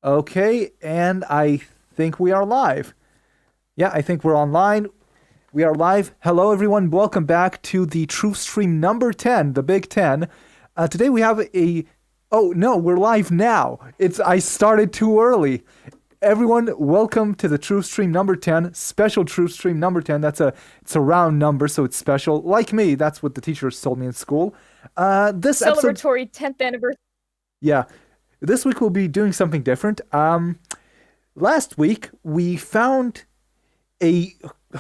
Okay, and I think we are live. Yeah, I think we're online. We are live. Hello, everyone. Welcome back to the Truth Stream number 10, the Big 10. Today we have a... Oh, no, we're live now. I started too early. Everyone, welcome to the Truth Stream number 10, special Truth Stream number 10. It's a round number, so it's special. Like me, that's what the teachers told me in school. This Celebratory episode... 10th anniversary. Yeah. This week we'll be doing something different. Last week we found a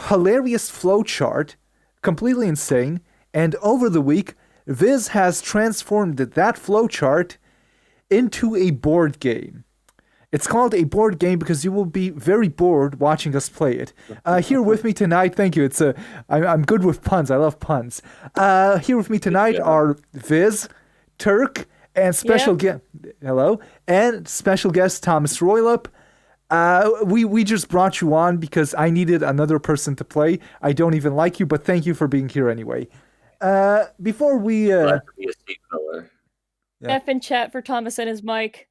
hilarious flowchart, completely insane, and over the week, Viz has transformed that flowchart into a board game. It's called a board game because you will be very bored watching us play it. Here with me tonight, thank you. I'm good with puns. I love puns. Here with me tonight are Viz, Turk, and special guest, hello, and special guest Thomas Roiloup. We just brought you on because I needed another person to play. I don't even like you, but thank you for being here anyway. Before we Glad to be a seat filler. Yeah. F in chat for Thomas and his mic.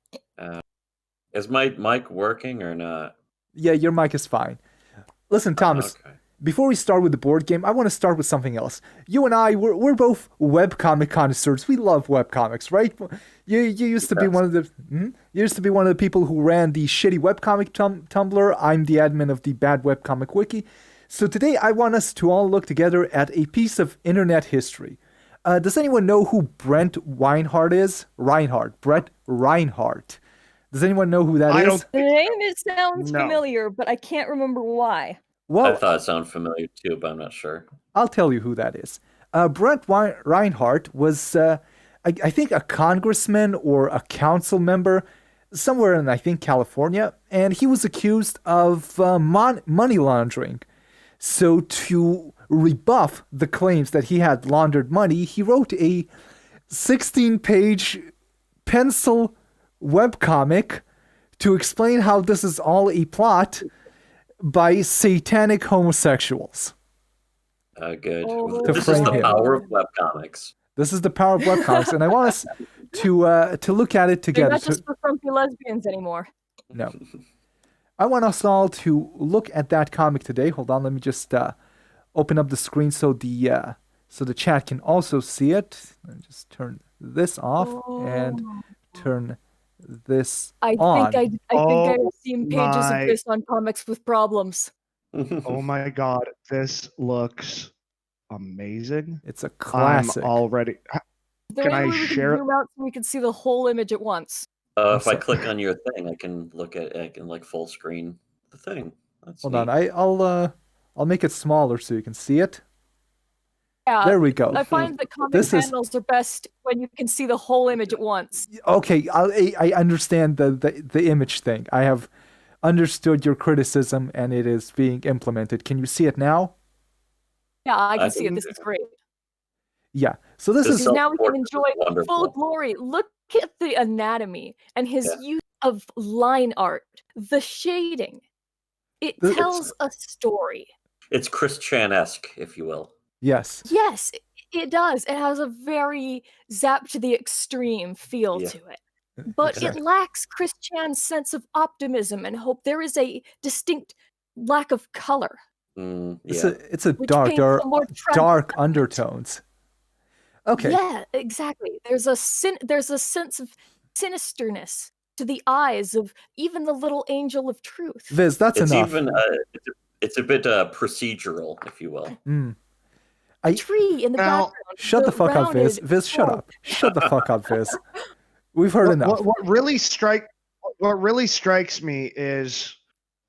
Is my mic working or not? Yeah, your mic is fine. Listen, Thomas. Okay. Before we start with the board game, I want to start with something else. You and I, we're both webcomic connoisseurs. We love webcomics, right? You used to be one of the you used to be one of the people who ran the shitty webcomic Tumblr. I'm the admin of the bad webcomic wiki. So today I want us to all look together at a piece of internet history. Does anyone know who Brett Reinhardt is? Brett Reinhardt. Does anyone know who that is? The name sounds familiar, but I can't remember why. Well, I thought it sounded familiar too, but I'm not sure. I'll tell you who that is. Brett Reinhardt was, I think, a congressman or a council member somewhere in, I think, California, and he was accused of money laundering. So to rebuff the claims that he had laundered money, he wrote a 16-page pencil webcomic to explain how this is all a plot by satanic homosexuals. Good. Oh. This is the power of webcomics. This is the power of webcomics, and I want us to look at it They're together. not just for frumpy lesbians anymore. No. I want us all to look at that comic today. Hold on, let me just open up the screen so the chat can also see it. Let me just turn this off and turn this on. I think I've seen pages of this on Comics with Problems. Oh my god, this looks amazing. It's a classic. I'm already... Can I share it? Zoom out so we can see the whole image at once. If I click on your thing, I can look at it. I can like full screen the thing. Hold on, I'll make it smaller so you can see it. Yeah, there we go. I find that comic panels are best when you can see the whole image at once. Okay, I understand the image thing. I have understood your criticism, and it is being implemented. Can you see it now? Yeah, I can see it. This is great. Yeah, so this is... Now we can enjoy full glory. Look at the anatomy and his use of line art, the shading. It tells a story. It's Chris Chan-esque, if you will. Yes. Yes, it does. It has a very Zap to the extreme feel to it. But it lacks Chris Chan's sense of optimism and hope. There is a distinct lack of color. It's a dark undertones. Okay. Yeah, exactly. There's a sense of sinisterness to the eyes of even the little angel of truth. Viz, that's enough. It's a bit procedural, if you will. Tree in the background. Shut the fuck up, Viz. Viz, shut up. Shut the fuck up, Viz. We've heard enough. What really strikes me is,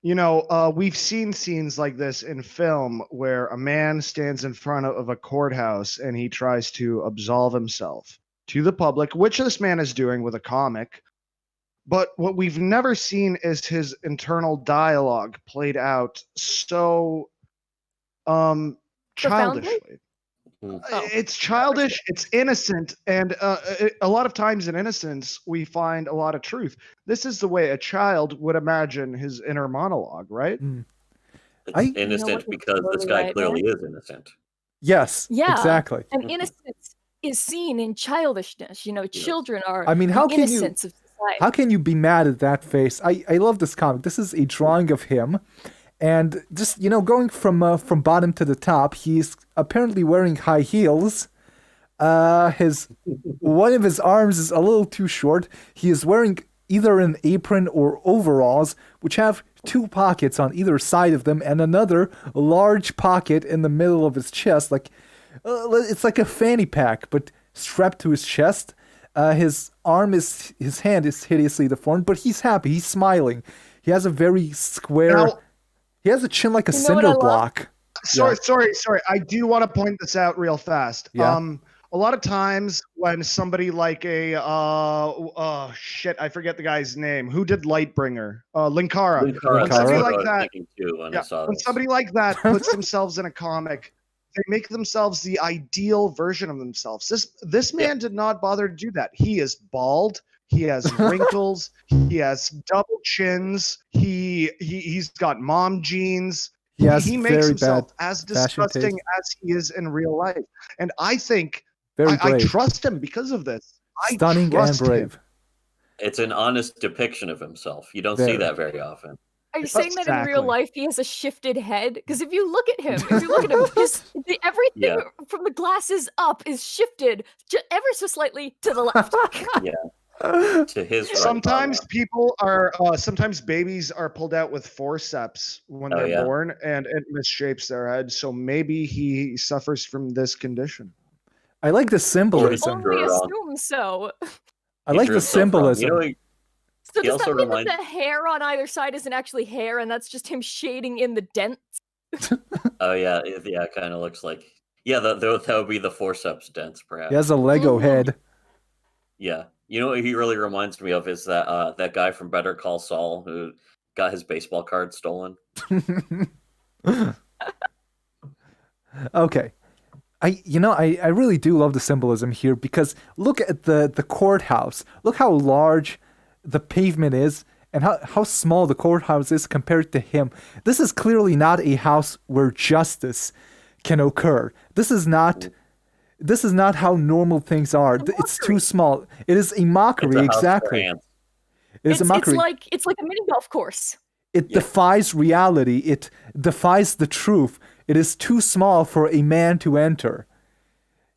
we've seen scenes like this in film where a man stands in front of a courthouse and he tries to absolve himself to the public, which this man is doing with a comic. But what we've never seen is his internal dialogue played out so childishly. It's childish, it's innocent, and a lot of times in innocence, we find a lot of truth. This is the way a child would imagine his inner monologue, right? It's innocent because this guy clearly is innocent. Yes, exactly. And innocence is seen in childishness. Children are how the innocence of inside. How can you be mad at that face? I love this comic. This is a drawing of him, and just going from bottom to the top, he's apparently wearing high heels. His one of his arms is a little too short. He is wearing either an apron or overalls, which have two pockets on either side of them, and another large pocket in the middle of his chest, like it's like a fanny pack, but strapped to his chest. His hand is hideously deformed, but he's happy. He's smiling. He has a very square. Now, he has a chin like a You know what I cinder love? block. sorry. I do want to point this out real fast. Yeah. A lot of times when somebody like a I forget the guy's name. Who did Lightbringer? Linkara. Linkara, When that's somebody what I like was that, thinking too when I yeah, saw when this. somebody like that puts themselves in a comic, they make themselves the ideal version of themselves. This man did not bother to do that. He is bald. He has wrinkles. He has double chins. He's got mom jeans. He has He makes very himself bad as fashion disgusting taste. as he is in real life. And I think Very I brave. trust him because of this. Stunning and trust him. brave. It's an honest depiction of himself. You don't Very. see that very often. Are you saying that in real Exactly. life he has a shifted head? Because if you look at him, everything Yeah. from the glasses up is shifted ever so slightly to the left. To his right. Sometimes sometimes babies are pulled out with forceps when Oh, they're yeah. born, and it misshapes their head. So maybe he suffers from this condition. I like the Or he's symbolism. Only wrong. assume so. I He like drew the himself wrong. symbolism. So He does that also mean reminds- that the hair on either side isn't actually hair, and that's just him shading in the dents? Oh yeah, it kind of looks like. Yeah, that would be the forceps dents, perhaps. He has a Lego Mhm. head. Yeah, you know what he really reminds me of is that guy from Better Call Saul who got his baseball card stolen. Okay. I really do love the symbolism here because look at the courthouse. Look how large the pavement is and how small the courthouse is compared to him. This is clearly not a house where justice can occur. This is not how normal things are. It's too small. It is a mockery, It's a house for exactly. ants. It is a mockery. It's like a mini golf course. It defies reality. It defies the truth. It is too small for a man to enter.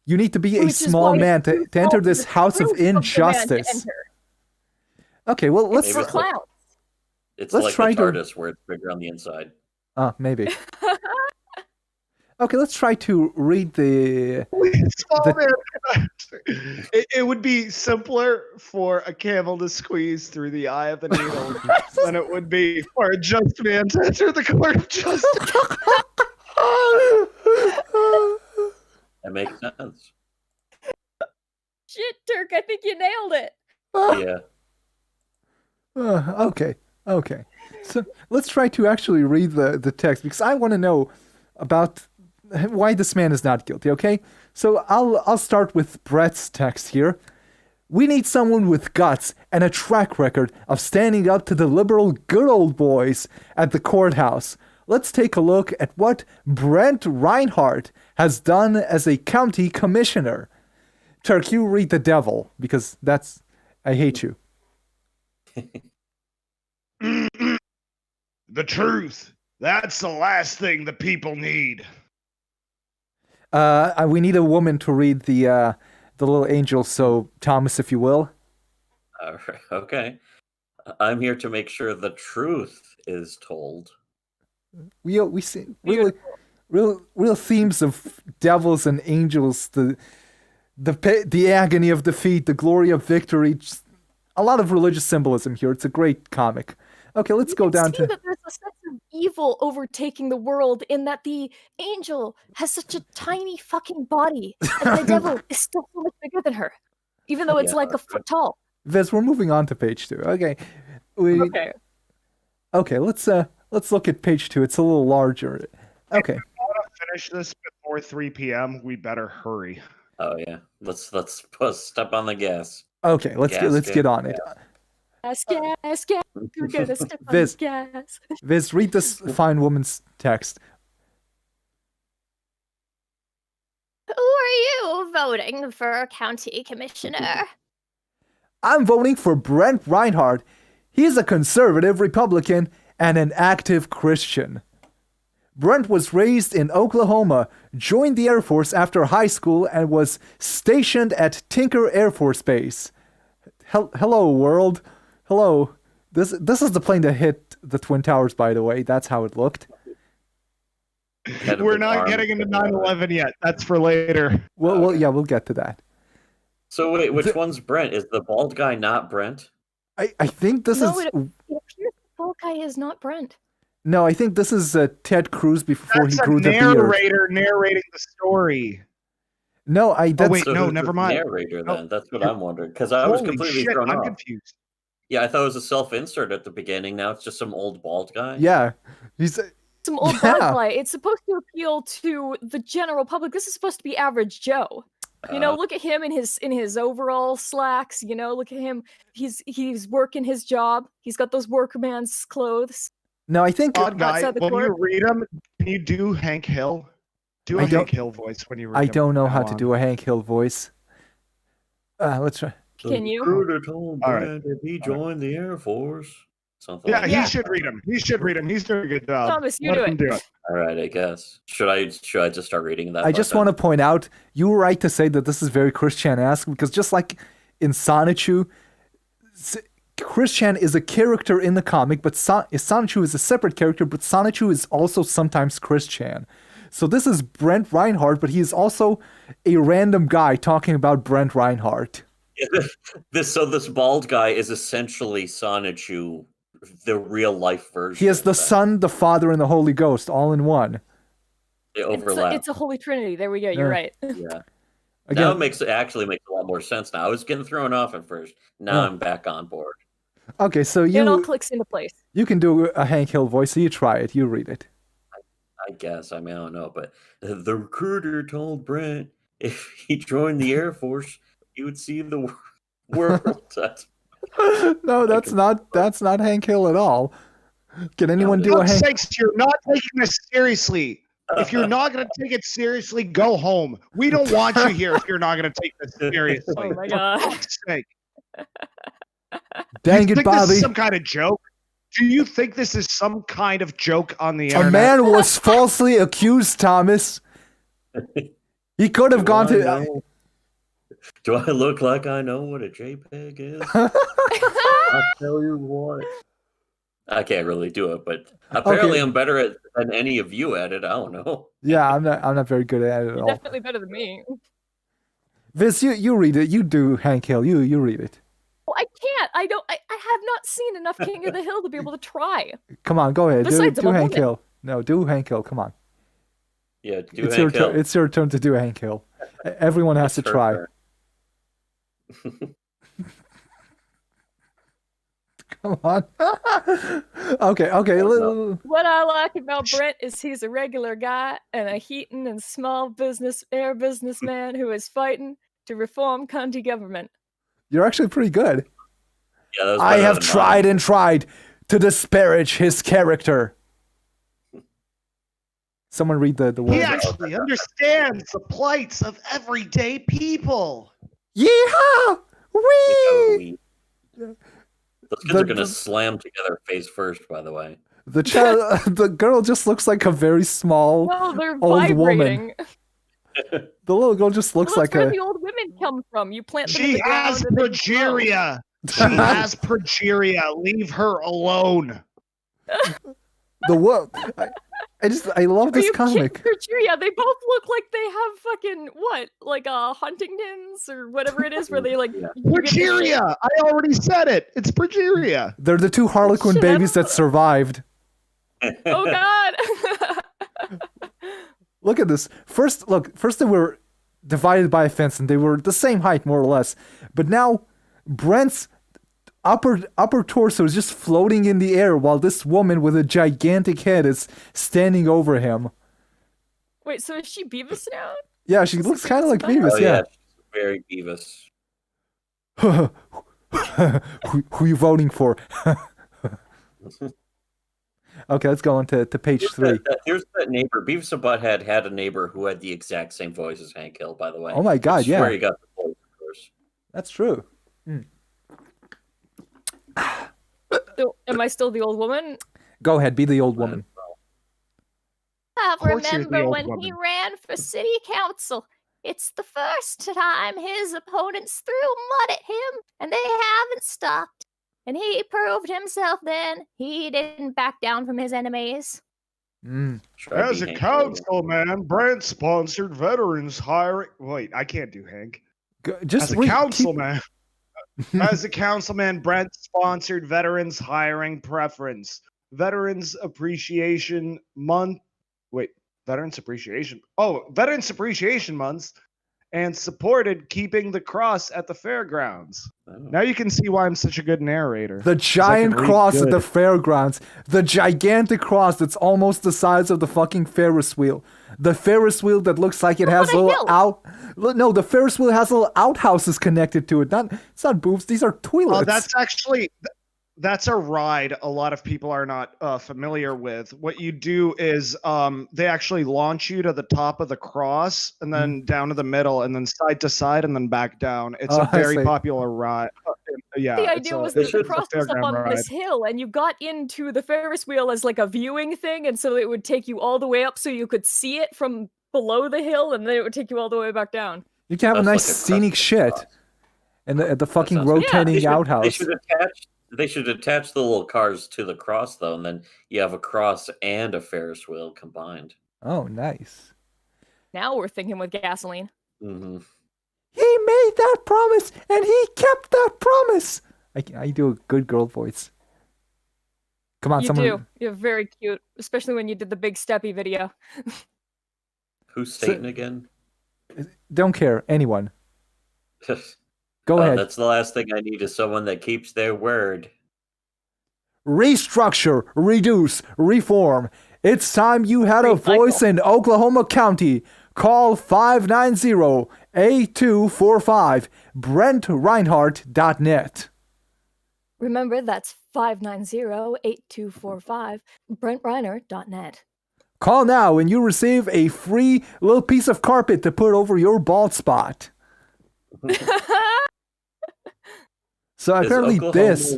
You need to be a Which is small why man it's too to enter small this for house of the truth the man to injustice. enter. Okay, well, let's. It's for Maybe it's like- clowns. It's Let's like try the to- TARDIS where it's bigger on the inside. Maybe. Okay, let's try to read the. Small man. It would be simpler for a camel to squeeze through the eye of the needle than it would be for a just man to enter the court of justice. That makes sense. Shit, Turk, I think you nailed it. Yeah. Okay. So let's try to actually read the text because I want to know about why this man is not guilty. Okay, so I'll start with Brett's text here. We need someone with guts and a track record of standing up to the liberal good old boys at the courthouse. Let's take a look at what Brent Reinhardt has done as a county commissioner. Turk, you read the devil because I hate you. The truth. That's the last thing the people need. We need a woman to read the little angel. So Thomas, if you will. All right. Okay. I'm here to make sure the truth is told. We see real themes of devils and angels. The agony of defeat, the glory of victory. Just a lot of religious symbolism here. It's a great comic. Okay, let's go down See to. that there's a sense of evil overtaking the world in that the angel has such a tiny fucking body, and the devil is still so much bigger than her, even though it's Yeah, like a foot tall. Viz, we're moving on to page 2. Okay. Okay, let's look at page 2. It's a little larger. Okay. If we want to finish this before 3 p.m., we better hurry. Oh yeah. Let's step on the gas. Okay, let's get on it. Gas. We're gonna step on Viz. the gas. Viz, read this fine woman's text. Who are you voting for county commissioner? I'm voting for Brent Reinhardt. He's a conservative Republican and an active Christian. Brent was raised in Oklahoma, joined the Air Force after high school, and was stationed at Tinker Air Force Base. Hello, world. Hello. This is the plane that hit the Twin Towers, by the way. That's how it looked. We're not getting into 9/11 yet. That's for later. Well, yeah, we'll get to that. So wait, which one's Brent? Is the bald guy not Brent? I think this is... It appears the bald guy is not Brent. No, I think this is Ted Cruz before That's he grew the beard. narrator narrating the story. No, wait, So no, who's never the mind. Narrator then. That's what I'm wondering. Because I was Holy completely shit, thrown I'm off. confused. Yeah, I thought it was a self-insert at the beginning. Now it's just some old bald guy. Yeah, he's... Some old bald guy. It's supposed to appeal to the general public. This is supposed to be average Joe. Look at him in his overall slacks. Look at him. He's working his job. He's got those workman's clothes. No, I think... Odd guy, outside the when court. you read him, can you do Hank Hill? Do a Hank Hill voice when you read him. I don't know from how now to on. do a Hank Hill voice. Let's try. Can you? Recruiter told All right. Brent if he joined the Air Force. Something Yeah, like he should read him. He should read him. He's doing a good job. Thomas, you Let do him it. do it. All right, I guess. Should I just start reading that? I just want to point out, you were right to say that this is very Christian-esque, because just like in Sonichu, Christian is a character in the comic, but Sonichu is a separate character, but Sonichu is also sometimes Christian. So this is Brent Reinhardt, but he is also a random guy talking about Brent Reinhardt. This bald guy is essentially Sonichu, the real life version. He is the Son, the Father, and the Holy Ghost all in one. They overlap. It's a holy trinity. There we go. You're right. Yeah. Again, Now it actually makes a lot more sense now. I was getting thrown off at first. Now I'm back on board. okay, so It all clicks into place. you can do a Hank Hill voice, so you try it. You read it. I guess. I mean, I don't know, but the recruiter told Brent if he joined the Air Force, he would see the world. No, that's not Hank Hill at all. Can anyone do a Fuck's Hank? sakes, you're not taking this seriously. If you're not going to take it seriously, go home. We don't want you here if you're not going to take this seriously. Oh my god. For fuck's sake. Dang You it, think this Bobby! is some kind of joke? Do you think this is some kind of joke on the A internet? man was falsely accused, Thomas. He could have gone to. Do I look like I know what a JPEG is? I'll tell you what. I can't really do it, but apparently I'm better than any of you at it. I don't know. Yeah, I'm not very good at it at You're all. definitely better than me. Vince, you read it. You do Hank Hill. You read it. Well, I can't. I have not seen enough King of the Hill to be able to try. Come on, go ahead. Besides, Do I'm a Hank woman. Hill. No, do Hank Hill. Come on. Yeah, do It's Hank your Hill. turn. It's your turn to do Hank Hill. Everyone has to It's her try. turn. Come on. Okay. What I like about Brent is he's a regular guy and a heating and small air businessman who is fighting to reform county government. You're actually pretty good. Yeah, that was I better have than tried and tried to disparage his character. Someone read the He word. actually understands the plights of everyday people. Yeehaw! Wee! mine. Those kids are gonna slam together face first, by the way. The child, the girl just looks like a very small Well, they're old vibrating. woman. The little girl just looks Well, like that's where a. the old women come from. You plant them in She the ground has and they grow. progeria. She has progeria. Leave her alone. The what? I love Are this you comic. kidding? Progeria. They both look like they have fucking what? Like Huntington's or whatever it is where they like Yeah. you get the shit- Progeria. I already said it. It's progeria. They're the two Harlequin Shit, I babies don't that survived. Oh god. Look at this. First they were divided by a fence and they were the same height more or less. But now Brent's upper torso is just floating in the air while this woman with a gigantic head is standing over him. Wait, so is she Beavis now? Yeah, she looks kind of like Oh, Beavis, Oh yeah. yeah, she's very Beavis. who you voting for? Okay, let's go on to page 3. Here's that neighbor. Beavis and Butthead had a neighbor who had the exact same voice as Hank Hill, by the way. Oh my god, Which is yeah. where he got the voice, of course. That's true. Am I still the old woman? Go ahead, be the old woman. Of course you're the Remember old when he woman. ran for city council? It's the first time his opponents threw mud at him, and they haven't stopped. And he proved himself then. He didn't back down from his enemies. As a councilman, Brent sponsored veterans hiring. Wait, I can't do Hank. Just As a councilman, as a councilman, Brent sponsored veterans hiring preference, Veterans Appreciation Month. Wait, Veterans Appreciation. Oh, Veterans Appreciation Months, and supported keeping the cross at the fairgrounds. Now you can see why I'm such a good narrator. The giant cross at the fairgrounds. The gigantic cross that's almost the size of the fucking Ferris wheel. The Ferris wheel that looks like it has little No, the Ferris wheel has little outhouses connected to it. It's not boobs, these are toilets. Oh, that's actually... That's a ride a lot of people are not familiar with. What you do is they actually launch you to the top of the cross and then down to the middle and then side to side and then back down. It's a very popular ride. Yeah, the idea was that the cross was up on this hill and you got into the Ferris wheel as like a viewing thing, and so it would take you all the way up so you could see it from below the hill, and then it would take you all the way back down. You can have a nice scenic shit. And the fucking rotating outhouse. They should attach the little cars to the cross, though, and then you have a cross and a Ferris wheel combined. Oh, nice. Now we're thinking with gasoline. Mm-hmm. He made that promise, and he kept that promise. I do a good girl voice. Come on, someone. You do. You're very cute, especially when you did the big steppy video. Who's Satan again? Don't care. Anyone. Go ahead. That's the last thing I need is someone that keeps their word. Restructure, reduce, reform. It's time you had a voice in Oklahoma County. Call 590-8245, BrentReinhardt.net. Remember, that's 590-8245, BrentReinhardt.net. Call now and you receive a free little piece of carpet to put over your bald spot. So apparently this...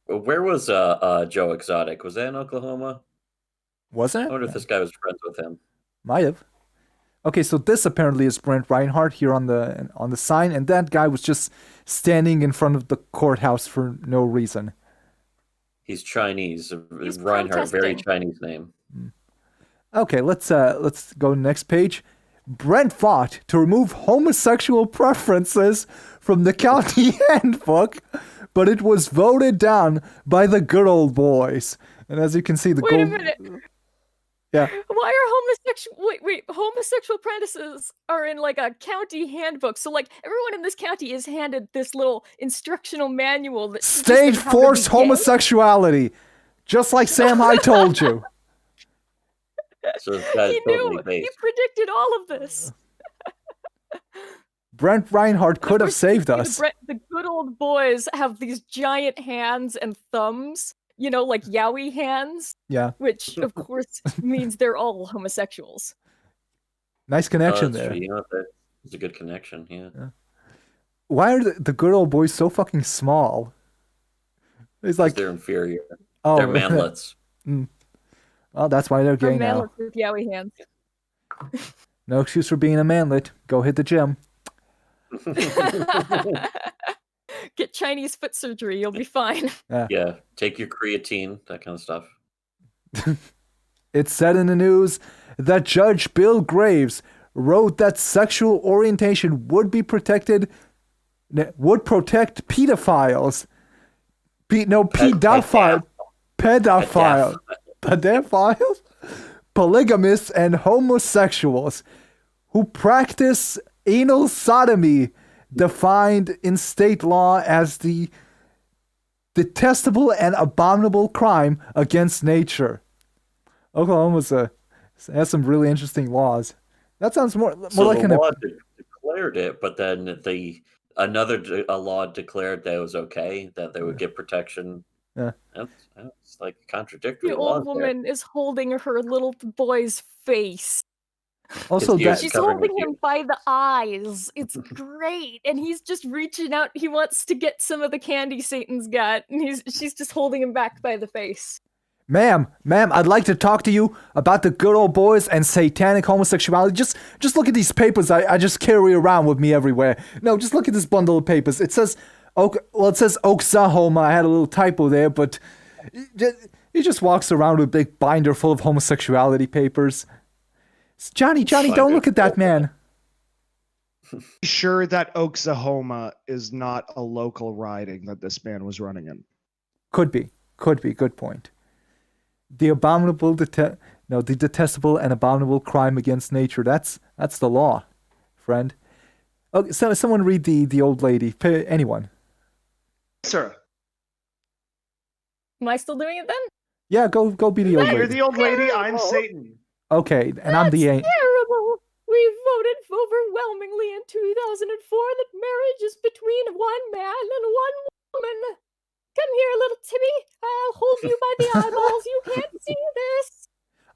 Where was Joe Exotic? Was that in Oklahoma? Wasn't it? I wonder if this guy was friends with him. Might have. Okay, so this apparently is Brent Reinhardt here on the sign, and that guy was just standing in front of the courthouse for no reason. He's Chinese. He's Reinhardt, very Chinese name. Okay, let's go to the next page. Brent fought to remove homosexual preferences from the county handbook, but it was voted down by the good old boys. And as you can see, the Wait a minute. Yeah. Why are homosexual apprentices are in like a county handbook? So like everyone in this county is handed this little instructional manual that stage forced homosexuality, just like Sam High told you. So he knew. He predicted all of this. Brent Reinhardt could have saved us. The good old boys have these giant hands and thumbs. You know, like yaoi hands. Yeah. Which, of course, means they're all homosexuals. Nice connection there. You know, that's a good connection, yeah. Why are the good old boys so fucking small? It's like they're inferior. Oh, they're manlets. Well, that's why they're gay now. Manlets with yaoi hands. No excuse for being a manlet. Go hit the gym. Get Chinese foot surgery, you'll be fine. Yeah, take your creatine, that kind of stuff. It said in the news that Judge Bill Graves wrote that sexual orientation would protect pedophiles. Pedophiles, polygamists, and homosexuals who practice anal sodomy, defined in state law as the detestable and abominable crime against nature. Oklahoma has some really interesting laws. That sounds more like the law declared it, but then a law declared that it was okay, that they would get protection. Yeah, it's like contradictory. The old woman is holding her little boy's face. Also, His ears that She's covering holding his him ears. by the eyes. It's great. And he's just reaching out. He wants to get some of the candy Satan's got. And she's just holding him back by the face. Ma'am, I'd like to talk to you about the good old boys and satanic homosexuality. Just look at these papers I just carry around with me everywhere. No, just look at this bundle of papers. It says Oklahoma. I had a little typo there, but he just walks around with a big binder full of homosexuality papers. Johnny, don't look at that man. Sure that Oklahoma is not a local riding that this man was running in. Could be. Good point. The the detestable and abominable crime against nature. That's the law, friend. Okay, so someone read the old lady. Anyone? Sir. Am I still doing it then? Yeah, go be the old You're lady. the old lady, I'm Satan. Okay, and I'm the That's terrible. We voted overwhelmingly in 2004 that marriage is between one man and one woman. Come here, little Timmy. I'll hold you by the eyeballs. You can't see this.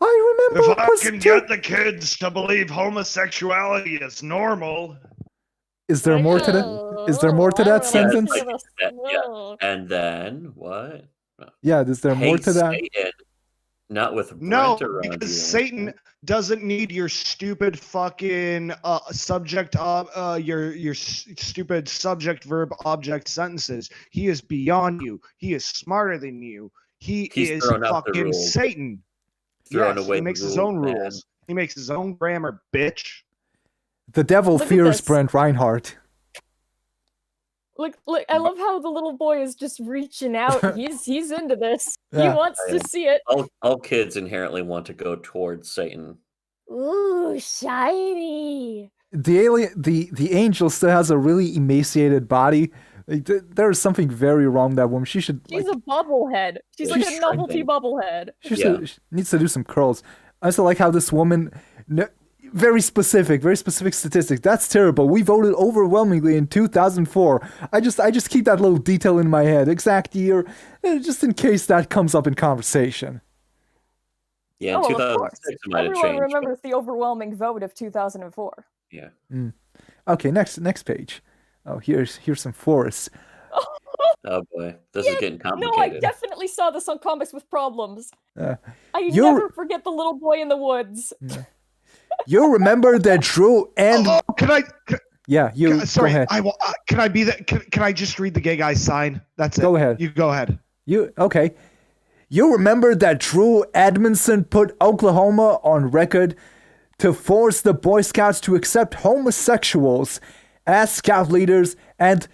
I remember. If I can get the kids to believe homosexuality is normal. Is there more to that? Is there more to that sentence? Yeah. And then what? Yeah, is there more to that? Satan, not with No, Brent around because you. Satan doesn't need your stupid fucking stupid subject verb object sentences. He is beyond you. He is smarter than you. He's is fucking Satan. Yes, he makes his own rules. He makes his own grammar, bitch. The devil Look at fears this. Brent Reinhardt. Look, I love how the little boy is just reaching out. He's into this. Yeah. He wants to see it. All kids inherently want to go towards Satan. Ooh, shiny. The angel still has a really emaciated body. Like, there is something very wrong with that woman. She's a bobblehead. She's like a novelty bobblehead. She needs to do some curls. I also like how this woman, very specific statistics. That's terrible. We voted overwhelmingly in 2004. I just keep that little detail in my head. Exact year, just in case that comes up in conversation. Yeah, in 2006 it might have changed. Everyone remembers the overwhelming vote of 2004. Yeah. Okay, next page. Oh, here's some forests. Oh boy, this is getting complicated. No, I definitely saw this on Comics with Problems. I you're- never forget the little boy in the woods. You remember that Drew and Can I? yeah, you Sorry, go ahead. Can I be that? Can I just read the gay guy's sign? That's it. Go ahead. You go ahead. Okay. You remember that Drew Edmondson put Oklahoma on record to force the Boy Scouts to accept homosexuals as scout leaders and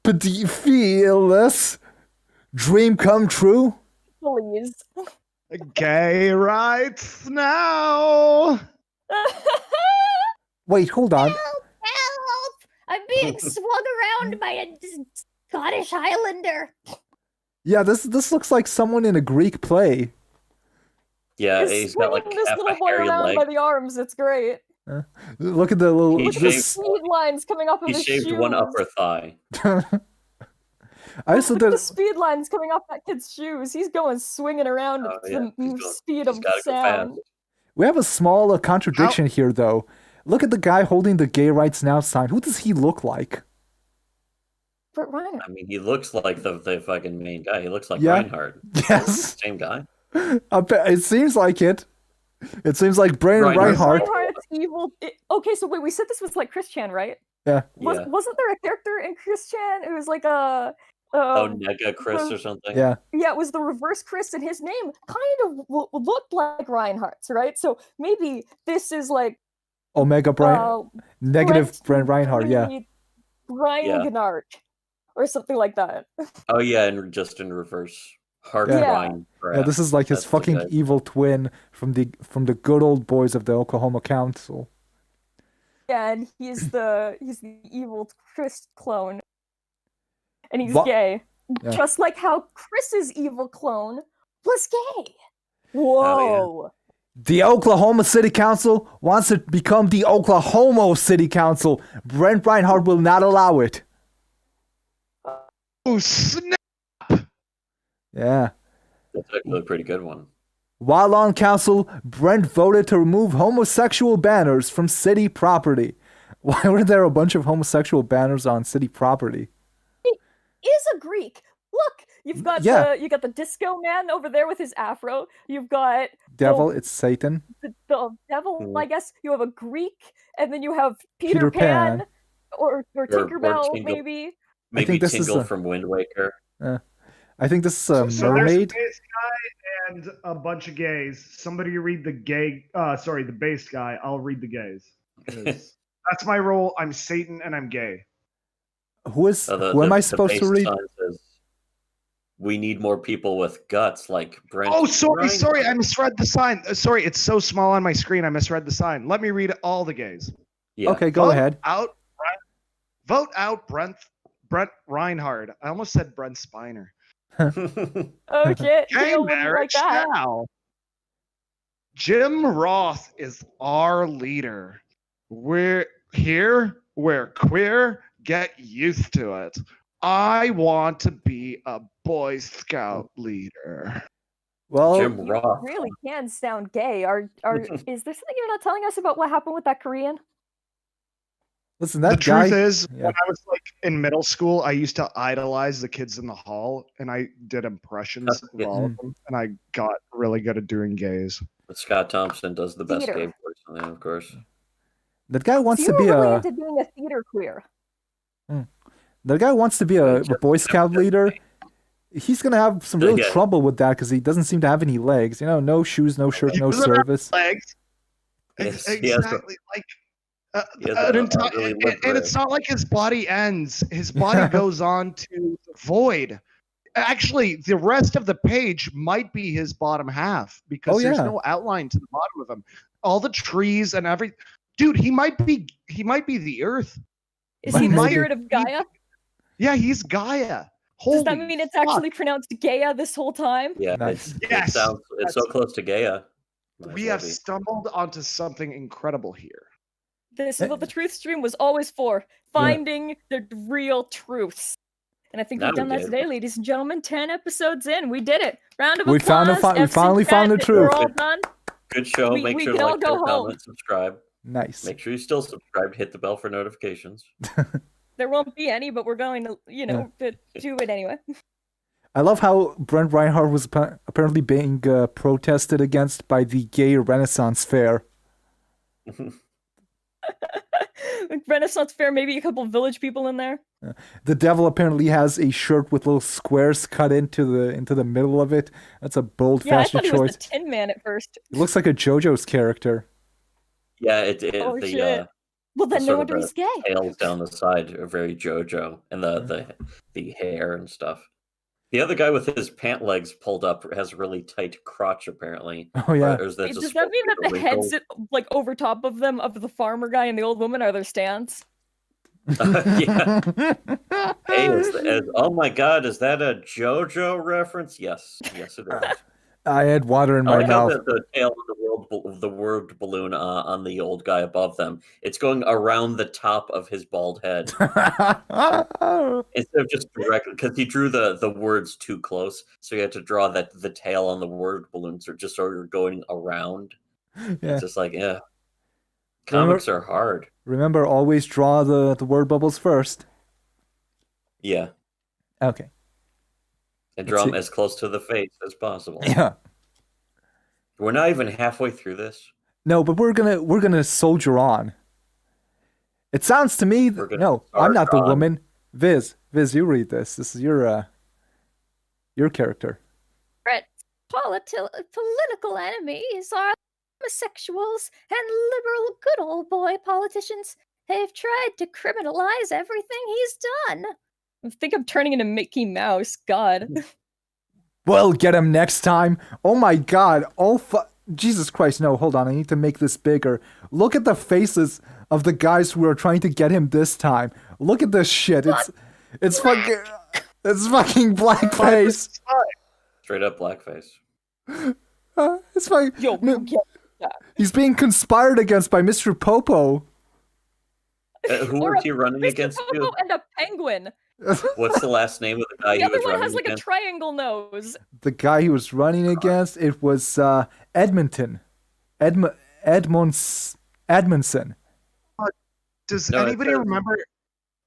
pedophiles. Dream come true? Please. Gay rights now. Wait, hold on. Help! I'm being swung around by a Scottish Highlander. Yeah, this looks like someone in a Greek play. Yeah, he's got like this half little a boy hairy around leg. by the arms. It's great. Look at the little. He Look at the shaved- speed lines coming off of He his shaved shoes. one upper thigh. I also Look at the did. speed lines coming off that kid's shoes. He's going swinging around at the speed of gotta go sound. fast. We have a small contradiction here, though. Look at the guy holding the Gay Rights Now sign. Who does he look like? Brett Reiner. I mean, he looks like the fucking main guy. He looks like Yeah. Reinhardt. Yes. Same guy. It seems like it. It seems like Brian Reinhardt. Reinhardt. Reinhardt's evil. Okay, so wait, we said this was like Chris Chan, right? Yeah. Yeah. Wasn't there a character in Chris Chan who was like a Nega Chris or something. Yeah. Yeah, it was the reverse Chris, and his name kind of looked like Reinhardt's, right? So maybe this is like Omega Brian. Negative Brian Reinhardt, yeah. Reinhardt, or something like that. Oh yeah, and just in reverse. Hard Yeah. Ryan. Yeah, this is like his That's the fucking guy. evil twin from the good old boys of the Oklahoma Council. Yeah, and he's the evil Chris clone, and he's What? gay, Yeah. just like how Chris's evil clone was gay. Whoa! The Oklahoma City Council wants to become the Oklahoma City Council. Brent Reinhardt will not allow it. Oh snap! Yeah. That's actually a pretty good one. While on council, Brent voted to remove homosexual banners from city property. Why were there a bunch of homosexual banners on city property? He is a Greek. Look, you've got the disco man over there with his afro. You've got Devil, it's Satan. The devil, I guess. You have a Greek, and then you have Peter Pan. Or Tinkerbell, maybe. Maybe I think this Tingle is from Wind Waker. I think this is a So mermaid. there's a bass guy and a bunch of gays. Somebody read the the bass guy. I'll read the gays. That's my role. I'm Satan and I'm gay. Who am I supposed to read? Says, we need more people with guts like Brent. Oh, sorry. I misread the sign. Sorry, it's so small on my screen. I misread the sign. Let me read all the gays. Yeah. Okay, go ahead. Vote out Brent Reinhard. I almost said Brent Spiner. Okay, Gay marriage now. Jim Roth is our leader. We're here. We're queer. Get used to it. I want to be a Boy Scout leader. Well, Jim Roth. You really can sound gay. Is there something you're not telling us about what happened with that Korean? Listen, that the guy. Truth is, when I was in middle school, I used to idolize the kids in the hall, and I did impressions of all of them, and I got really good at doing gays. But Scott Thompson does the best gay voice on that, of course. That guy wants to be really into doing a theater queer. That guy wants to be a Boy Scout leader. He's gonna have some real trouble with that because he doesn't seem to have any legs. No shoes, no shirt, no service. Legs. Yes, exactly. And it's not like his body ends. His body goes on to the void. Actually, the rest of the page might be his bottom half because there's no outline to the bottom of him. All the trees and everything. Dude, he might be the Earth. Is he the spirit of Gaia? Yeah, he's Gaia. Does that mean it's actually pronounced Gaia this whole time? Yeah, nice. It's so close to Gaia. We have stumbled onto something incredible here. This is what the Truth Stream was always for. Finding the real truths. And I think we've done that today, ladies and gentlemen. 10 episodes in. We did it. Round of applause. We finally found the truth. We're all done. Good show. Make sure to like, comment, subscribe. Nice. Make sure you still subscribe. Hit the bell for notifications. There won't be any, but we're going to, do it anyway. I love how Brent Reinhardt was apparently being protested against by the Gay Renaissance Fair. Renaissance Fair, maybe a couple village people in there. The devil apparently has a shirt with little squares cut into the middle of it. That's a bold fashion choice. I thought he was the Tin Man at first. It looks like a JoJo's character. Yeah, shit. Well, then no wonder he's gay. Tails down the side are very JoJo, and the hair and stuff. The other guy with his pant legs pulled up has really tight crotch, apparently. Oh yeah. Does that mean that the heads over top of them of the farmer guy and the old woman are their stands? Yeah. Hey, oh my God, is that a JoJo reference? Yes, it is. I had water in my mouth. The tail of the word balloon on the old guy above them. It's going around the top of his bald head instead of just directly, because he drew the words too close, so you had to draw that the tail on the word balloons are just sort of going around. Yeah. It's just like comics are hard. Remember, always draw the word bubbles first. Yeah. Okay. And draw them as close to the face as possible. Yeah. We're not even halfway through this. No, but we're gonna soldier on. It sounds to me no, I'm not the woman. Viz, you read this. This is your character. Brett, political enemies are homosexuals and liberal good old boy politicians. They've tried to criminalize everything he's done. I think I'm turning into Mickey Mouse. God. We'll get him next time. Oh my God. Jesus Christ. No, hold on. I need to make this bigger. Look at the faces of the guys who are trying to get him this time. Look at this shit. It's fucking blackface. Straight up blackface. It's fine. Yo, he's being conspired against by Mr. Popo. Who was he running against? Popo and a penguin. What's the last name of the guy The he other was one running has like a against? triangle nose. The guy he was running against, it was Edmonton. Edmondson. Does No, it anybody says- remember?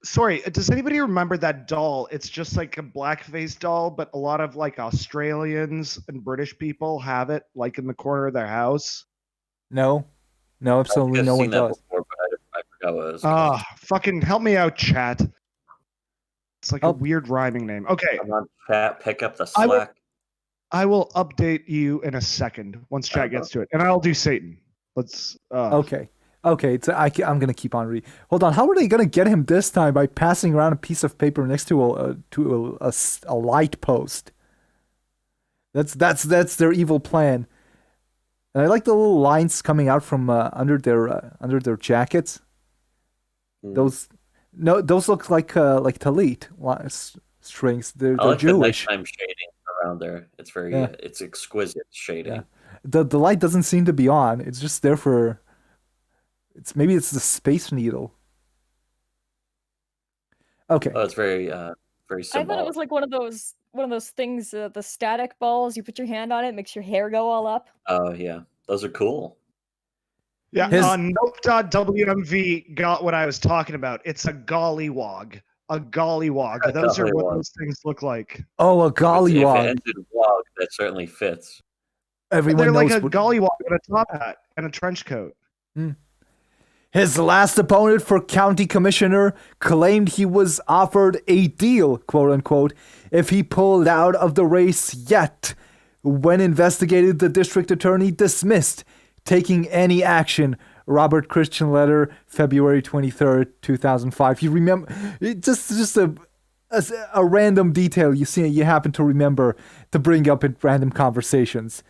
Sorry, does anybody remember that doll? It's just like a blackface doll, but a lot of like Australians and British people have it like in the corner of their house. No, absolutely I've no one seen that does. before, but I forgot what it was called. Fucking help me out, chat. It's like a Help. weird rhyming name. Okay, I'm on chat. Pick up the I will- slack. I will update you in a second once chat gets to it, and I'll do Satan. Let's. Okay. It's, I'm gonna keep on reading. Hold on. How are they gonna get him this time? By passing around a piece of paper next to a light post. That's their evil plan. And I like the little lines coming out from under their jackets. Mm. Those look like talit strings. They're I like Jewish. the nighttime shading around there. It's very, Yeah. it's exquisite shading. Yeah. The light doesn't seem to be on. It's just there for. Maybe it's the Space Needle. Okay. Oh, it's very, very I symbolic. thought it was like one of those things, the static balls. You put your hand on it, makes your hair go all up. Oh yeah, those are cool. Yeah, His- Nope.wmv got what I was talking about. It's a gollywog. A gollywog. Those are what gollywog. those things look like. Oh, a If it gollywog. ends in wog, that certainly fits. Everyone They're like knows a gollywog with a top hat and a trench coat. His last opponent for county commissioner claimed he was offered a deal, quote unquote, if he pulled out of the race, yet when investigated, the district attorney dismissed taking any action. Robert Christian letter, February 23rd, 2005. You remember, just a random detail you happen to remember to bring up in random conversations.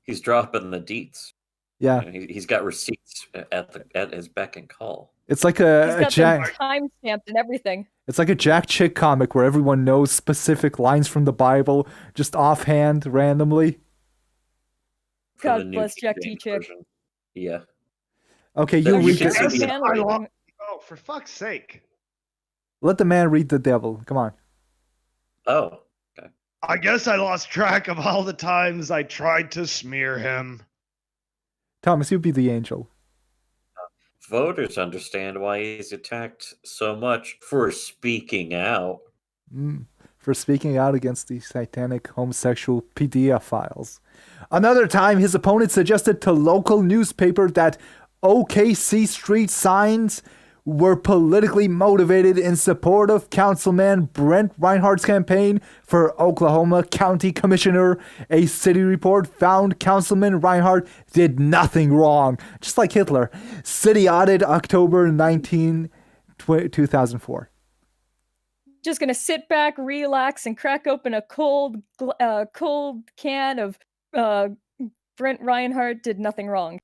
He's dropping the deets. Yeah, He's got receipts at his beck and call. it's like He's a got them Jack. time stamped and everything. It's like a Jack Chick comic where everyone knows specific lines from the Bible just offhand, randomly. For the God new bless King Jack T. James Chick. version. Yeah. Okay, you There you read can it. see the- Oh, for fuck's sake. Let the man read the devil. Come on. Oh, I guess I lost track of all the times I tried to smear him. Thomas, you be the angel. voters understand why he's attacked so much for speaking out. For speaking out against the satanic homosexual pedophiles. Another time, his opponent suggested to local newspaper that OKC street signs were politically motivated in support of Councilman Brent Reinhardt's campaign for Oklahoma County Commissioner. A city report found Councilman Reinhardt did nothing wrong, just like Hitler. City audit, October 19, 2004. Just gonna sit back, relax, and crack open a cold can of Brent Reinhardt did nothing wrong.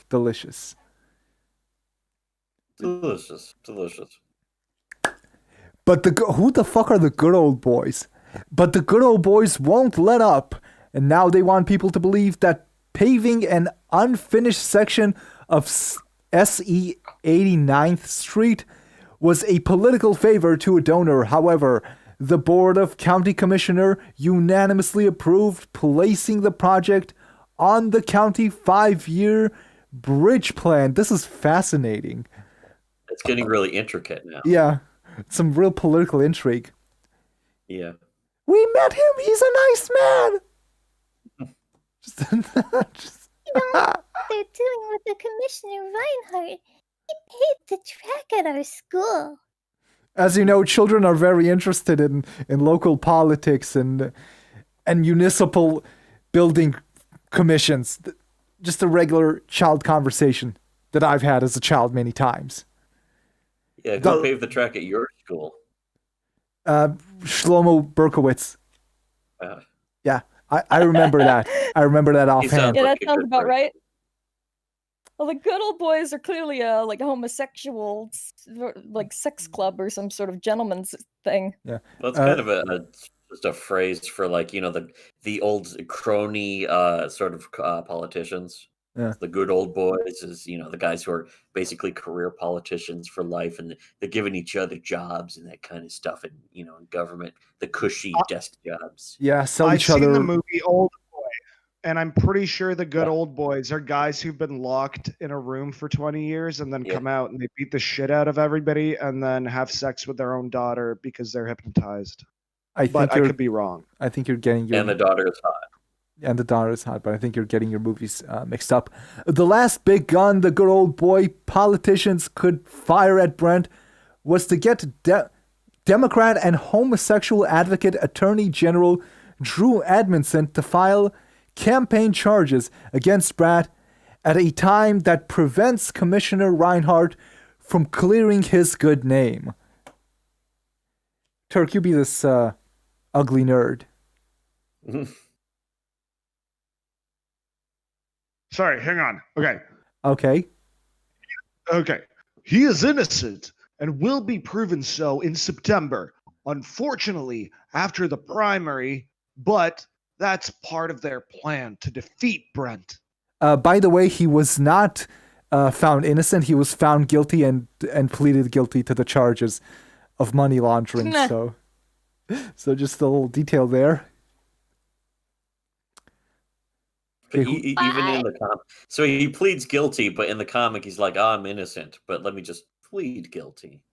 Delicious. Delicious. But who the fuck are the good old boys? But the good old boys won't let up, and now they want people to believe that paving an unfinished section of SE 89th Street was a political favor to a donor. However, the Board of County Commissioner unanimously approved placing the project on the county 5-year bridge plan. This is fascinating. It's getting really intricate now. Yeah, some real political intrigue. Yeah. We met him. He's a nice man. just They're doing with the Commissioner Reinhardt. He paved the track at our school. As you know, children are very interested in local politics and municipal building commissions. Just a regular child conversation that I've had as a child many times. Yeah, who paved the track at your school? Shlomo Berkowitz. Uh, Yeah, I remember that. I remember that offhand. Yeah, that Like a sounds good about person. right. Well, the good old boys are clearly like a homosexual, like sex club or some sort of gentleman's thing. Yeah. Well, it's kind of just a phrase for, like, you know, the old crony sort of politicians. Yeah. The good old boys is, the guys who are basically career politicians for life, and they're giving each other jobs and that kind of stuff, and in government, the cushy desk jobs. Yeah, sell I've each other. seen the movie Old Boy, and I'm pretty sure the good old boys are guys who've been locked in a room for 20 years and then come out and they beat the shit out of everybody and then have sex with their own daughter because they're hypnotized. But I could be wrong. I think you're getting your... And the daughter is hot. And the daughter is hot, but I think you're getting your movies mixed up. The last big gun the good old boy politicians could fire at Brent was to get Democrat and homosexual advocate Attorney General Drew Edmondson to file campaign charges against Brad at a time that prevents Commissioner Reinhardt from clearing his good name. Turk, you be this ugly nerd. Sorry, hang on. Okay. He is innocent and will be proven so in September. Unfortunately, after the primary, but that's part of their plan to defeat Brent. By the way, he was not found innocent. He was found guilty and pleaded guilty to the charges of money laundering. So just a little detail there. But even in the comic, so he pleads guilty, but in the comic he's like, I'm innocent, but let me just plead guilty.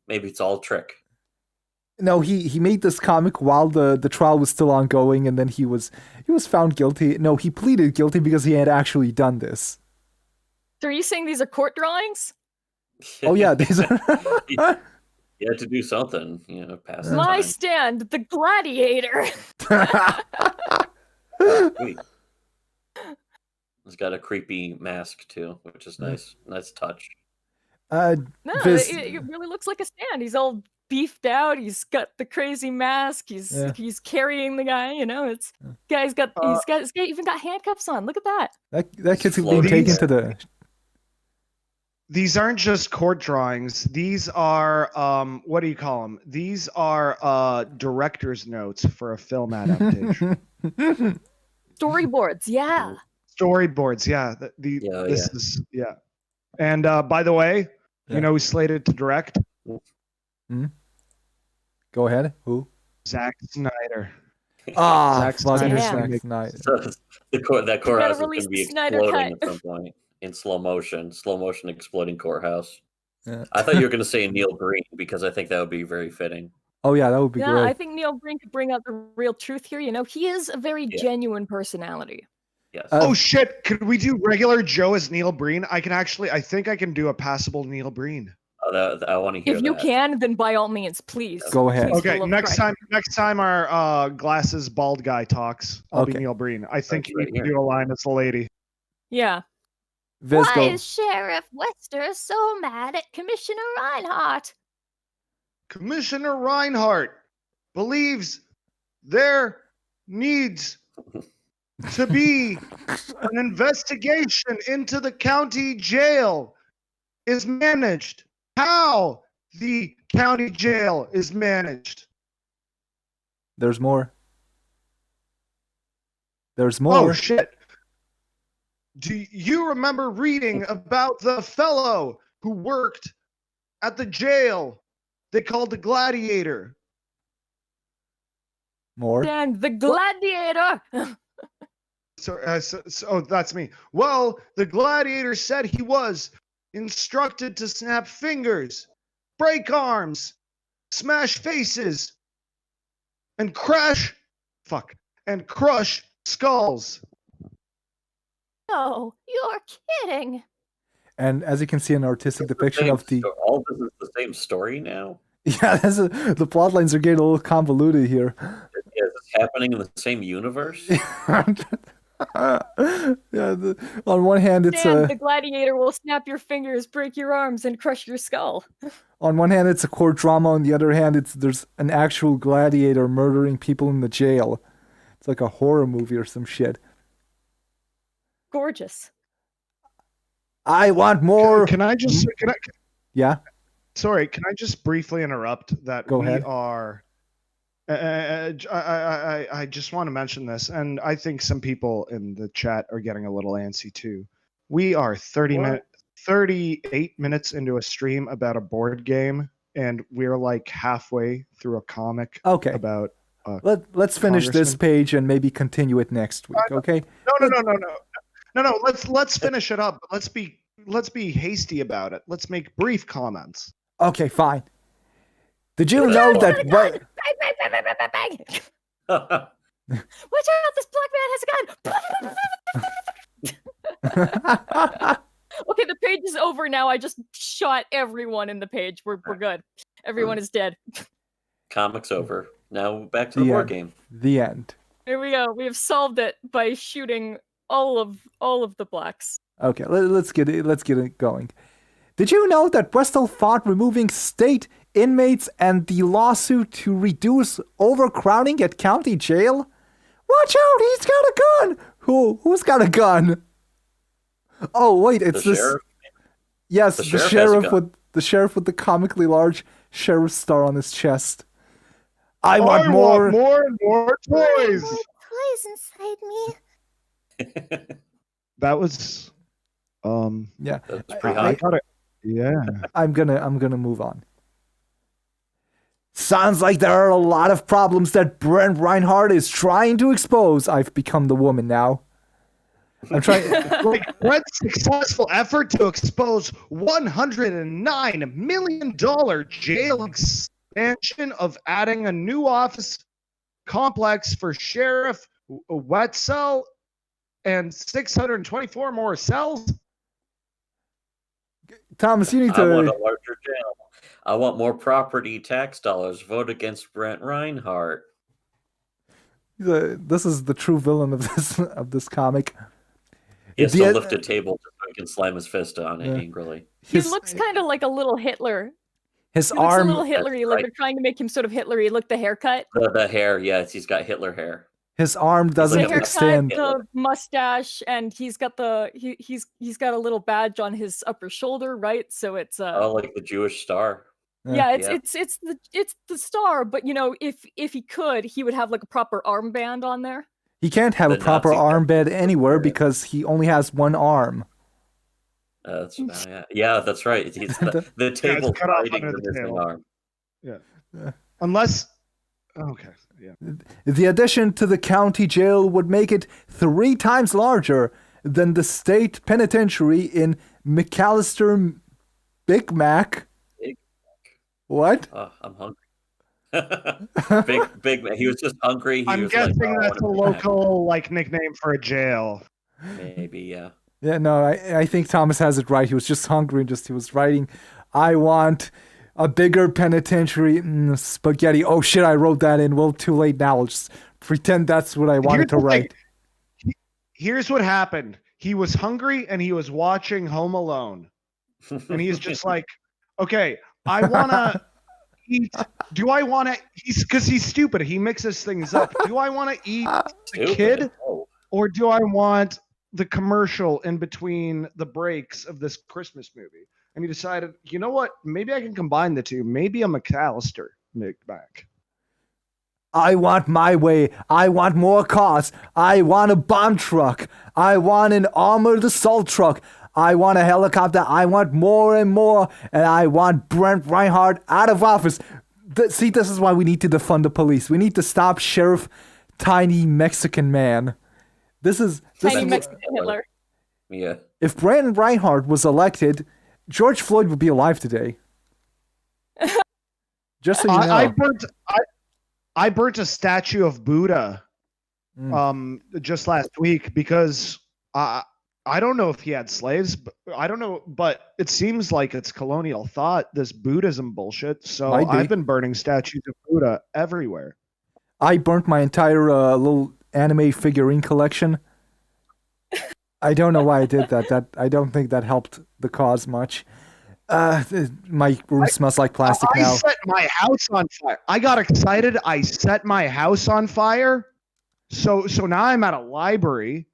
Maybe it's all a trick. No, he made this comic while the trial was still ongoing, and then he was found guilty. No, he pleaded guilty because he had actually done this. So are you saying these are court drawings? Oh yeah, these are... He had to do something, pass the My time. stand, the gladiator. Wait. He's got a creepy mask too, which is nice. Nice touch. No, it really looks like a stand. He's all beefed out. He's got the crazy mask. He's carrying the guy. It's guy's got he's even got handcuffs on. Look at that. That kid's being taken to the... These aren't just court drawings. These are what do you call them? These are director's notes for a film adaptation. Storyboards, yeah. Storyboards, yeah. This is. And by the way, you know who's slated to direct? Go ahead. Who? Zack Snyder. Zack Snyder. That courthouse is going to be exploding at some point in slow motion exploding courthouse. Yeah. I thought you were going to say Neil Breen because I think that would be very fitting. Oh yeah, that would be great. Yeah, I think Neil Breen could bring out the real truth here. He is a very genuine personality. Yes. Oh shit! Could we do regular Joe as Neil Breen? I think I can do a passable Neil Breen. Oh, I want to hear. If you can, then by all means, please. Go ahead. Okay, next time our glasses bald guy talks, I'll be Neil Breen. I think you can do a line as the lady. Yeah. Why is Sheriff Wester so mad at Commissioner Reinhardt? Commissioner Reinhardt believes there needs to be an investigation into the county jail is managed. How the county jail is managed. There's more. Oh, shit. Do you remember reading about the fellow who worked at the jail they called the Gladiator? More? Dan, the Gladiator! So that's me. Well, the Gladiator said he was instructed to snap fingers, break arms, smash faces, and crush skulls. No, you're kidding. And as you can see, an artistic depiction of the... All this is the same story now? Yeah, the plot lines are getting a little convoluted here. Is this happening in the same universe? On one hand, it's the gladiator will snap your fingers, break your arms, and crush your skull. On one hand, it's a court drama. On the other hand, there's an actual gladiator murdering people in the jail. It's like a horror movie or some shit. Gorgeous. I want more. Can I just? Yeah. Sorry, can I just briefly interrupt that? Go ahead. I just want to mention this, and I think some people in the chat are getting a little antsy too. We are 38 minutes into a stream about a board game, and we're like halfway through a comic Okay. about. Let's finish this page and maybe continue it next week. Okay? No. Let's finish it up. Let's be hasty about it. Let's make brief comments. Okay, fine. Did you know that? Bang, bang, bang, bang, bang, bang, bang. Watch out! This black man has a gun. Okay, the page is over now. I just shot everyone in the page. We're good. Everyone is dead. Comic's over. Now back to the board game. The end. Here we go. We have solved it by shooting all of the blacks. Okay, let's get it going. Did you know that Bristol fought removing state inmates and the lawsuit to reduce overcrowding at county jail? Watch out! He's got a gun. Who's got a gun? Oh wait, it's this. Sheriff? Yes, the sheriff with the comically large sheriff star on his chest. I want more and more toys. More toys inside me. That was, Yeah, That's pretty high. yeah. I'm gonna move on. Sounds like there are a lot of problems that Brent Reinhardt is trying to expose. I've become the woman now. I'm trying. Like Brent's successful effort to expose $109 million jail expansion of adding a new office complex for Sheriff Wetzel and 624 more cells. Thomas, you need I want to. a larger jail. I want more property tax dollars. Vote against Brent Reinhardt. This is the true villain of this comic. He has to lift a table so he can slam his fist on it angrily. He looks kind of like a little Hitler. His He looks arm. a little Hitlery. Like they're trying to make him sort of Hitlery. Look, the haircut. The hair, yes, he's got Hitler hair. His arm The doesn't haircut, extend. the mustache, and he's got he's got a little badge on his upper shoulder, right? So it's Oh, like the Jewish star. yeah, it's the star. But you know, if he could, he would have like a proper armband on there. He can't have The a proper Nazi armband anywhere because he only has one arm. Yeah, that's right. He's the table cut off hiding under the the missing table. arm. Yeah. Unless. Okay. Yeah. The addition to the county jail would make it 3 times larger than the state penitentiary in McAllister Big Mac. Big Mac. What? Oh, I'm hungry. Big Mac. He was just hungry. I'm guessing that's a local nickname for a jail. Maybe, yeah. Yeah, no, I think Thomas has it right. He was just hungry. He was writing, I want a bigger penitentiary spaghetti. Oh shit, I wrote that in. Well, too late now. I'll just pretend that's what I wanted to write. Here's what happened. He was hungry and he was watching Home Alone. And he's just like, okay, I want to eat. Do I want to eat? Because he's stupid. He mixes things up. Do I want to eat the kid? Or do I want the commercial in between the breaks of this Christmas movie? And he decided, you know what? Maybe I can combine the two. Maybe a McAllister Mac. I want my way. I want more cars. I want a bomb truck. I want an armored assault truck. I want a helicopter. I want more and more. And I want Brent Reinhardt out of office. See, this is why we need to defund the police. We need to stop Sheriff Tiny Mexican Man. Tiny Mexican Hitler. Yeah. If Brent Reinhardt was elected, George Floyd would be alive today. Just so you know. I burnt a statue of Buddha just last week because I don't know if he had slaves, but I don't know, but it seems like it's colonial thought, this Buddhism bullshit. So I've been burning statues of Buddha everywhere. I burnt my entire little anime figurine collection. I don't know why I did that. I don't think that helped the cause much. My room smells like plastic now. I set my house on fire. I got excited. I set my house on fire. So now I'm at a library.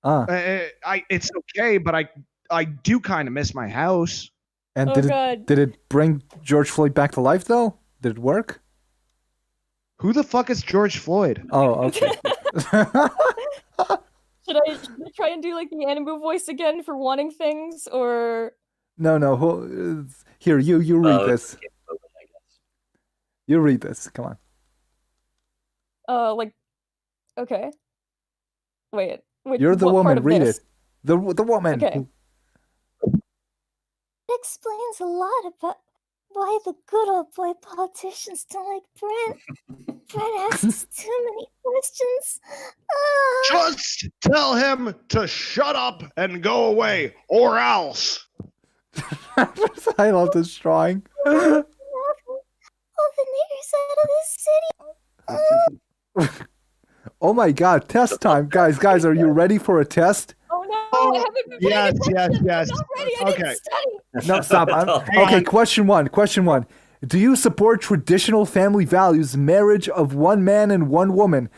It's okay, but I do kind of miss my house. And did it bring George Floyd back to life though? Did it work? Who the fuck is George Floyd? Oh, okay. Should I try and do like the anime voice again for wanting things, or No. Here, you read this. I guess. You read this. Come on. like, okay. Wait. You're the what part woman. of Read this? it. The woman. Okay. It explains a lot about why the good old boy politicians don't like Brent. Brent asks too many questions. Just tell him to shut up and go away, or else. I love this drawing. All the niggers out of this city. Oh my god, test time. Guys, are you ready for a test? Oh no, I haven't been Yes, paying yes, attention. yes. I'm not ready. I Okay. didn't study. No, stop. Hang Okay, on. question one. Do you support traditional family values, marriage of one man and one woman?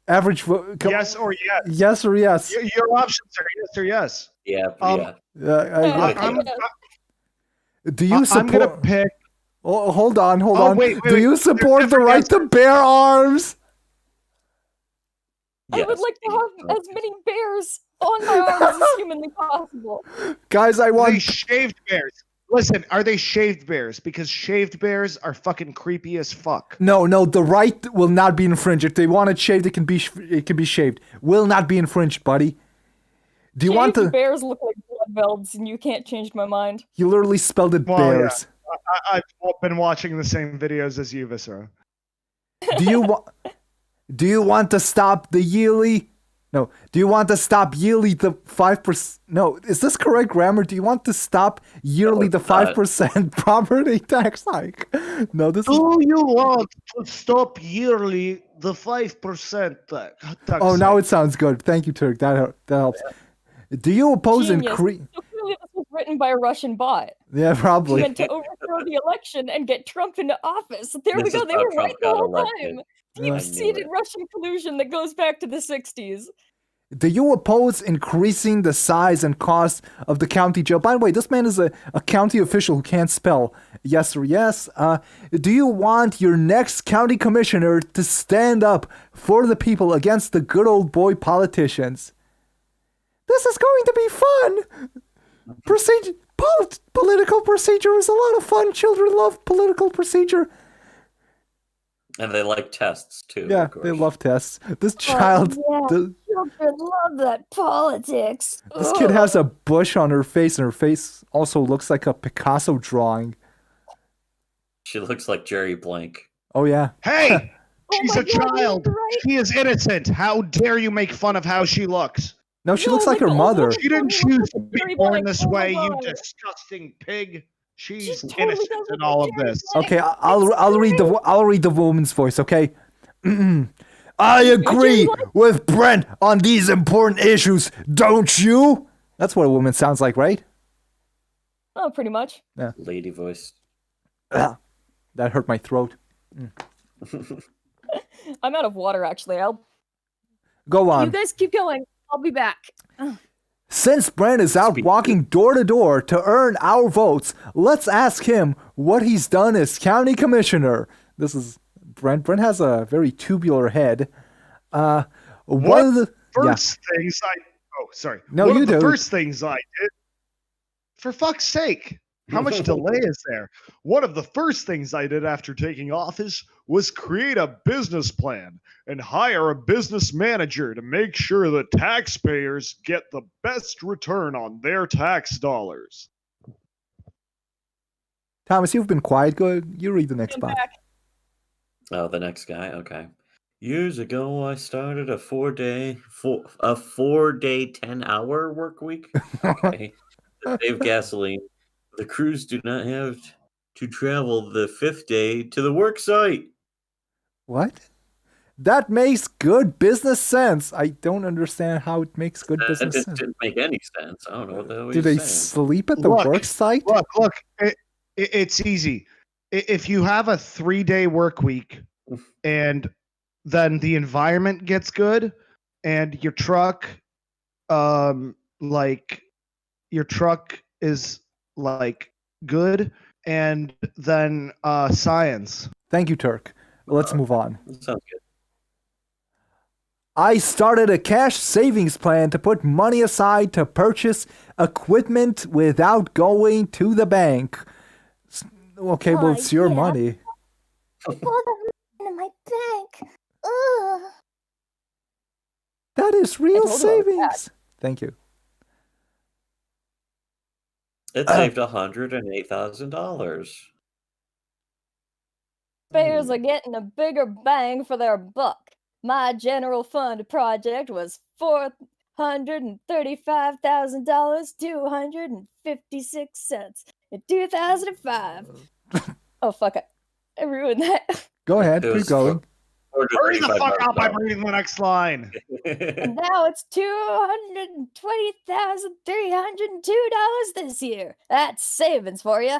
Average vote. Yes or yes. Yes or yes? Your options are yes or yes. Yeah. I'm Do you support? I'm gonna pick. Oh, hold on. Wait, Do you support the different right to bear arms? I would like to have as many bears on my arms as humanly possible. Guys, I Are they want. shaved bears? Listen, are they shaved bears? Because shaved bears are fucking creepy as fuck. No, the right will not be infringed. If they want it shaved, it can be shaved. Will not be infringed, buddy. Do you want to? Bears look like blood velds, and you can't change my mind. You literally spelled it Well, bears. I've been watching the same videos as you, Viscera. Do you want to stop the yearly? No. Do you want to stop yearly the 5%? No. Is this correct grammar? Do you want to stop yearly the 5% property tax hike? No. This is. Do you want to stop yearly the 5% tax? Oh, now it sounds good. Thank you, Turk. That helps. Do you oppose Genius. increase? So clearly this was written by a Russian bot. Yeah, probably. Meant to overthrow the election and get Trump into office. There we This go. is They how were Trump right the got whole elected. time. I knew Deep-seated it. Russian collusion that goes back to the 60s. Do you oppose increasing the size and cost of the county jail? By the way, this man is a county official who can't spell. Yes or yes. Do you want your next county commissioner to stand up for the people against the good old boy politicians? This is going to be fun. Political procedure is a lot of fun. Children love political procedure. And they like tests too. Yeah, of course. they love tests. This child, Children love that politics. this kid has a bush on her face, and her face also looks like a Picasso drawing. She looks like Jerry Blank. Oh yeah. Hey, she's my a God, child. you're right. She is innocent. How dare you make fun of how she looks? No, she No, looks like her the mother. older She didn't one choose looks to like be Jerry born Blank. this Oh my way, you God. disgusting pig. She's She totally innocent does in look all like of Jerry this. Blank. Okay, I'll read the woman's voice. Okay. I agree with Brent on these important issues, don't you? That's what a woman sounds like, right? Oh, pretty much. Lady voice. That hurt my throat. I'm out of water, actually. Go You on. guys keep going. I'll be back. Since Brent is out walking door to door to earn our votes, let's ask him what he's done as county commissioner. This is Brent. Brent has a very tubular head. One of the First things I sorry. No, One you of the do. first things I did. For fuck's sake. How much delay is there? One of the first things I did after taking office was create a business plan and hire a business manager to make sure that taxpayers get the best return on their tax dollars. Thomas, you've been quiet. Go. You read the next I'm part. back. Oh, the next guy. Okay. Years ago, I started a 4-day 10-hour work week. Okay. To save gasoline. The crews do not have to travel the 5th day to the work site. What? That makes good business sense. I don't understand how it makes good That business just sense. didn't make any sense. I don't know what the hell Do he's they saying. sleep at the Look, work site? Look, it's easy. If you have a 3-day work week and then the environment gets good and your truck is like good, and then science. Thank you, Turk. Let's move on. That sounds good. I started a cash savings plan to put money aside to purchase equipment without going to the bank. Okay, well, it's your money. All that money in my bank. Ugh. That is real savings. Thank you. It saved $108,000. Taxpayers are getting a bigger bang for their buck. My general fund project was $435,000, 256 cents in 2005. Oh, fuck it. I ruined that. Go ahead, keep going. Hurry the fuck up, I'm reading the next line. And now it's $220,302 this year. That's savings for you.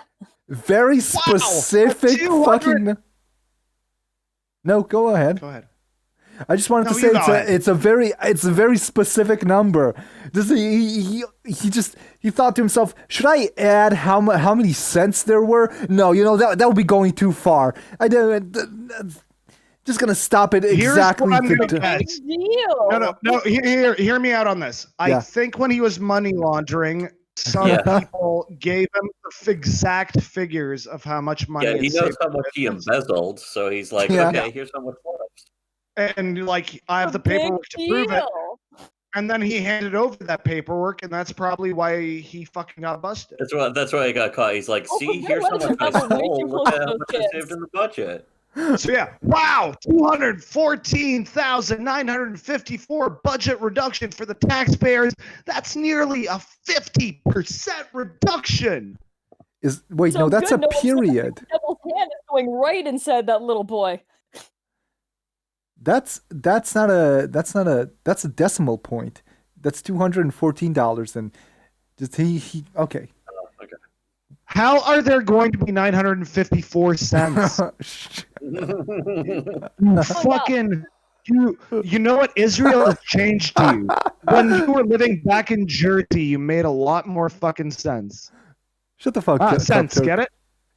Very specific fucking... No, go ahead. Go ahead. I just wanted to say it's a very specific number. He thought to himself, should I add how many cents there were? No, that would be going too far. Just gonna stop it exactly. Here's what I'm gonna guess. No. Hear me out on this. I think when he was money laundering, some people gave him the exact figures of how much money. Yeah, he knows how much he embezzled, so he's like, okay, here's how much left. And I have the paperwork to prove it. And then he handed over that paperwork, and that's probably why he fucking got busted. That's why he got caught. He's like, see, here's how much I stole. Look at how much I saved in the budget. So wow, 214,954 budget reduction for the taxpayers. That's nearly a 50% reduction. That's a period. Devil's hand is going right inside that little boy. That's a decimal point. That's $214 and just he okay. Okay. How are there going to be 954 cents? You know what? Israel has changed you. When you were living back in Jersey, you made a lot more fucking sense. Shut the fuck up. Sense, get it?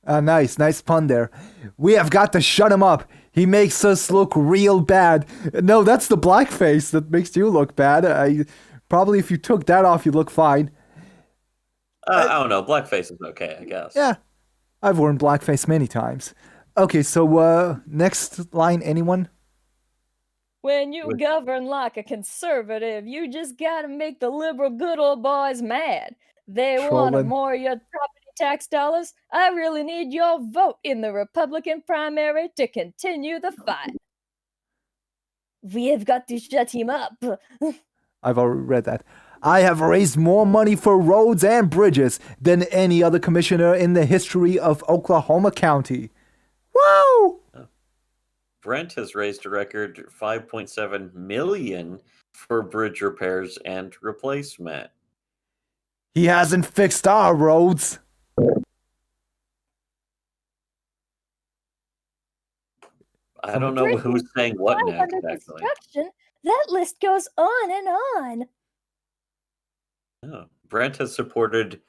Nice pun there. We have got to shut him up. He makes us look real bad. No, that's the blackface that makes you look bad. Probably if you took that off, you'd look fine. I don't know. Blackface is okay, I guess. Yeah. I've worn blackface many times. Okay, so next line, anyone? When you govern like a conservative, you just gotta make the liberal good old boys mad. They want more of your property tax dollars. I really need your vote in the Republican primary to continue the fight. We have got to shut him up. I've already read that. I have raised more money for roads and bridges than any other commissioner in the history of Oklahoma County. Woo! Brent has raised a record $5.7 million for bridge repairs and replacement. He hasn't fixed our roads. I don't know who's saying what next, actually. That list goes on and on. Oh. Brent has supported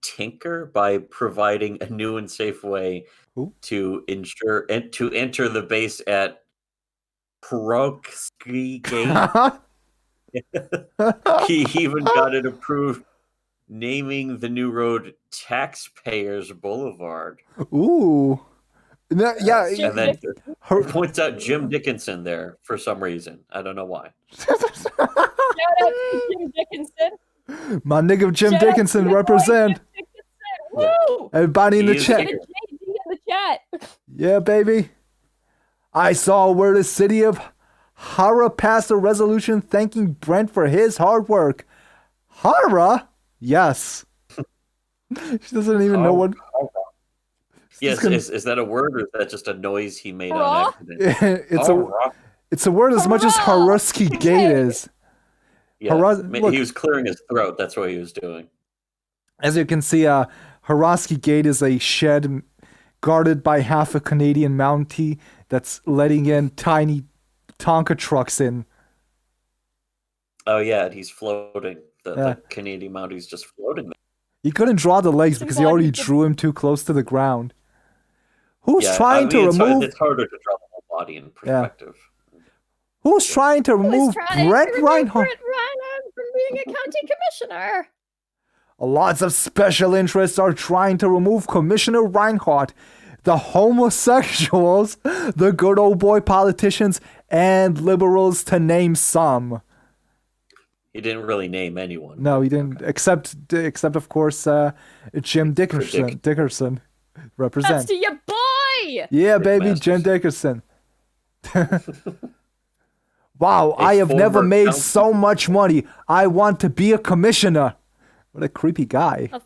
Tinker by providing a new and safe way to ensure and to enter the base at Krokski Gate. He even got it approved, naming the new road Taxpayers Boulevard. Ooh. Yeah. And then points out Jim Dickinson there for some reason. I don't know why. Shout out to Jim Dickinson. My nigga Jim Dickinson represent. Jim Dickinson. Woo! Everybody in the chat. JD in the chat. Yeah, baby. I saw where the city of Hara passed a resolution thanking Brent for his hard work. Hara? Yes. She doesn't even know what. Yes, is that a word or is that just a noise he made on accident? It's a word as much as Haruski Gate is. Yeah, he was clearing his throat. That's what he was doing. As you can see, Haruski Gate is a shed guarded by half a Canadian Mountie that's letting in tiny Tonka trucks in. Oh, yeah, and he's floating. The Canadian Mountie's just floating there. He couldn't draw the legs because he already drew him too close to the ground. Who's trying to remove... It's harder to draw the whole body in perspective. Yeah. Who's trying to remove Brent Reinhardt? Brent Reinhardt from being a county commissioner. Lots of special interests are trying to remove Commissioner Reinhardt. The homosexuals, the good old boy politicians, and liberals, to name some. He didn't really name anyone. No, he didn't. Except of course, Jim Dickerson. Represent. That's to your boy. Yeah, baby, Jim Dickerson. Wow, I have never made so much money. I want to be a commissioner. What a creepy guy. A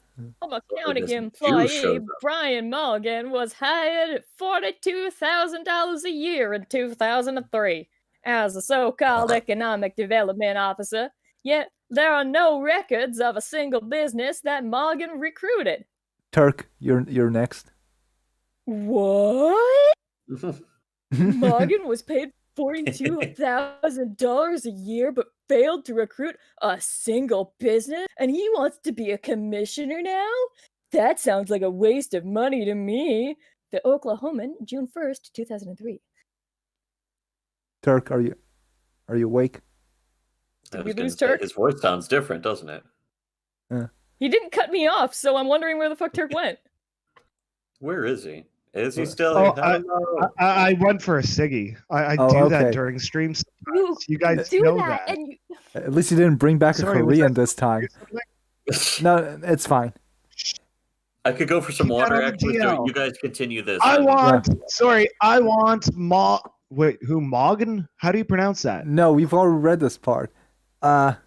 county employee, Brian Morgan, was hired at $42,000 a year in 2003 as a so-called economic development officer. Yet there are no records of a single business that Morgan recruited. Turk, you're next. What? Morgan was paid $42,000 a year, but failed to recruit a single business, and he wants to be a commissioner now? That sounds like a waste of money to me. The Oklahoman, June 1st, 2003. Turk, are you awake? Did we lose Turk? His voice sounds different, doesn't it? He didn't cut me off, so I'm wondering where the fuck Turk went. Where is he? Is he still here? I went for a ciggy. I do that during streams. You guys know that. And At least you didn't bring back a Korean this time. No, it's fine. I could go for some water, actually. So you guys continue this. I want Wait, who? Morgan? How do you pronounce that? No, we've already read this part. Well,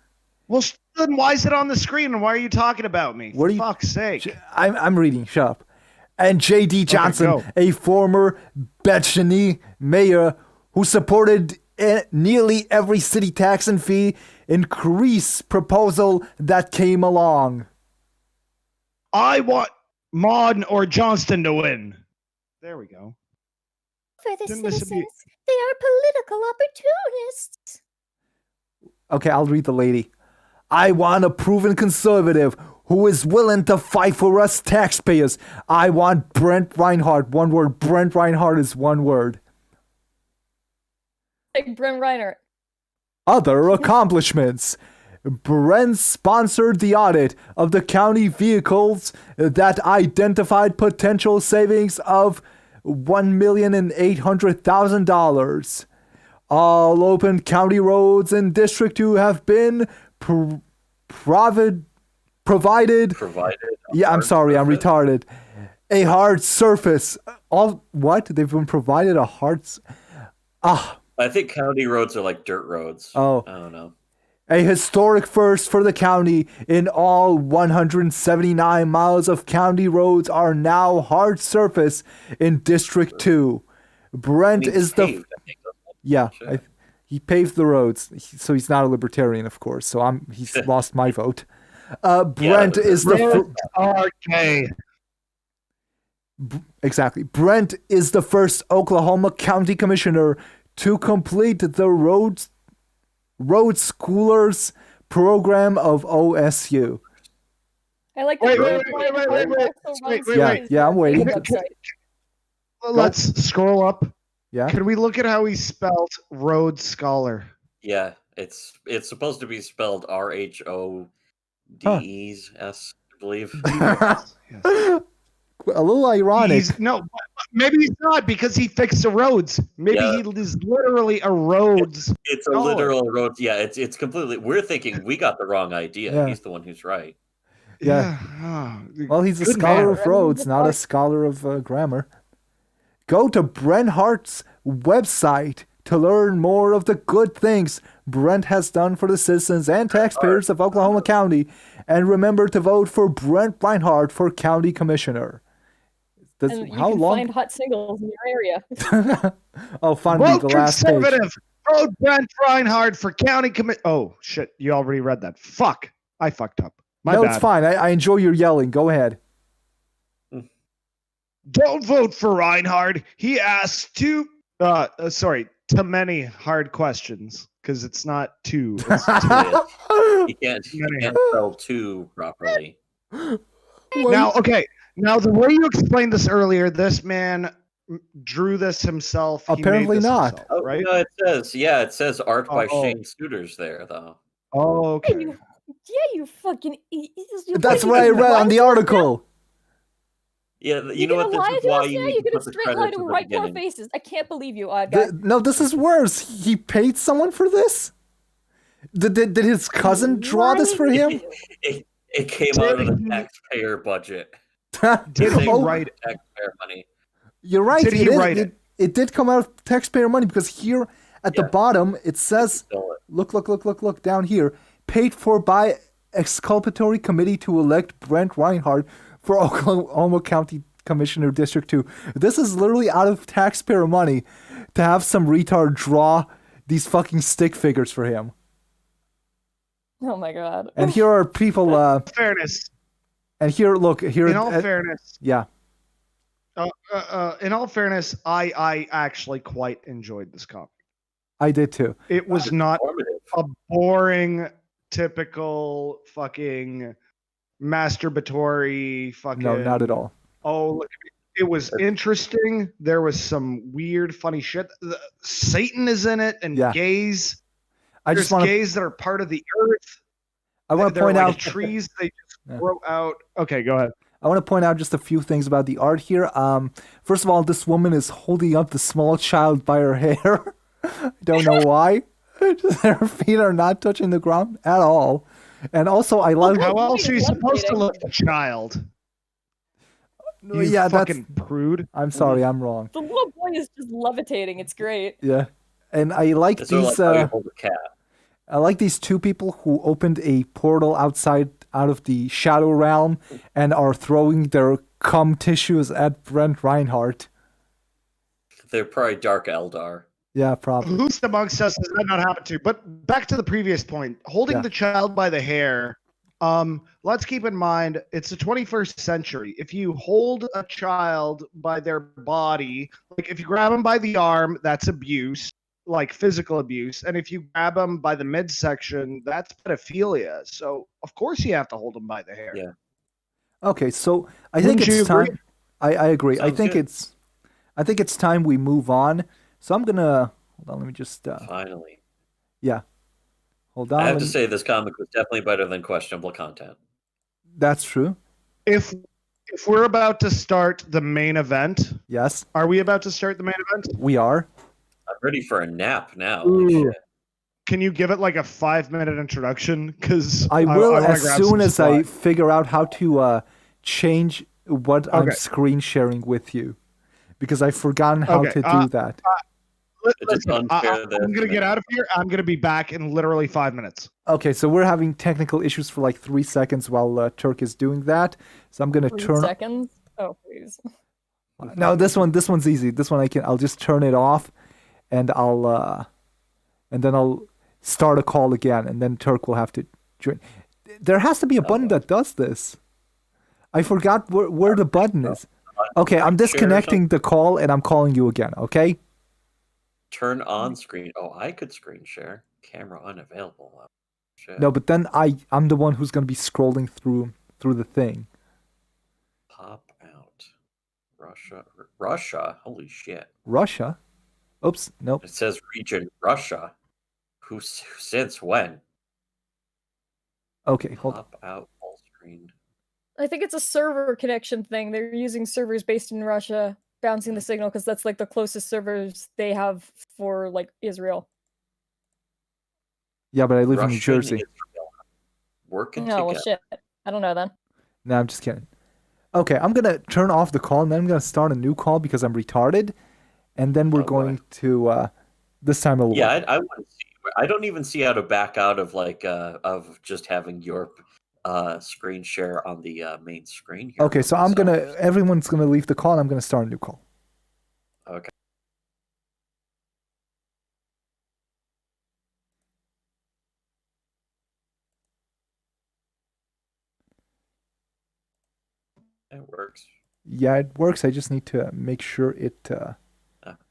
then why is it on the screen, and why are you talking about me? For fuck's sake. I'm reading. Shut up. And J.D. Johnson, a former Bethany mayor who supported nearly every city tax and fee increase proposal that came along. I want Maud or Johnston to win. There we go. For the citizens, they are political opportunists. Okay, I'll read the lady. I want a proven conservative who is willing to fight for us taxpayers. I want Brent Reinhardt. One word. Brent Reinhardt is one word. Like Brent Reinhardt. Other accomplishments. Brent sponsored the audit of the county vehicles that identified potential savings of $1,800,000. All open county roads in District 2 have been provided. Yeah, I'm sorry, I'm retarded. A hard surface. They've been provided a hard. I think county roads are like dirt roads. Oh, I don't know. A historic first for the county. In all 179 miles of county roads are now hard surface in District 2. Brent is the. Yeah, he paved the roads, so he's not a libertarian, of course. So he's lost my vote. Brent is the exactly. Brent is the first Oklahoma County Commissioner to complete the road schoolers program of OSU. I like the wait. Yeah, I'm waiting. Let's scroll up. Yeah. Can we look at how he spelled Rhodes Scholar? Yeah, it's supposed to be spelled RHODES, I believe. Yes. A little ironic. Maybe he's not, because he fixed the roads. Maybe he is literally a roads. It's a literal road. Yeah, it's completely. We're thinking we got the wrong idea. Yeah. He's the one who's right. Yeah. Well, he's a scholar of roads, not a scholar of grammar. Go to Brent Hart's website to learn more of the good things Brent has done for the citizens and taxpayers of Oklahoma County. And remember to vote for Brent Reinhardt for County Commissioner. And you can find hot singles in your area. Finally, the last page. Vote Brent Reinhardt for County Commissioner. Oh, shit. You already read that. Fuck. I fucked up. My bad. It's fine. I enjoy your yelling. Go ahead. Don't vote for Reinhardt. He asks too many hard questions, because it's not two. It's two. He can't spell two properly. Now, the way you explained this earlier, this man drew this himself. Apparently he made this not. himself, Oh, right? no, it says art by Oh. Shane Souders there, though. Oh, okay. You fucking. That's what I read on the article. Yeah, You know what? gonna This lie is to why us you now? need You're to gonna put the straight lie credits to at the right to our beginning. faces. I can't believe you, odd guy. No, this is worse. He paid someone for this? Did his cousin draw this for him? It came out of the taxpayer budget. Did he Oh, write it? Taxpayer money. You're right. Did he write it? It did come out of taxpayer money because here at the bottom it says, Stole it. look down here, paid for by exculpatory committee to elect Brent Reinhardt for Oklahoma County Commissioner District 2. This is literally out of taxpayer money to have some retard draw these fucking stick figures for him. Oh my god. And here are people. Fairness. And here, look here. In all fairness, yeah. In all fairness, I actually quite enjoyed this comic. I did too. It was not a boring, typical fucking masturbatory fucking. No, not at all. Oh, look at me. It was interesting. There was some weird, funny shit. Satan is in it, and gays. There's gays that are part of the earth. I want to point like out trees. They just grow out. Okay, go ahead. I want to point out just a few things about the art here. First of all, this woman is holding up the small child by her hair. I don't know why. Her feet are not touching the ground at all. And also, I love. How else are you supposed to look at a child? You fucking prude. I'm sorry, I'm wrong. The little boy is just levitating. It's great. Yeah, and I like these. I like these two people who opened a portal out of the shadow realm and are throwing their cum tissues at Brent Reinhardt. They're probably Dark Eldar. Yeah, probably. Who's amongst us has that not happened to? But back to the previous point, holding the child by the hair. Let's keep in mind it's the 21st century. If you hold a child by their body, like if you grab them by the arm, that's abuse. Like physical abuse, and if you grab them by the midsection, that's pedophilia. So of course you have to hold them by the hair. Yeah. Okay, so I think it's time. I agree. Sounds I think good. it's time we move on. So I'm gonna hold on. Let me just. Finally. Yeah. Hold on. I have to say this comic was definitely better than questionable content. That's true. If we're about to start the main event, yes. Are we about to start the main event? We are. I'm ready for a nap now. Can you give it like a 5-minute introduction? Because I will as soon as I figure out how to change what I'm screen sharing with you, because I've forgotten how to do that. I'm going to get out of here. I'm going to be back in literally 5 minutes. Okay, so we're having technical issues for like 3 seconds while Turk is doing that. So I'm going to turn. 3 seconds? Oh, please. No, this one's easy. This one I'll just turn it off. And then I'll start a call again, and then Turk will have to join. There has to be a button that does this. I forgot where the button is. Okay, I'm disconnecting the call, and I'm calling you again, okay? Turn on screen. Oh, I could screen share. Camera unavailable. Shit. No, but then I'm the one who's going to be scrolling through the thing. Pop out. Russia? Holy shit. Russia? Oops, nope. It says region Russia. Who since when? Okay, hold on. Pop out full screen. I think it's a server connection thing. They're using servers based in Russia, bouncing the signal because that's like the closest servers they have for like Israel. Yeah, but I live in New Jersey. Working together. Well, shit. I don't know then. No, I'm just kidding. Okay, I'm going to turn off the call, and then I'm going to start a new call because I'm retarded. And then we're going to this time it'll work. I want to see. I don't even see how to back out of like of just having your screen share on the main screen here. Okay, so everyone's gonna leave the call, and I'm gonna start a new call. Okay. It works. Yeah, it works. I just need to make sure it.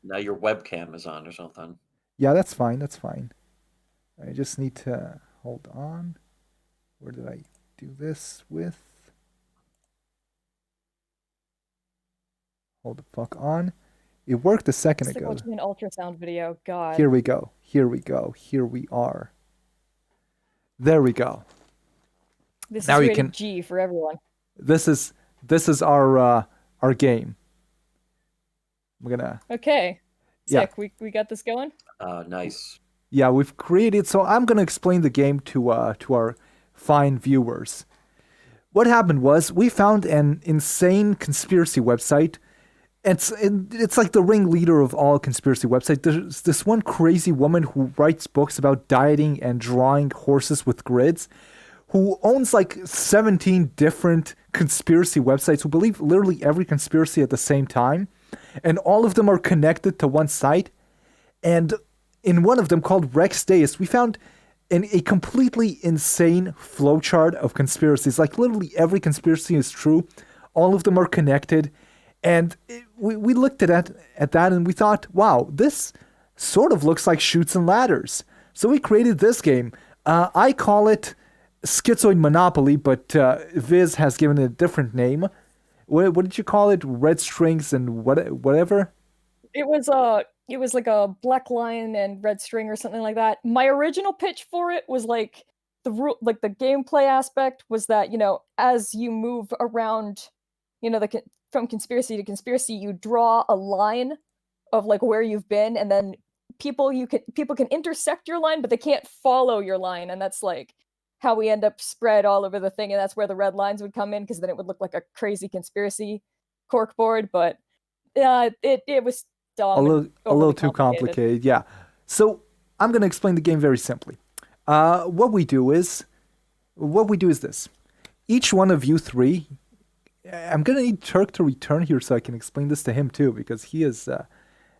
Now your webcam is on or something. Yeah, that's fine. That's fine. I just need to hold on. Where did I do this with? Hold the fuck on. It worked a second It's like ago. watching an ultrasound video. God. Here we go. Here we go. Here we are. There we go. This Now is you rated can- G for everyone. This is our game. We're gonna Okay. Yeah. Sick. We got this going? Nice. Yeah, we've created. So I'm gonna explain the game to our fine viewers. What happened was we found an insane conspiracy website. It's like the ringleader of all conspiracy websites. There's this one crazy woman who writes books about dieting and drawing horses with grids, who owns like 17 different conspiracy websites, who believe literally every conspiracy at the same time, and all of them are connected to one site. And in one of them, called Rex Deus, we found a completely insane flowchart of conspiracies. Like literally every conspiracy is true. All of them are connected. And we looked at that and we thought, wow, this sort of looks like Chutes and Ladders. So we created this game. I call it Schizoid Monopoly, but Viz has given it a different name. What did you call it? Red Strings and whatever? It was like a black line and red string or something like that. My original pitch for it was like the gameplay aspect was that, as you move around, from conspiracy to conspiracy, you draw a line of like where you've been, and then people can intersect your line, but they can't follow your line, and that's like how we end up spread all over the thing, and that's where the red lines would come in, because then it would look like a crazy conspiracy corkboard. But it was dumb, a little too complicated. Yeah. So I'm gonna explain the game very simply. What we do is this. Each one of you three. I'm gonna need Turk to return here so I can explain this to him too, because he is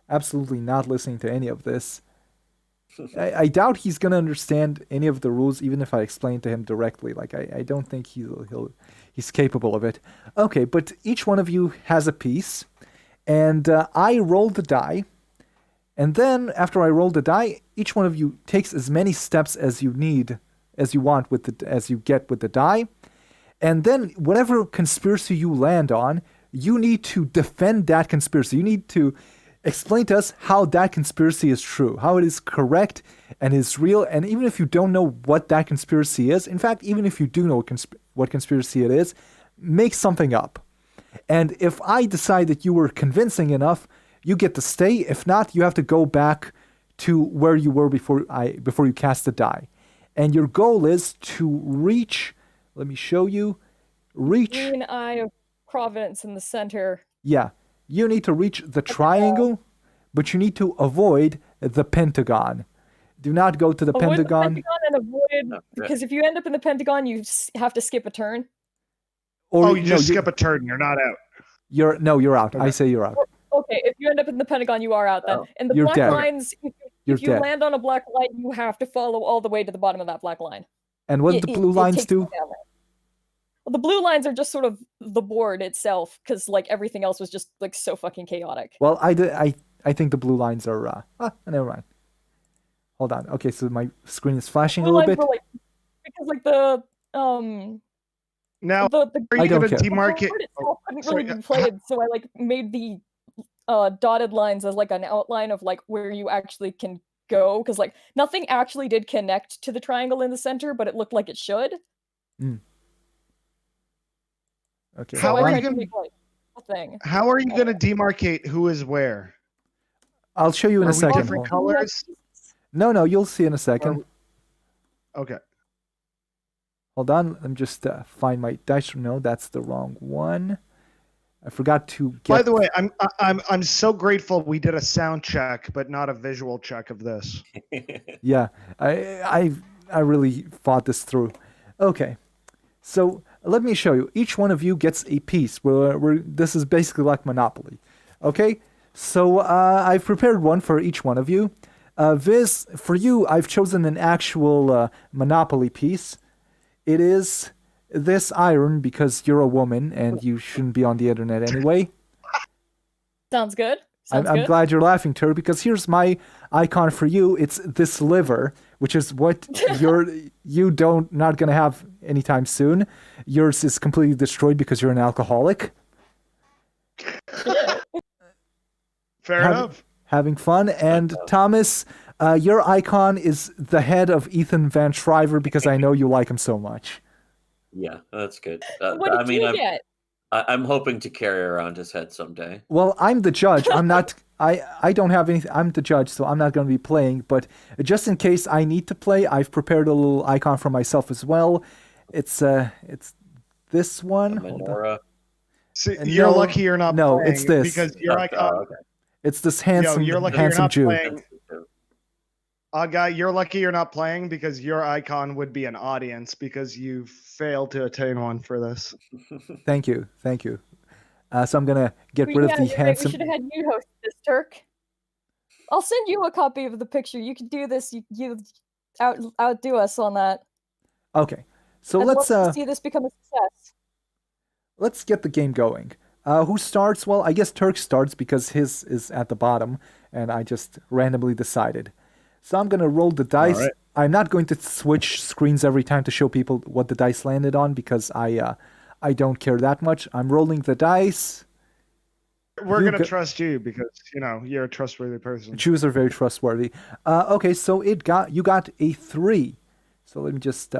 absolutely not listening to any of this. I doubt he's gonna understand any of the rules, even if I explain to him directly. Like I don't think he's capable of it. Okay, but each one of you has a piece, and I roll the die, and then after I roll the die, each one of you takes as many steps as you want as you get with the die. And then whatever conspiracy you land on, you need to defend that conspiracy. You need to explain to us how that conspiracy is true, how it is correct and is real. And even if you don't know what that conspiracy is, in fact, even if you do know what conspiracy it is, make something up. And if I decide that you were convincing enough, you get to stay. If not, you have to go back to where you were before you cast the die. And your goal is to reach... Let me show you. Green Eye of Providence in the center. Yeah. You need to reach the triangle, but you need to avoid the pentagon. Do not go to the Pentagon. The Pentagon and avoid, because if you end up in the Pentagon, you have to skip a turn. Or, you just skip a turn. You're not out. You're out. Okay. I say you're out. Okay, if you end up in the Pentagon, you are out then. And the You're black dead. lines, if you land on a black line, you have to follow all the way to the bottom of that black line. And what do the blue lines do? Well, the blue lines are just sort of the board itself, because like everything else was just like so fucking chaotic. Well, I think the blue lines are never mind. Hold on. Okay, so my screen is flashing a little bit. Because like the now are you gonna demarcate? The board itself couldn't really be played, so I like made the dotted lines as like an outline of like where you actually can go, because like nothing actually did connect to the triangle in the center, but it looked like it should. Okay. How are you gonna demarcate who is where? I'll show you in a second. Different colors? No, you'll see in a second. Okay. Hold on, let me just find my dice. No, that's the wrong one. I forgot to get... By the way, I'm so grateful we did a sound check, but not a visual check of this. Yeah, I really thought this through. Okay, so let me show you. Each one of you gets a piece. This is basically like Monopoly. Okay, so I've prepared one for each one of you. Viz, for you, I've chosen an actual Monopoly piece. It is this iron, because you're a woman and you shouldn't be on the internet anyway. Sounds good. I'm glad you're laughing, Tur, because here's my icon for you. It's this liver, which is what not gonna have anytime soon. Yours is completely destroyed because you're an alcoholic. Fair enough. Having fun. And Thomas, your icon is the head of Ethan Van Shriver because I know you like him so much. Yeah, that's good. What did you get? I'm hoping to carry around his head someday. Well, I'm the judge. I'm not. I don't have anything. I'm the judge, so I'm not going to be playing. But just in case I need to play, I've prepared a little icon for myself as well. It's this one. A menorah. See, you're lucky you're not no, playing. It's this. Because your icon. Oh, okay. It's this handsome, you're lucky handsome you're not Jew. playing. Guy, you're lucky you're not playing because your icon would be an audience because you failed to attain one for this. Thank you. So I'm gonna get rid of the handsome. We should have had you host this, Turk. I'll send you a copy of the picture. You can do this. You outdo us on that. Okay, so I'd let's love to see this become a success. Let's get the game going. Who starts? Well, I guess Turk starts because his is at the bottom, and I just randomly decided. So I'm gonna roll the dice. All right. I'm not going to switch screens every time to show people what the dice landed on because I don't care that much. I'm rolling the dice. We're going to trust you because, you're a trustworthy person. Jews are very trustworthy. Okay, so you got a 3. So let me just...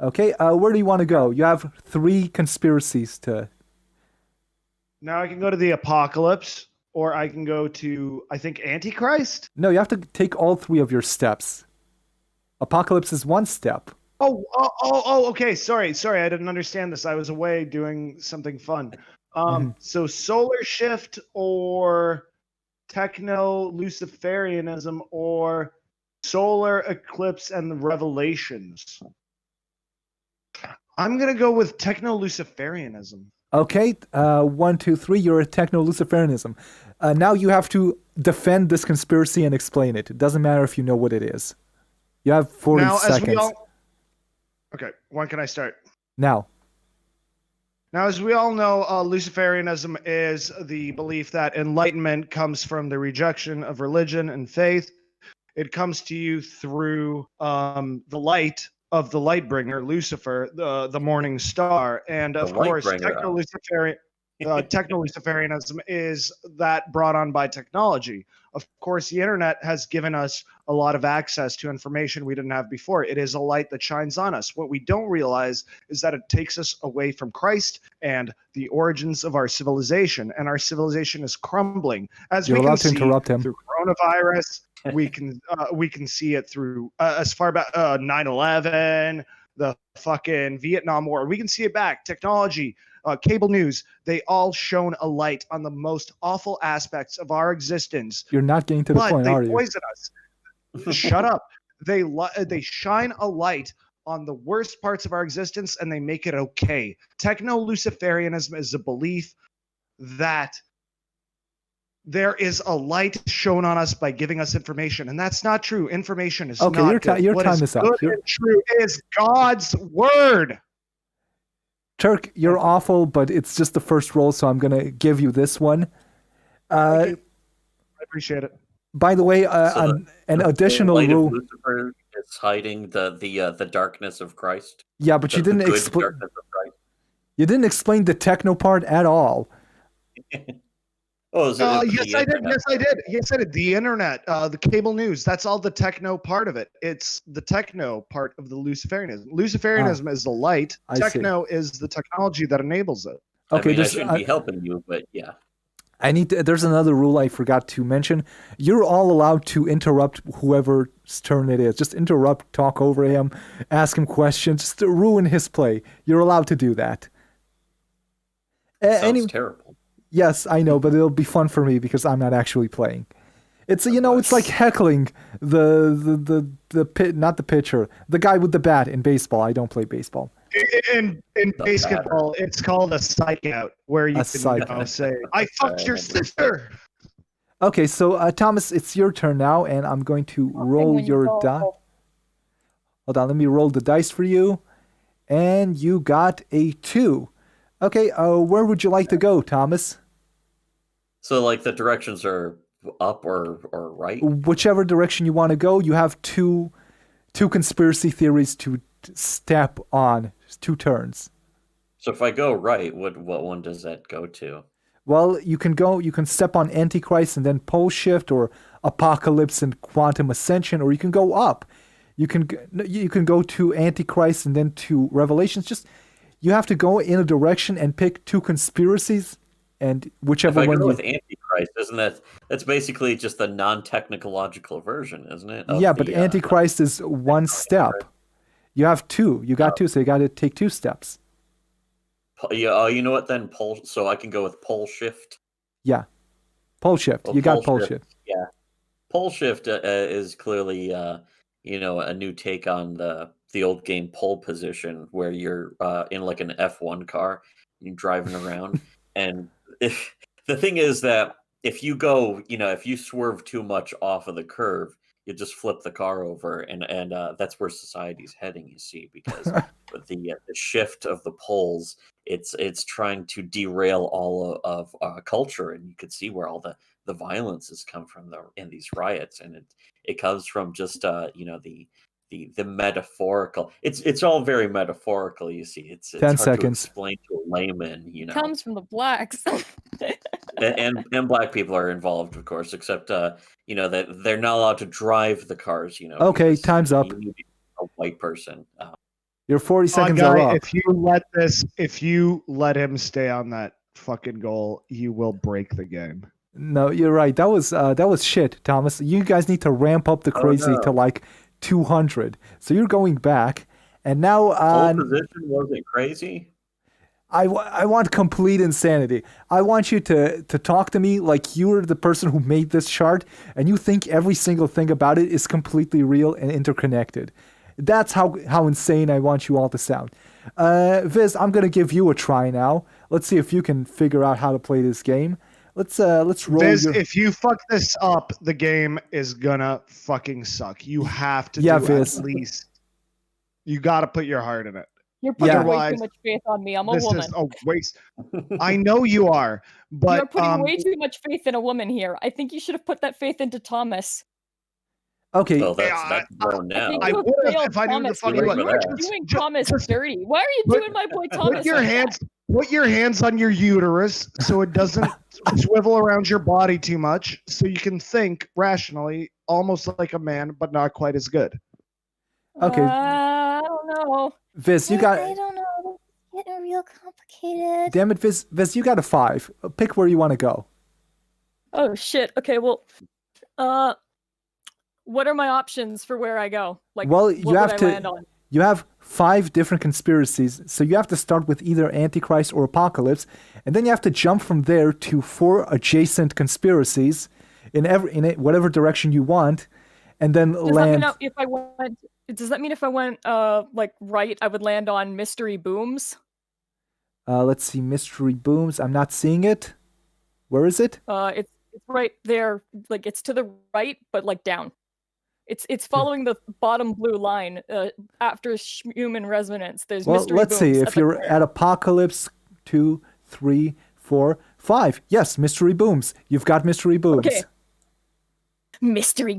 Okay, where do you want to go? You have 3 conspiracies to... Now I can go to the apocalypse, or I can go to, I think, Antichrist? No, you have to take all 3 of your steps. Apocalypse is 1 step. Oh, okay. Sorry. I didn't understand this. I was away doing something fun. So solar shift or techno-Luciferianism or solar eclipse and the revelations. I'm going to go with techno-Luciferianism. Okay, 1, 2, 3, you're a techno-Luciferianism. Now you have to defend this conspiracy and explain it. It doesn't matter if you know what it is. You have 40 seconds. Okay, when can I start? Now, as we all know, Luciferianism is the belief that enlightenment comes from the rejection of religion and faith. It comes to you through the light of the light-bringer, Lucifer, the morning star. And of course, techno-Luciferianism is that brought on by technology. Of course, the internet has given us a lot of access to information we didn't have before. It is a light that shines on us. What we don't realize is that it takes us away from Christ and the origins of our civilization. And our civilization is crumbling. As You're we allowed can to see interrupt him. through coronavirus, we can see it through as far back 9/11, the fucking Vietnam War. We can see it back. Technology, cable news, they all shone a light on the most awful aspects of our existence. you're not getting to the point, are They you? poison us. Shut up. They shine a light on the worst parts of our existence and they make it okay. Techno-Luciferianism is a belief that there is a light shown on us by giving us information, and that's not true. Information is Okay, not good. your What time is is up. good and true is God's word. Turk, you're awful, but it's just the first roll, so I'm going to give you this one. Thank you. I appreciate it. By the way, an additional light rule. of Lucifer is hiding the darkness of Christ. Yeah, but you didn't explain. You didn't explain the techno part at all. Yes, I did. Yes, I did. The internet, the cable news, that's all the techno part of it. It's the techno part of the Luciferianism. Luciferianism is the light. Techno is the technology that enables it. Okay, I shouldn't be helping you, but yeah. There's another rule I forgot to mention. You're all allowed to interrupt whoever's turn it is. Just interrupt, talk over him, ask him questions, just to ruin his play. You're allowed to do that. Sounds terrible. Yes, I know, but it'll be fun for me because I'm not actually playing. It's it's like heckling the pit, not the pitcher, the guy with the bat in baseball. I don't play baseball. In basketball, it's called a psych out, where you can say, "I fucked your sister." Okay, so Thomas, it's your turn now, and I'm going to roll your die. Hold on, let me roll the dice for you, and you got a 2. Okay, where would you like to go, Thomas? So, like, the directions are up or right? Whichever direction you want to go. You have two conspiracy theories to step on, 2 turns. So if I go right, what one does that go to? Well, you can step on Antichrist and then pole shift, or Apocalypse and Quantum Ascension, or you can go up. You can go to Antichrist and then to Revelations. Just you have to go in a direction and pick two conspiracies, and whichever if I one go you. with Antichrist, isn't that's basically just the non-technological version, isn't it? Yeah, but Antichrist is one step. You have two. You got two, so you got to take two steps. Yeah. You know what then? So I can go with pole shift. Yeah, pole shift. Well, you got pole shift. Yeah, pole shift is clearly a new take on the old game pole position, where you're in like an F1 car, you're driving around, and if the thing is that if you go, if you swerve too much off of the curve, you just flip the car over, and that's where society's heading. You see, because with the shift of the poles, it's trying to derail all of culture, and you could see where all the violence has come from in these riots, and it comes from just the metaphorical. It's all very metaphorical. You see, it's 10 hard seconds. to explain to a layman. Comes from the blacks. and black people are involved, of course, except that they're not allowed to drive the cars. Okay, because, time's up. You need a white person. Your 40 seconds guy, are up. if you let him stay on that fucking goal, you will break the game. No, you're right. That was shit, Thomas. You guys need to ramp up the crazy to like 200. So you're going back, and now pole position wasn't crazy. I want complete insanity. I want you to talk to me like you're the person who made this chart, and you think every single thing about it is completely real and interconnected. That's how insane I want you all to sound. Viz, I'm gonna give you a try now. Let's see if you can figure out how to play this game. Let's roll. Viz, if you fuck this up, the game is gonna fucking suck. You have to do Viz. at least. You got to put your heart in it. You're putting way too much faith on me. I'm a woman. This is a waste. I know you are, but you're putting way too much faith in a woman here. I think you should have put that faith into Thomas. Okay. Well, that's grown now. I would have if I knew the fucking. You are doing Thomas dirty. Why are you doing my boy Thomas? Put your hands on your uterus so it doesn't swivel around your body too much, so you can think rationally, almost like a man, but not quite as good. Okay. I don't know. Viz, you got. I don't know. It's getting real complicated. Damn it, Viz, you got a 5. Pick where you want to go. Oh shit. Okay. Well, what are my options for where I go? Like, well, you have to. Land on? You have 5 different conspiracies, so you have to start with either Antichrist or Apocalypse, and then you have to jump from there to 4 adjacent conspiracies in whatever direction you want, and then land. Does that mean if I went like right, I would land on Mystery Booms? Let's see, Mystery Booms. I'm not seeing it. Where is it? It's right there. Like it's to the right, but like down. It's following the bottom blue line after human resonance. There's Mystery let's Booms see. If you're at Apocalypse, 2, 3, 4, 5. Yes, Mystery Booms. You've got Mystery Booms. Okay. Mystery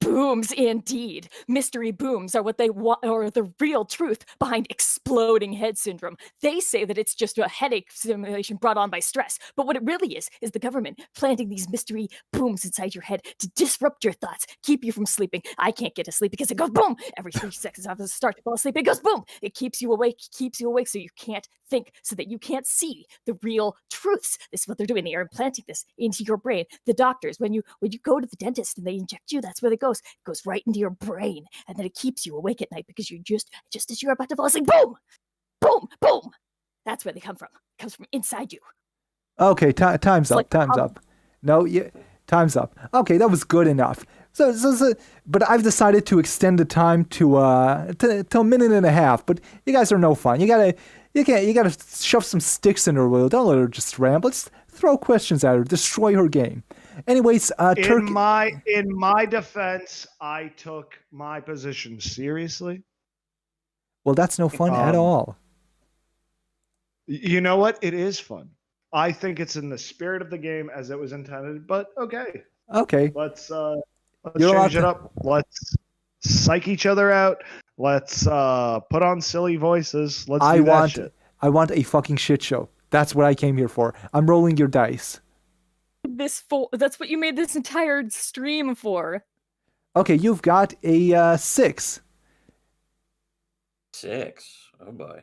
booms indeed. Mystery booms are what they want, or the real truth behind exploding head syndrome. They say that it's just a headache simulation brought on by stress, but what it really is the government planting these mystery booms inside your head to disrupt your thoughts, keep you from sleeping. I can't get to sleep because it goes boom every 3 seconds after I start to fall asleep. It goes boom. It keeps you awake so you can't think, so that you can't see the real truths. This is what they're doing. They are implanting this into your brain. The doctors, when you go to the dentist and they inject you, that's where it goes. It goes right into your brain, and then it keeps you awake at night because you're just as you're about to fall asleep, boom, boom, boom. That's where they come from. It comes from inside you. Okay, time's up. Time's up. No, yeah, time's up. Okay, that was good enough. So, but I've decided to extend the time to a minute and a half. But you guys are no fun. You gotta shove some sticks in her wheel. Don't let her just ramble. Just throw questions at her. Destroy her game. Anyways, in my defense, I took my position seriously. Well, that's no fun at all. You know what? It is fun. I think it's in the spirit of the game as it was intended. But okay. Let's change it up. Let's psych each other out. Let's put on silly voices. Let's do that shit. I want a fucking shit show. That's what I came here for. I'm rolling your dice. That's what you made this entire stream for. Okay, you've got a 6. 6. Oh boy.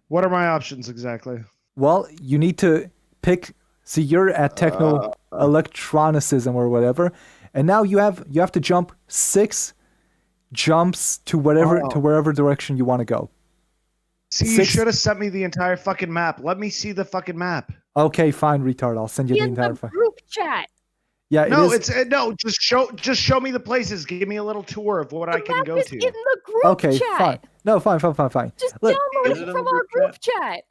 What are my options exactly? Well, you need to pick. See, you're at techno electronicism or whatever, and now you have to jump 6 jumps to wherever direction you want to go. See, you should have sent me the entire fucking map. Let me see the fucking map. Okay, fine, retard. I'll send you the In entire the group chat. Yeah, No, it is. no. Just show me the places. Give me a little tour of what I can go to. In the group Okay, chat. fine. No, fine. Just download it from our group chat.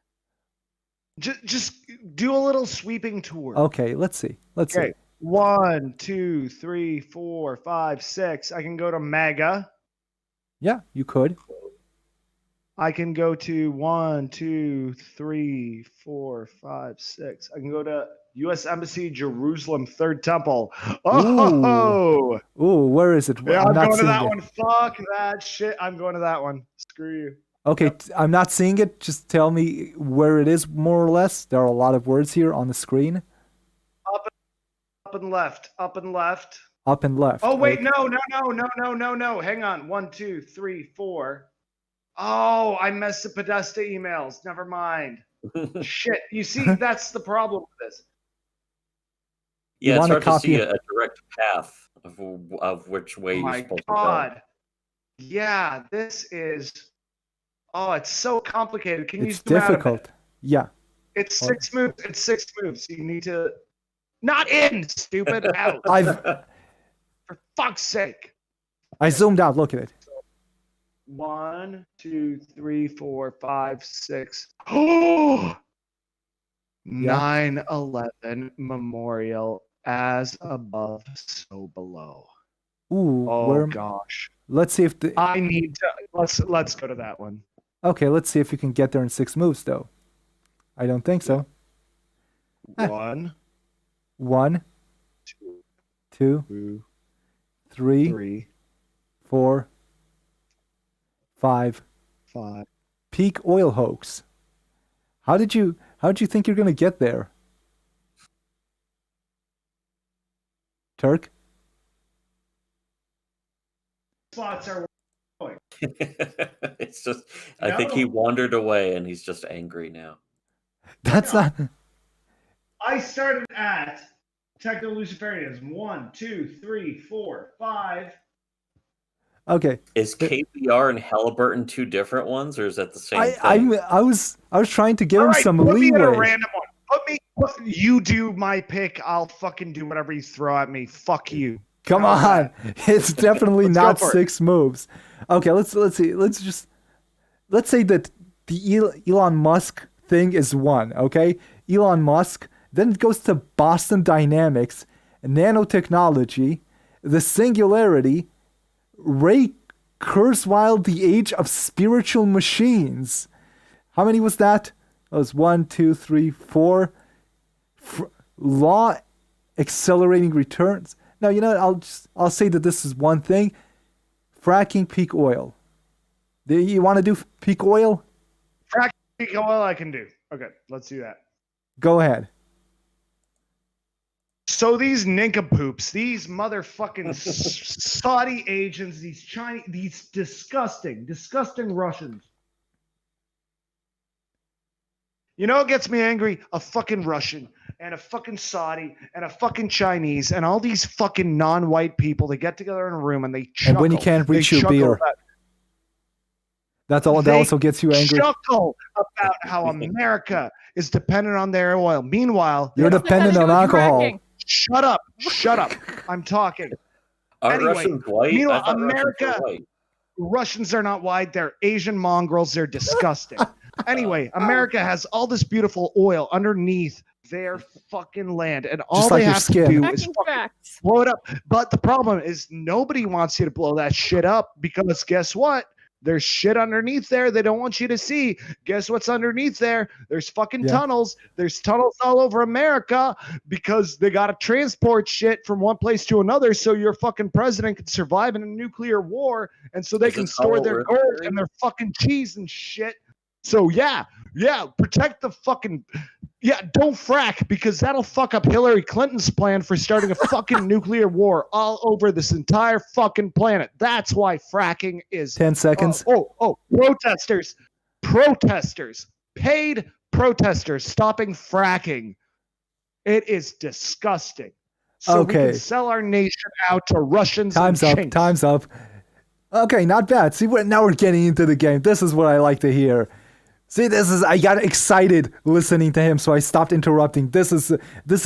Just do a little sweeping tour. Okay, let's see. Okay, 1, 2, 3, 4, 5, 6. I can go to Mega. Yeah, you could. I can go to 1, 2, 3, 4, 5, 6. I can go to U.S. Embassy, Jerusalem, Third Temple. Oh! Ooh, where is it? Yeah, I'm not going to seeing that it. one. Fuck that shit. I'm going to that one. Screw you. Okay, I'm not seeing it. Just tell me where it is, more or less. There are a lot of words here on the screen. Up and left. Up and left. Up and left. Oh, wait. Okay. No. Hang on. 1, 2, 3, 4. Oh, I messed the Podesta emails. Never mind. Shit. You see, that's the problem with this. Yeah, it's hard to copy see a direct path of which way you're supposed to go. Yeah, this is. Oh, it's so complicated. Can you It's zoom out a bit? difficult. Yeah. It's 6 moves. It's 6 moves. You need to. Not in, stupid. Out. For fuck's sake. I zoomed out. Look at it. 1, 2, 3, 4, 5, 6. Oh! 9/11 Memorial, as above, so below. Ooh. Oh gosh. Let's see if I need to. Let's go to that one. Okay, let's see if you can get there in 6 moves, though. I don't think so. 1, 1, 2, 2, 3, 3, 4, 5. 5. Peak oil hoax. How did you think you're gonna get there? Turk? Spots are. It's just, I think he wandered away and he's just angry now. That's not. I started at Techno Luciferians. 1, 2, 3, 4, 5. Okay. Is KBR and Halliburton 2 different ones, or is that the same thing? I was trying to give him some put leeway. Me in a random one. You do my pick. I'll fucking do whatever you throw at me. Fuck you. Come on. It's definitely not 6 moves. Okay, let's see. Let's say that the Elon Musk thing is 1, okay? Elon Musk, then it goes to Boston Dynamics, nanotechnology, the singularity, Ray Kurzweil, the age of spiritual machines. How many was that? That was 1, 2, 3, 4. Law accelerating returns. Now, you know what? I'll say that this is one thing. Fracking peak oil. Do you want to do peak oil? Fracking peak oil I can do. Okay, let's do that. Go ahead. So these nincompoops, these motherfucking Saudi agents, these Chinese, these disgusting Russians. You know what gets me angry? A fucking Russian and a fucking Saudi and a fucking Chinese and all these fucking non-white people. They get together in a room and they chuckle. And when you can't reach your beer. That's all. That also gets you angry. Chuckle about how America is dependent on their oil. Meanwhile, you're dependent on alcohol. Shut up. I'm talking. Are Russians white? Meanwhile, America, Russians are not white. They're Asian mongrels. They're disgusting. Anyway, America has all this beautiful oil underneath their fucking land, and all they have to do is blow it up. But the problem is nobody wants you to blow that shit up because guess what? There's shit underneath there they don't want you to see. Guess what's underneath there? There's fucking tunnels. There's tunnels all over America because they got to transport shit from one place to another so your fucking president can survive in a nuclear war and so they can store their gold and their fucking cheese and shit. So yeah, Yeah, protect the fucking. Yeah, don't frack because that'll fuck up Hillary Clinton's plan for starting a fucking nuclear war all over this entire fucking planet. That's why fracking is 10 seconds. Protesters, paid protesters stopping fracking. It is disgusting. So we can sell our nation out to Russians Time's and up. chinks. Time's up. Okay, not bad. See, now we're getting into the game. This is what I like to hear. See, I got excited listening to him, so I stopped interrupting. This is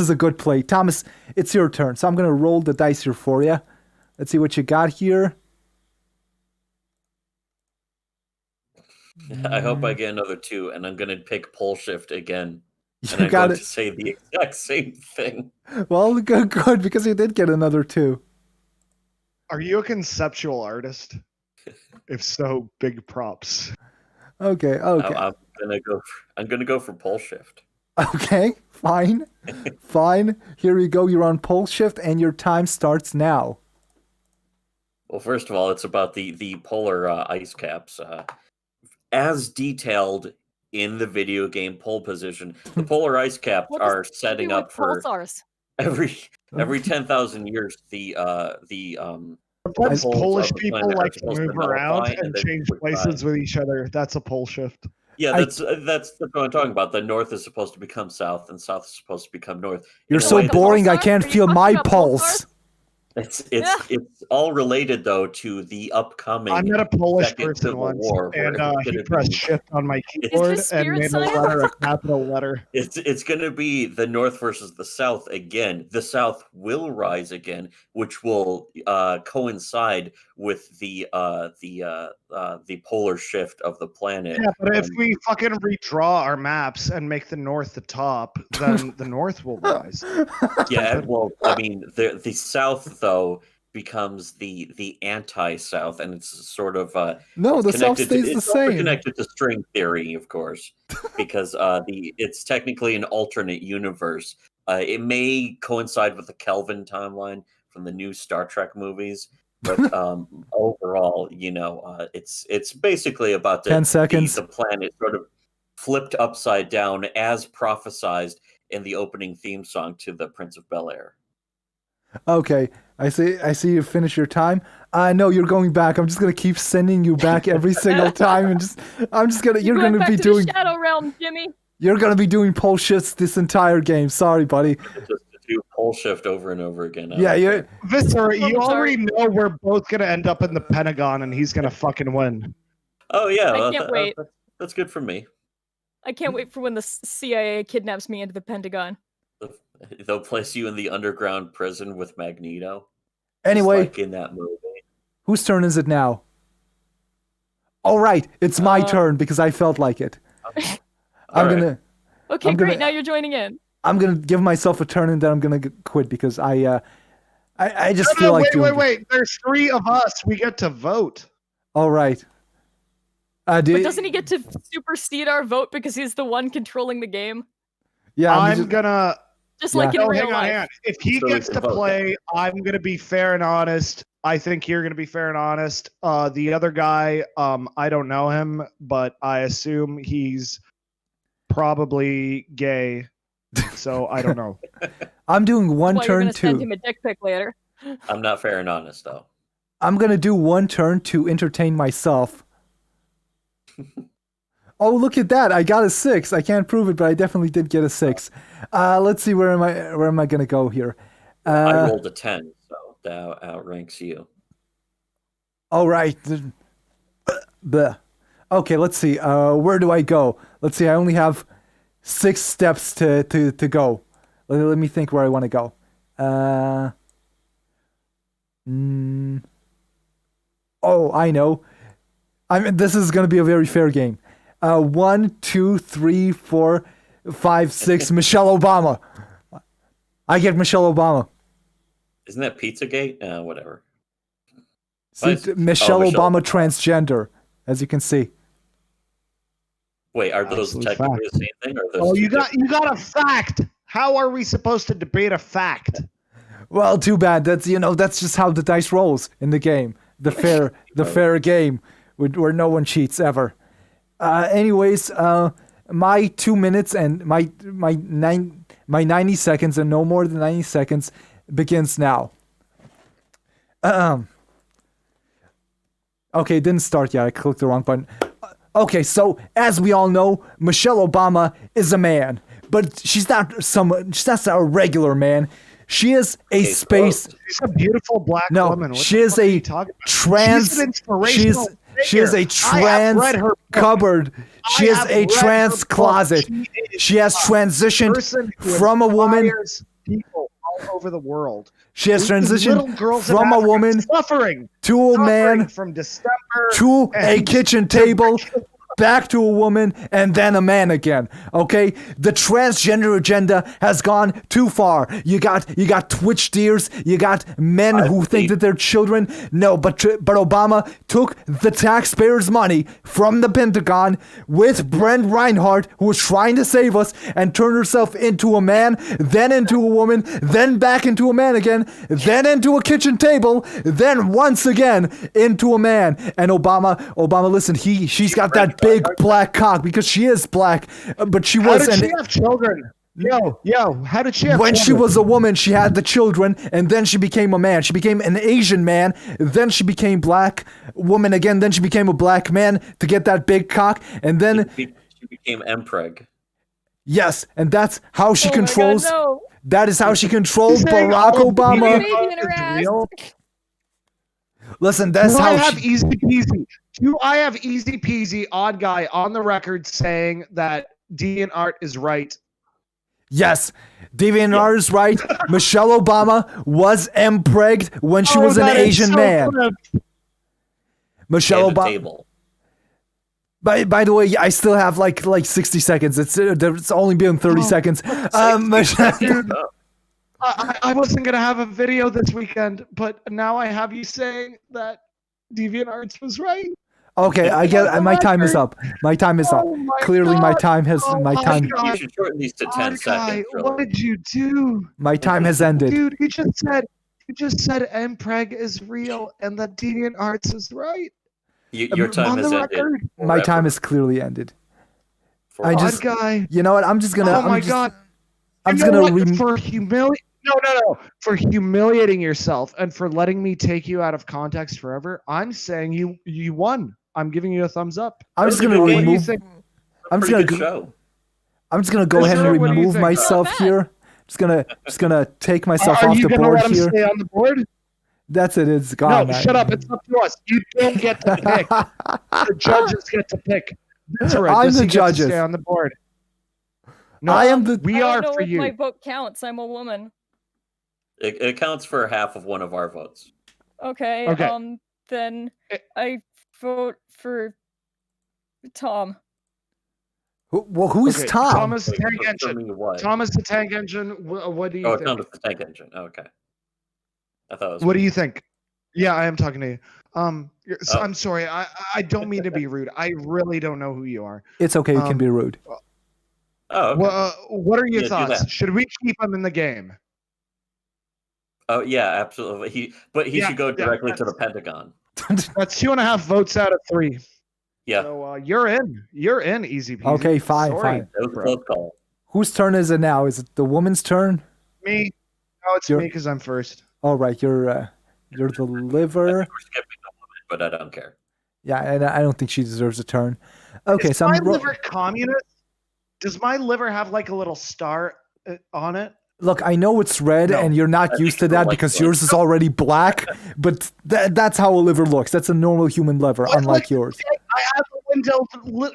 a good play. Thomas, it's your turn. So I'm going to roll the dice here for you. Let's see what you got here. I hope I get another 2, and I'm going to pick pole shift again. And You I'm got going it. to say the exact same thing. Well, good, because you did get another 2. Are you a conceptual artist? If so, big props. Okay. I'm gonna go for pole shift. Okay, fine. Fine. Here you go. You're on pole shift, and your time starts now. Well, first of all, it's about the polar ice caps. As detailed in the video game pole position, the polar ice caps are setting up for pulsars? every 10,000 years. Sometimes poles Polish of the people planet are like to supposed to move around nullify and then change coincide. places with each other. That's a pole shift. Yeah, that's what I'm talking about. The north is supposed to become south, and south is supposed to become north. You're In a so way that- boring. I pulsar? can't Are you feel talking my about pulse. It's all related though to the upcoming. I met a Polish Second person Civil once, War, where and it's he gonna pressed be- shift on my keyboard this and spirit made a science? letter a capital letter. It's going to be the North versus the South again. The South will rise again, which will coincide with the polar shift of the planet. Yeah, but if we fucking redraw our maps and make the North the top, then the North will rise. Yeah, well, I mean, the South though becomes the anti-South, and it's sort of No, the South connected stays the it's also same. connected to string theory, of course, because it's technically an alternate universe. It may coincide with the Kelvin timeline from the new Star Trek movies, but overall, it's basically about 10 seconds. the planet sort of flipped upside down as prophesized in the opening theme song to the Prince of Bel-Air. Okay, I see you finish your time. No, you're going back. I'm just gonna keep sending you back every single time, and you're Going gonna back be to doing the Shadow Realm, Jimmy. you're gonna be doing pole shifts this entire game. Sorry, buddy. Just to do pole shift over and over again. Yeah, you're. Viscera, you I'm sorry. already know we're both gonna end up in the Pentagon, and he's gonna fucking win. Oh yeah, I can't wait. That's good for me. I can't wait for when the CIA kidnaps me into the Pentagon. They'll place you in the underground prison with Magneto. Anyway, just like in that movie. whose turn is it now? All right, it's my turn because I felt like it. All I'm right. gonna. Okay, I'm great. gonna- Now you're joining in. I'm gonna give myself a turn and then I'm gonna quit because I just No, feel like wait, doing. wait. There's 3 of us. We get to vote. All right. But doesn't he get to supersede our vote because he's the one controlling the game? Yeah, I'm gonna. Just like in No, real hang life. on. If he So we gets can to vote. play, I'm gonna be fair and honest. I think you're gonna be fair and honest. The other guy, I don't know him, but I assume he's probably gay. So I don't know. I'm doing one That's why you're turn gonna send to. him a dick pic later. I'm not fair and honest though. I'm gonna do one turn to entertain myself. Oh, look at that! I got a 6. I can't prove it, but I definitely did get a 6. Let's see, where am I gonna go here? I rolled a 10, so that outranks you. All right. Bleh. Okay, let's see. Where do I go? Let's see. I only have 6 steps to go. Let me think where I want to go. Oh, I know. This is going to be a very fair game. 1, 2, 3, 4, 5, 6. Michelle Obama. I get Michelle Obama. Isn't that Pizzagate? Whatever. See, But- Michelle Michelle Obama transgender, as you can see. Wait, are those Absolute technically fact. the same thing? Or are those Oh, two you different- got a fact. How are we supposed to debate a fact? Well, too bad. That's just how the dice rolls in the game. The fair game, where no one cheats ever. Anyways, my 2 minutes and my 90 seconds and no more than 90 seconds begins now. Okay, it didn't start yet. I clicked the wrong button. Okay, so as we all know, Michelle Obama is a man, but she's not a regular man. She is a space. She's a beautiful black woman. What she is a trans. She's an inspirational she is a trans cupboard. She is a trans closet. She has transitioned from a woman. People all over the world. She has transitioned from a woman to a man from December to a kitchen table. Back to a woman and then a man again. Okay, the transgender agenda has gone too far. You got Twitch deers. You got men who think that they're children. No, but Obama took the taxpayers' money from the Pentagon with Brent Reinhardt, who was trying to save us, and turned herself into a man, then into a woman, then back into a man again, then into a kitchen table, then once again into a man. And Obama, listen, she's got that big black cock because she is black, but she was. How did she have children? Yo, how did she have when children? she was a woman, she had the children, and then she became a man. She became an Asian man, then she became black woman again, then she became a black man to get that big cock, and then she became Mpreg. Yes, and that's how she controls. God, no. That is how she controls Barack Obama. Listen, that's how I have easy peasy. Do I have easy peasy odd guy on the record saying that DeviantArt is right? Yes, DeviantArt is right. Michelle Obama was empregged when she was an Asian man. Michelle Obama. By the way, I still have like 60 seconds. It's only been 30 seconds. I wasn't gonna have a video this weekend, but now I have you saying that DeviantArt was right. Okay, I get. My time is up. My time is up. Clearly, my time has. My time. You should shorten these to 10 seconds. What did you do? My time has ended. Dude, you just said Mpreg is real and that DeviantArt is right. Your time has ended. My time has clearly ended. I just. Guy. You know what? I'm just gonna. Oh my God. I'm just gonna. For humiliating. No. For humiliating yourself and for letting me take you out of context forever, I'm saying you won. I'm giving you a thumbs up. I'm just gonna remove. I'm just gonna go ahead and remove myself here. Just gonna take myself off the board here. Are you gonna let him stay on the board? That's it. It's gone. No, shut up. It's up to us. You don't get to pick. The judges get to pick. I'm the judges. Stay on the board. No, I am the. We are for you. My vote counts. I'm a woman. It counts for half of one of our votes. Okay. Then I vote for Tom. Well, who is Tom? Thomas the Tank Engine. Thomas the Tank Engine. What do you think? Thomas the Tank Engine. Okay. I thought it was. What do you think? Yeah, I am talking to you. I'm sorry. I don't mean to be rude. I really don't know who you are. It's okay. You can be rude. Oh. Okay. What are your thoughts? Should we keep him in the game? Oh yeah, absolutely. He should go directly to the Pentagon. That's 2.5 votes out of 3. Yeah. So you're in. You're in, easy peasy. Okay, fine. That was a close call. Whose turn is it now? Is it the woman's turn? Me. No, it's me because I'm first. All right, you're the liver. We're skipping the woman, but I don't care. Yeah, and I don't think she deserves a turn. Okay, is so my liver communist? Does my liver have like a little star on it? Look, I know it's red, and you're not used to that because yours is already black, but that's how a liver looks. That's a normal human liver, unlike yours. I have a window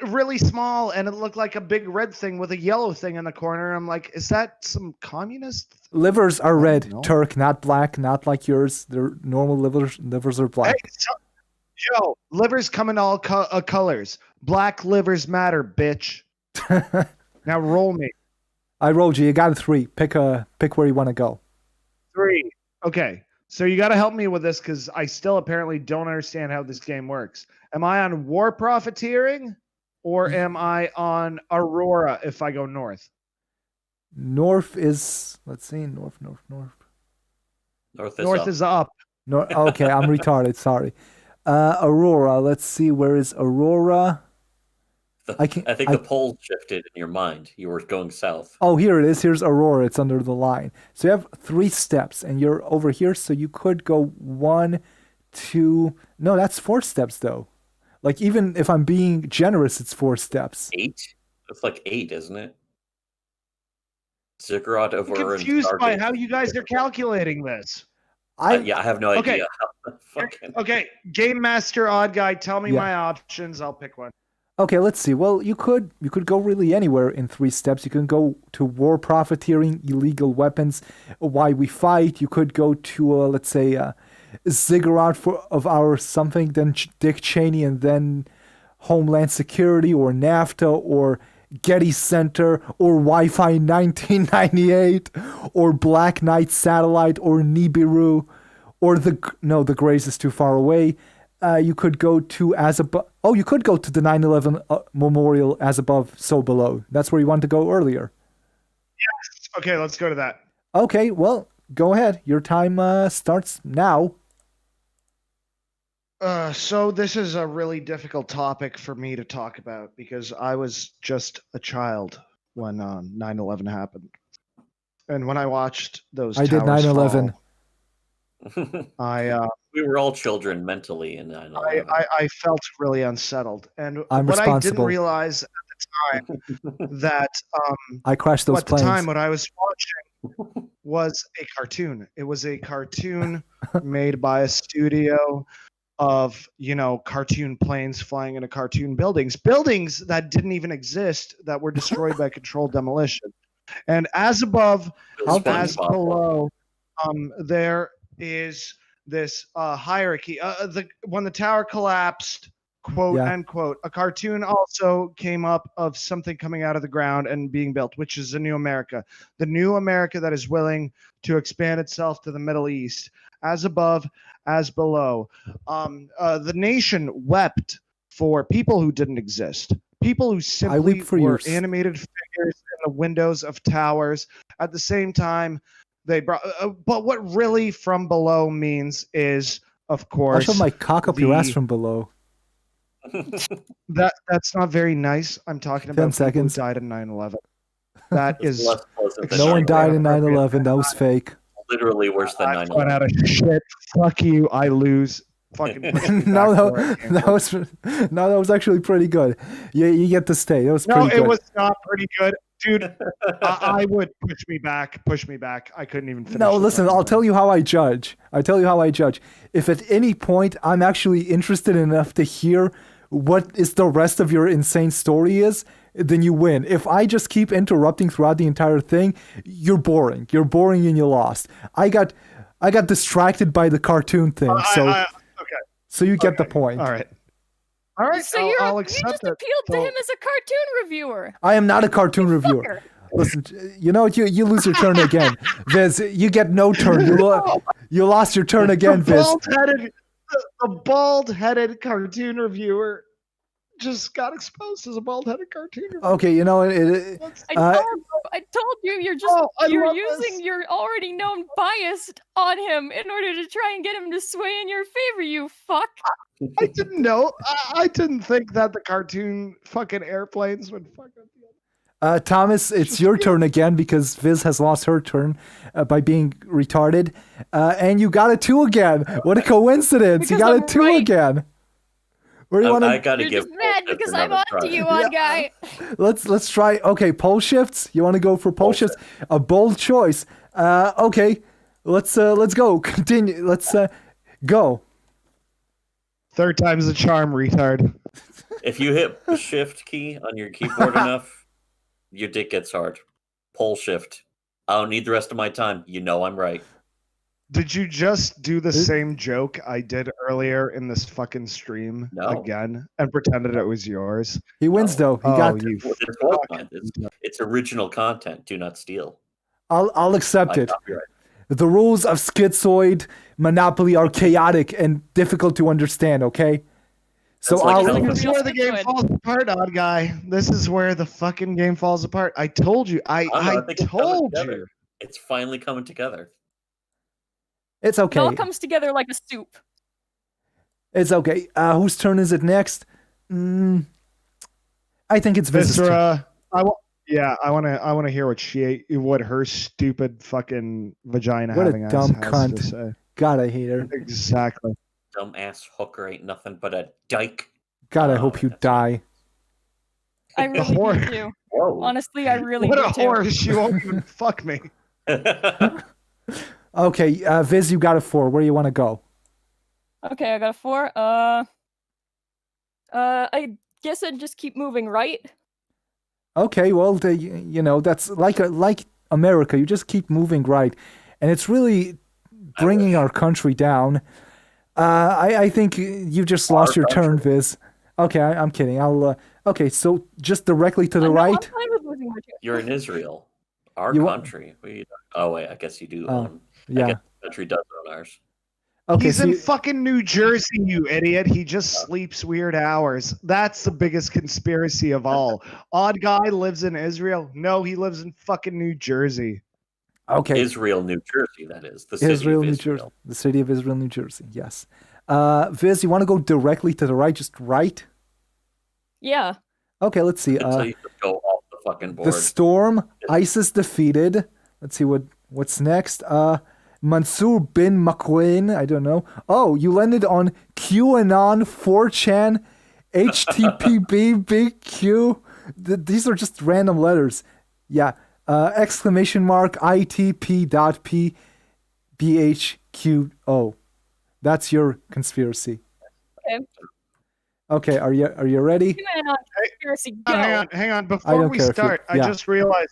really small, and it looked like a big red thing with a yellow thing in the corner. I'm like, is that some communist? Livers are red, Turk, not black, not like yours. They're normal livers. Livers are black. Hey, Joe, livers come in all colors. Black livers matter, bitch. Now roll me. I rolled you. You got a 3. Pick where you want to go. 3. Okay. So you got to help me with this because I still apparently don't understand how this game works. Am I on war profiteering or am I on Aurora if I go north? North is, let's see, north. North is up. Okay, I'm retarded. Sorry. Aurora. Let's see. Where is Aurora? I can. I think the pole shifted in your mind. You were going south. Oh, here it is. Here's Aurora. It's under the line. So you have 3 steps, and you're over here. So you could go 1, 2. No, that's 4 steps though. Like even if I'm being generous, it's 4 steps. 8. That's like 8, isn't it? Ziggurat I'm over confused by how you guys are calculating this. I have no idea. Okay, Game Master Odd Guy, tell me my options. I'll pick one. Okay, let's see. Well, you could go really anywhere in 3 steps. You can go to war profiteering, illegal weapons, why we fight. You could go to let's say ziggurat of our something, then Dick Cheney, and then Homeland Security or NAFTA or Getty Center or Wi-Fi 1998 or Black Knight Satellite or Nibiru or the Grays is too far away. You could go to you could go to the 9/11 memorial as above, so below. That's where you wanted to go earlier. Yes. Okay, let's go to that. Okay, well, go ahead. Your time starts now. So this is a really difficult topic for me to talk about because I was just a child when 9/11 happened. And when I watched those I did towers 9/11. fall, we were all children mentally in 9/11. I felt really unsettled. And I'm what I didn't responsible. realize at the time that I crashed those at the planes. time what I was watching was a cartoon. It was a cartoon made by a studio of, cartoon planes flying into cartoon buildings that didn't even exist, that were destroyed by controlled demolition. And as above, as below, there is this hierarchy. When the tower collapsed, quote unquote, a cartoon also came up of something coming out of the ground and being built, which is a new America. The new America that is willing to expand itself to the Middle East. As above, as below. The nation wept for people who didn't exist. People who simply were animated figures in the windows of towers. At the same time, they brought. But what really from below means is, of course, I'll shove my cock up your ass from below. That's not very nice. I'm talking about 10 seconds. People who died in 9/11. That is. No one died in 9/11. That was fake. Literally worse than 9/11. Went out of shit. Fuck you. I lose. Fucking. That was actually pretty good. You get to stay. It was pretty good. No, it was not pretty good, dude. I would push me back. I couldn't even finish. No, listen. I'll tell you how I judge. If at any point I'm actually interested enough to hear what is the rest of your insane story is, then you win. If I just keep interrupting throughout the entire thing, you're boring. You're boring and you lost. I got distracted by the cartoon thing, so you get the point. All right. So you just appealed to him as a cartoon reviewer. I am not a cartoon reviewer. Listen, you know what? You lose your turn again, Viz. You get no turn. You lost your turn again, Viz. The bald-headed cartoon reviewer just got exposed as a bald-headed cartoon reviewer. Okay, you know I told you you're using your already known bias on him in order to try and get him to sway in your favor, you fuck. I didn't know. I didn't think that the cartoon fucking airplanes would fuck up the other. Thomas, it's your turn again because Viz has lost her turn by being retarded. And you got a 2 again. What a coincidence. Because you got I'm a 2 right. again. Where do you want to? I gotta You're give. just mad because I'm on to you, odd guy. Let's try. Okay, pole shifts. You want to go for pole shifts? A bold choice. Okay, let's go. Continue. Let's go. Third time's a charm, retard. If you hit the shift key on your keyboard enough, your dick gets hard. Pole shift. I don't need the rest of my time. You know I'm right. Did you just do the same joke I did earlier in this fucking stream again and pretended it was yours? He wins though. He got. It's original content. Do not steal. I'll accept it. The rules of Schizoid Monopoly are chaotic and difficult to understand. Okay. So this is where the game falls apart, odd guy. This is where the fucking game falls apart. I told you. I told you. It's finally coming together. It's okay. It all comes together like a soup. It's okay. Whose turn is it next? I think it's Viz's turn. Viscera, I want to hear what her stupid fucking vagina What a having dumb ass has cunt. to say. God, I hate her. Exactly. Dumbass hooker ain't nothing but a dyke. God, I hope you that's die. I really whore. do too. Whoa. Honestly, I really What do a too. whore! She won't even fuck me. Okay, Viz, you got a 4. Where do you want to go? Okay, I got a 4. I guess I'd just keep moving right. Okay, well, that's like America. You just keep moving right, and it's really bringing our country down. I think you just lost your turn, Viz. Okay, I'm kidding. Okay, so just directly to the No, right. I'm fine with moving my turn. You're in Israel, our You- country. Oh wait, I guess you do own. Yeah. I guess the country does own ours. Okay, He's so in fucking New Jersey, you idiot. He just sleeps weird hours. That's the biggest conspiracy of all. Odd guy lives in Israel. No, he lives in fucking New Jersey. okay, Israel, New Jersey. That is the city Israel, of New Israel. Jersey, the city of Israel, New Jersey. Yes. Viz, you want to go directly to the right, just right? Yeah. Okay, let's see. Until you just go off the fucking board. The storm, ISIS defeated. Let's see what's next. Mansour bin McQueen, I don't know. Oh, you landed on QAnon, 4chan, HTTP, Big Q. These are just random letters. Yeah. Exclamation mark ITP.P BHQO. That's your conspiracy. Okay. Okay, are you ready? Conspiracy, go. Hang on. I Before don't we care if you- start, I yeah. just realized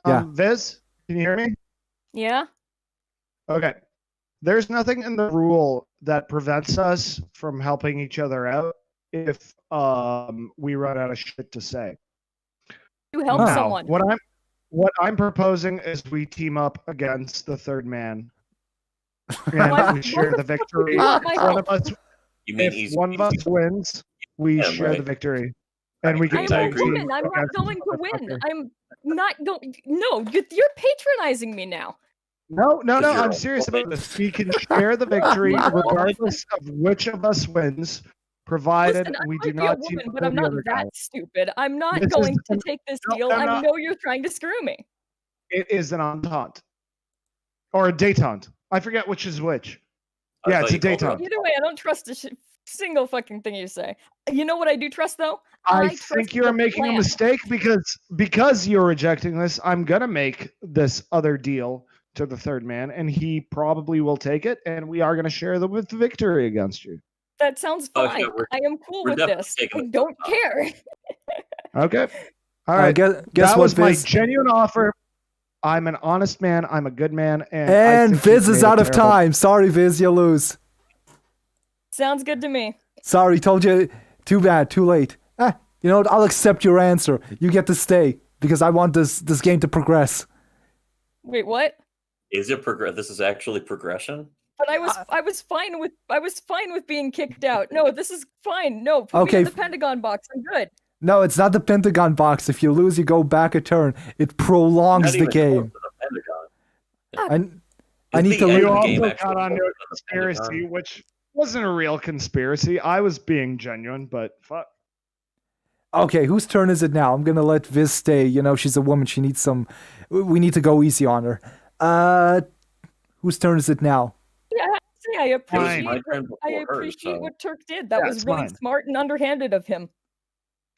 something. Yeah. Viz, can you hear me? Yeah? Okay. There's nothing in the rule that prevents us from helping each other out if we run out of shit to say. You help Now, someone. What I'm proposing is we team up against the third man. Why- And we share the victory. You want my One help? of us, You mean if one of us wins, we Yeah, share right. the victory. And we I can I'm I a tag agree. team woman. I'm not against going this to win. motherfucker. I'm not going. No, you're patronizing me now. No, Because you're I'm a serious woman. about this. We can share the victory regardless of which of us wins, provided Listen, I we might do be a not woman, team but up I'm with the not other guy. that stupid. I'm not This is going to an- take this no, deal. no, I no. know you're trying to screw me. It is an entente. Or a détente. I forget which is which. I Yeah, thought it's a you called her détente. Either way, I don't trust a single fucking thing you say. You know what I do trust, though? I trust think you're the making a plan. mistake because you're rejecting this. I'm gonna make this other deal to the third man, and he probably will take it, and we are gonna share the victory against you. That sounds Oh, fine. yeah, we're- I am cool we're with definitely this. taking I this don't one. care. Okay. All right. Guess that what, was my Viz? genuine offer. I'm an honest man. I'm a good man, and I And think Viz you've is made a out of terrible- time. Sorry, Viz, you lose. Sounds good to me. Sorry, told you. Too bad, too late. You know what? I'll accept your answer. You get to stay because I want this game to progress. Wait, what? Is it progress? This is actually progression. But I was fine with being kicked out. No, this is fine. No, put me Okay. in the Pentagon box. I'm good. No, it's not the Pentagon box. If you lose, you go back a turn. It Not prolongs the even close game. to the Pentagon. I Is need the to end leave. You of the also game got actually onto a close to the conspiracy, Pentagon? which wasn't a real conspiracy. I was being genuine, but fuck. Okay, whose turn is it now? I'm gonna let Viz stay. You know, she's a woman. She needs some. We need to go easy on her. Whose turn is it now? Yeah, I have to say, I It was appreciate my turn I before hers, appreciate so- what Turk did. That Yeah, was it's really fine. smart and underhanded of him.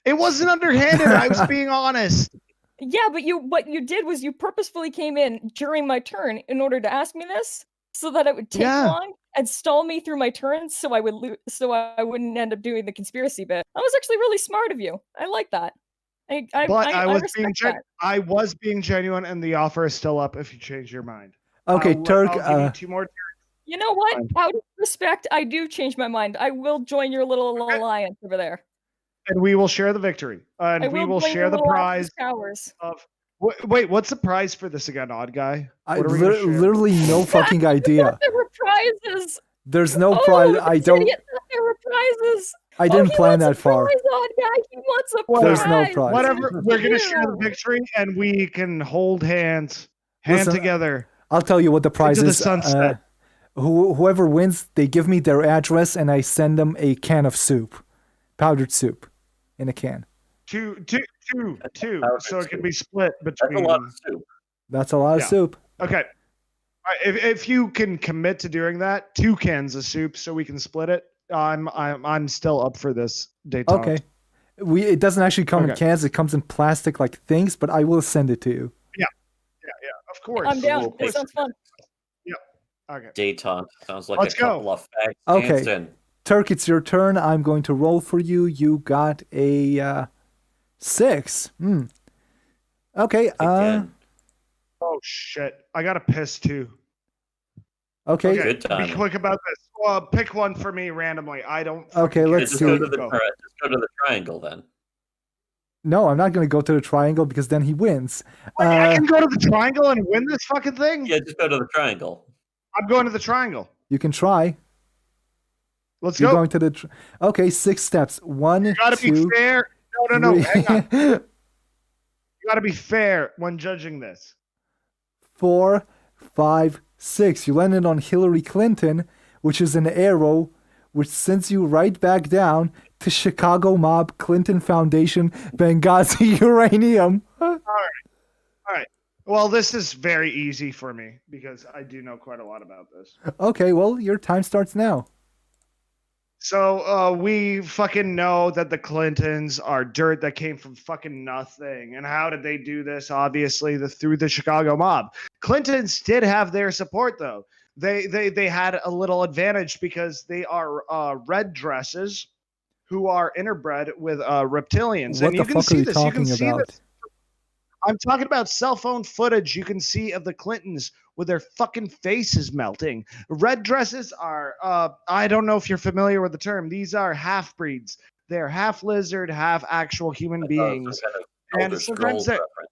It wasn't underhanded. I was being honest. Yeah, but what you did was you purposefully came in during my turn in order to ask me this, so that it would take Yeah. long and stall me through my turns, so I wouldn't end up doing the conspiracy bit. That was actually really smart of you. I like that. But I was being respect that. I was being genuine, and the offer is still up if you change your mind. Okay, Turk. I'll give you 2 more. You know what? Fine. Out of respect, I do change my mind. I will join your little alliance over there. And we will share the victory. I And we will join share your the little prize Atlas Towers. of. Wait, what's the prize for this again, odd guy? I What are we gonna share? literally no fucking idea. There were prizes. There's no Oh, prize. this I don't. idiot thought there were prizes. I didn't he plan wants that a far. Prize, odd guy. He wants a Well, There's no prize. prize. Whatever. We're gonna share the Yeah. victory, and we can hold hand Listen, together. I'll tell you what the prize Into the is. sunset. Whoever wins, they give me their address and I send them a can of soup, powdered soup, in a can. Two. How's So it it can soup? be split That's a between. lot of soup. That's a lot of Yeah. soup. Okay. All right, if you can commit to doing that, 2 cans of soup, so we can split it. I'm still up for this detente. Okay. It doesn't actually come in Okay. cans. It comes in plastic like things, but I will send it to you. Yeah. Of course. I'm down. We'll That pick sounds fun. Okay. Detente. Sounds like Let's a couple go. of facts Okay. danced in. Turk, it's your turn. I'm going to roll for you. You got a 6. Okay. Again. Oh shit! I gotta piss too. Okay. Okay. Good Be timing. quick about this. Pick one for me randomly. I don't. Okay, fucking care. let's Just see. go to the Go. just go to the triangle then. No, I'm not going to go to the triangle because then he wins. Wait, I can go to the triangle and win this fucking thing. Yeah, just go to the triangle. I'm going to the triangle. You can try. Let's You're go. going to the. Okay, 6 steps. 1, You gotta 2, be fair. No. 3, Hang on. You gotta be fair when judging this. 4, 5, 6. You landed on Hillary Clinton, which is an arrow, which sends you right back down to Chicago Mob, Clinton Foundation, Benghazi Uranium. All right. Well, this is very easy for me because I do know quite a lot about this. Okay, well, your time starts now. So we fucking know that the Clintons are dirt that came from fucking nothing. And how did they do this? Obviously, through the Chicago mob. Clintons did have their support though. They had a little advantage because they are red dresses who are interbred with reptilians. What and the you can fuck see are you this. You can talking see about? this. I'm talking about cell phone footage you can see of the Clintons with their fucking faces melting. Red dresses are, I don't know if you're familiar with the term. These are half breeds. They're half lizard, half actual human beings. Some kind of And Elder sometimes Scrolls they're, reference.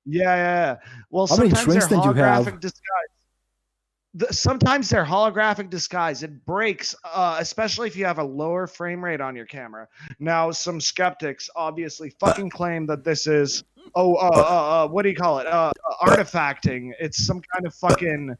yeah. Well, How many sometimes they're drinks did you have? holographic disguise. Sometimes they're holographic disguise. It breaks, especially if you have a lower frame rate on your camera. Now, some skeptics obviously fucking claim that this is, what do you call it? Artifacting. It's some kind of fucking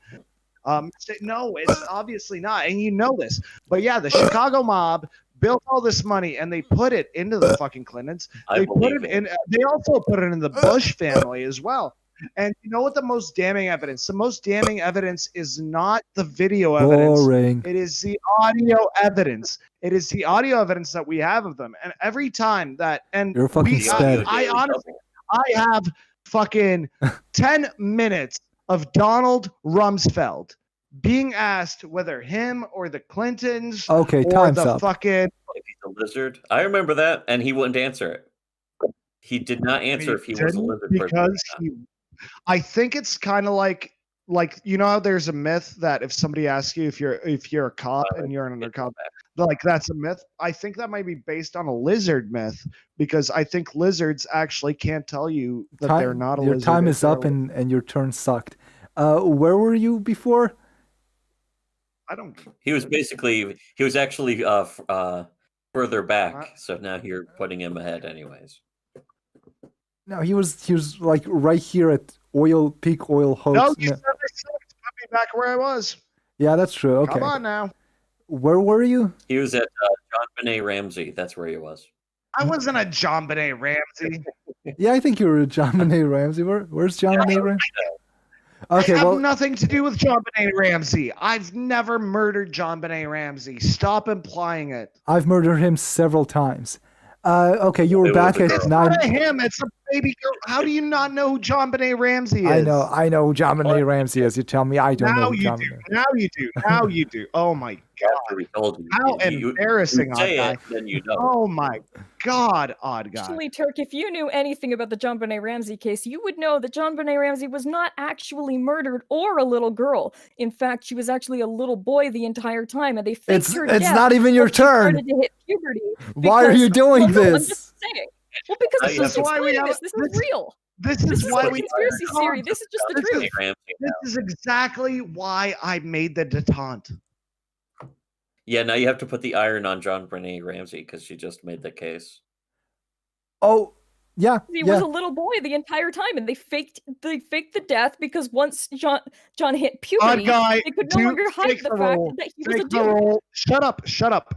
mistake. No, it's obviously not, and you know this. But yeah, the Chicago mob built all this money and they put it into the fucking Clintons. I They put believe it it. in. They also put it in the Bush family as well. And you know what the most damning evidence? The most damning evidence is not the video evidence. Boring. It is the audio evidence. It is the audio evidence that we have of them. And every time that, and You're fucking we, sped. I honestly, I have fucking 10 minutes of Donald Rumsfeld being asked whether him or the Clintons Okay, or time's the up. fucking If he's a lizard. I remember that, and he wouldn't answer it. He did not answer if he was a didn't lizard person. because he, I think it's kind of like you know how there's a myth that if somebody asks you if you're a cop and you're an undercover, like that's a myth. I think that might be based on a lizard myth because I think lizards actually can't tell you that they're not a your lizard. time if is they're up a and your turn sucked. Where were you before? I don't. He was actually further back, so now you're putting him ahead anyways. No, he was like right here at peak oil hoax. No, you said I sucked. Put me back where I was. Yeah, that's true. Okay. Come on now. Where were you? He was at John Benet Ramsey. That's where he was. I wasn't a John Benet Ramsey. Yeah, I think you were John Benet Ramsey. Where's John Benet Ramsey? Okay, I have well, nothing to do with John Benet Ramsey. I've never murdered John Benet Ramsey. Stop implying it. I've murdered him several times. Okay, you were It back was a at girl. 9. Not him. It's a baby girl. How do you not know who John Benet Ramsey is? I know who John Benet Ramsey is. You tell me I don't know Now who you John do. Benet. Now you do. Now you do. Oh my God. After we told you. How You embarrassing, odd say guy. it, then you know. Oh my God, odd guy. Actually, Turk, if you knew anything about the John Benet Ramsey case, you would know that John Benet Ramsey was not actually murdered or a little girl. In fact, she was actually a little boy the entire time, and they faked her death. It's not even your when she turn. started to hit puberty. Why are you doing well, no, I'm this? just saying. Well, because Now this you is have to- why we have this- this. This is real. This This is is why not a we. conspiracy theory. This is just the This is- truth. Ramsey This now. is exactly why I made the detente. Yeah, now you have to put the iron on John Benet Ramsey because she just made the case. Oh, yeah. He yeah. was a little boy the entire time, and they faked the death because once John hit puberty, Odd guy, they could no do longer hide fake the the fact role. that he was a Fake the dude. role. Shut up.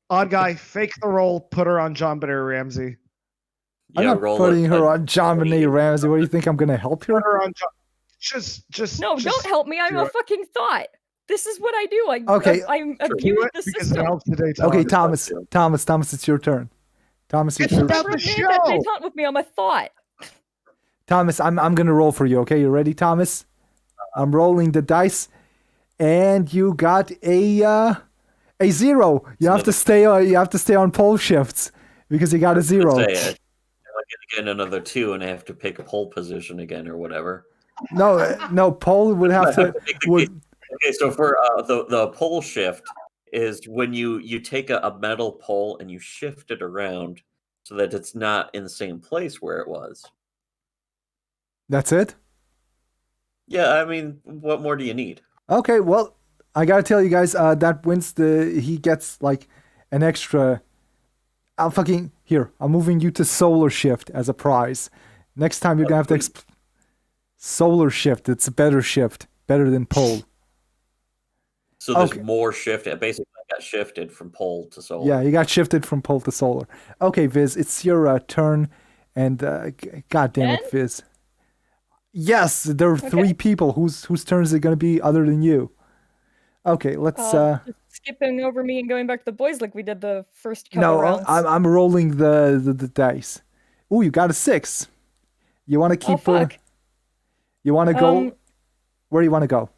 Odd guy, fake the role. Put her on John Benet Ramsey. I'm Yeah, not roll putting it her on on John Benet Ramsey. What do you think? I'm gonna help her? Put her on top. Just No, don't help me. I'm do a it. fucking thought. This is what I do. Okay. I'm Do abused it the because system. it helps the Daytona. Okay, too. Thomas, it's your turn. Thomas, It's your turn. about Never the made that show. detente with me. I'm a thought. Thomas, I'm gonna roll for you. Okay, you ready, Thomas? I'm rolling the dice, and you got a 0. You have to stay. You have to stay on pole shifts because you got a 0. Say it. I'm gonna get another 2, and I have to pick a pole position again or whatever. No, pole would have to. Okay, so for the pole shift is when you take a metal pole and you shift it around so that it's not in the same place where it was. That's it. Yeah, I mean, what more do you need? Okay, well, I gotta tell you guys, that wins he gets like an extra. I'm moving you to solar shift as a prize. Next time you're gonna have to solar shift. It's a better shift, better than pole. So there's more shift. Basically, I got shifted from pole to solar. Yeah, you got shifted from pole to solar. Okay, Viz, it's your turn, and God damn it, Viz. Yes, there are 3 people. Whose turn is it going to be other than you? Okay, let's. Just skipping over me and going back to the boys like we did the first couple rounds. I'm rolling the dice. Ooh, you got a 6. You want to keep? Fuck. You want to go? Where do you want to go?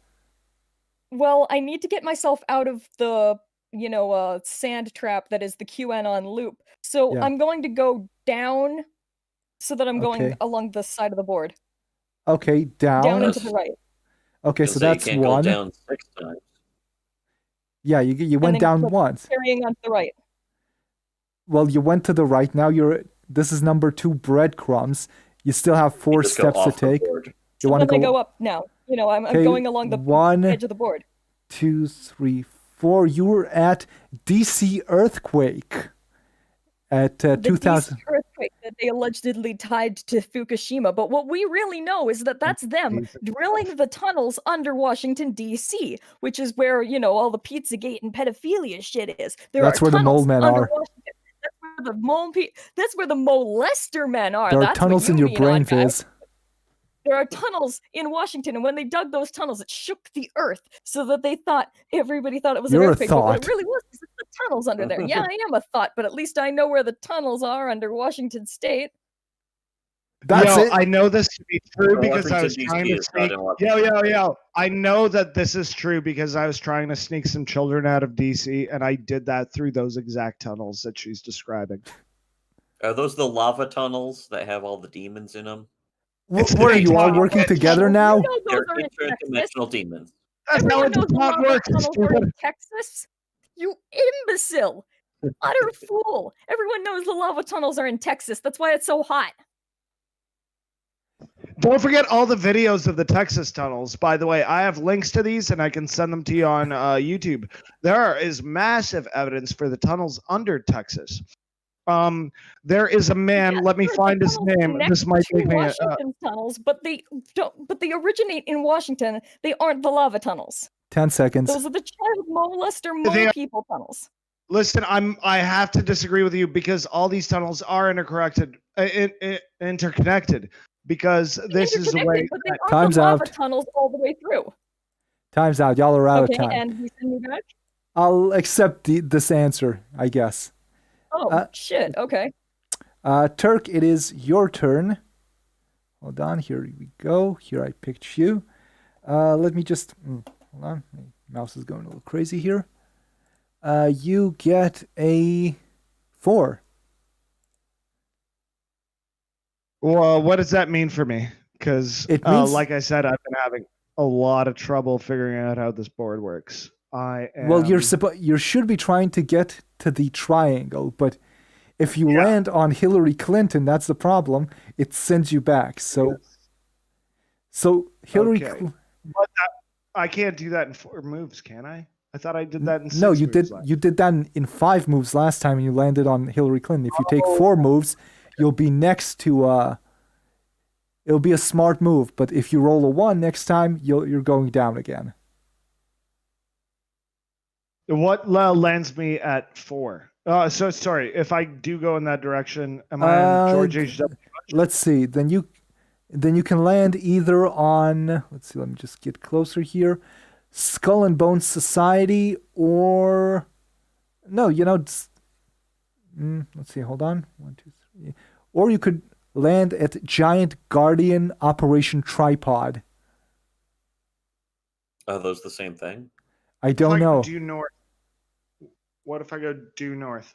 Well, I need to get myself out of the sand trap that is the QAnon loop. So Yeah. I'm going to go down, so that I'm going along the side of the board. Okay, down. Down and to the right. Okay, so that's you can't 1. Go down 6 times. Yeah, you went down once. Carrying on to the right. Well, you went to the right. Now this is number 2 breadcrumbs. You still have 4 steps to take. You want to go up now. I'm going along the edge of the board. 2, 3, 4. You were at DC earthquake at 2000. DC earthquake that they allegedly tied to Fukushima. But what we really know is that that's them drilling the tunnels under Washington, D.C., which is where, all the Pizzagate and pedophilia shit is. That's where the mole men are. Washington. That's where the molester men are. There are tunnels in your brain, Viz. There are tunnels in Washington, and when they dug those tunnels, it shook the earth so that everybody thought it was an earthquake. But what it really was is the tunnels under there. Yeah, I am a thought, but at least I know where the tunnels are under Washington State. That's it. I know this to be true because I was trying to sneak. Yo. I know that this is true because I was trying to sneak some children out of DC, and I did that through those exact tunnels that she's describing. Are those the lava tunnels that have all the demons in them? What are you all working together now? They're interdimensional demons. That's how it does not work. In Texas? You imbecile! Utter fool! Everyone knows the lava tunnels are in Texas. That's why it's so hot. Don't forget all the videos of the Texas tunnels. By the way, I have links to these, and I can send them to you on YouTube. There is massive evidence for the tunnels under Texas. There is a man. Let me find his name. This might be Washington tunnels, but they don't. But they originate in Washington. They aren't the lava tunnels. 10 seconds. Those are the child molester mole people tunnels. Listen, I have to disagree with you because all these tunnels are interconnected. Because this is the way. But they aren't Time's the lava out. Tunnels all the way through. Time's out. Y'all are out of time. And you send me back? I'll accept this answer, I guess. Oh, shit. Okay. Turk, it is your turn. Hold on. Here we go. Here I picked you. Let me just... hold on. My mouse is going a little crazy here. You get a 4. Well, what does that mean for me? Because, It means- like I said, I've been having a lot of trouble figuring out how this board works. Well, you should be trying to get to the triangle, but if you land on Hillary Clinton, that's the problem. It sends you back. So Hillary. Okay. But I can't do that in 4 moves, can I? I thought I did that in 6 No, you moves did. You did that in 5 moves last time, and you landed on Hillary Clinton. If you take 4 moves, you'll be next to. It'll be a smart move, but if you roll a 1 next time, you're going down again. What lands me at 4? So sorry, if I do go in that direction, am I on George H.W.? Let's see. Then you can land either on. Let's see. Let me just get closer here. Skull and Bones Society, or no, let's see. Hold on. 1, 2, 3. Or you could land at Giant Guardian Operation Tripod. Are those the same thing? I don't know. Due north. What if I go due north?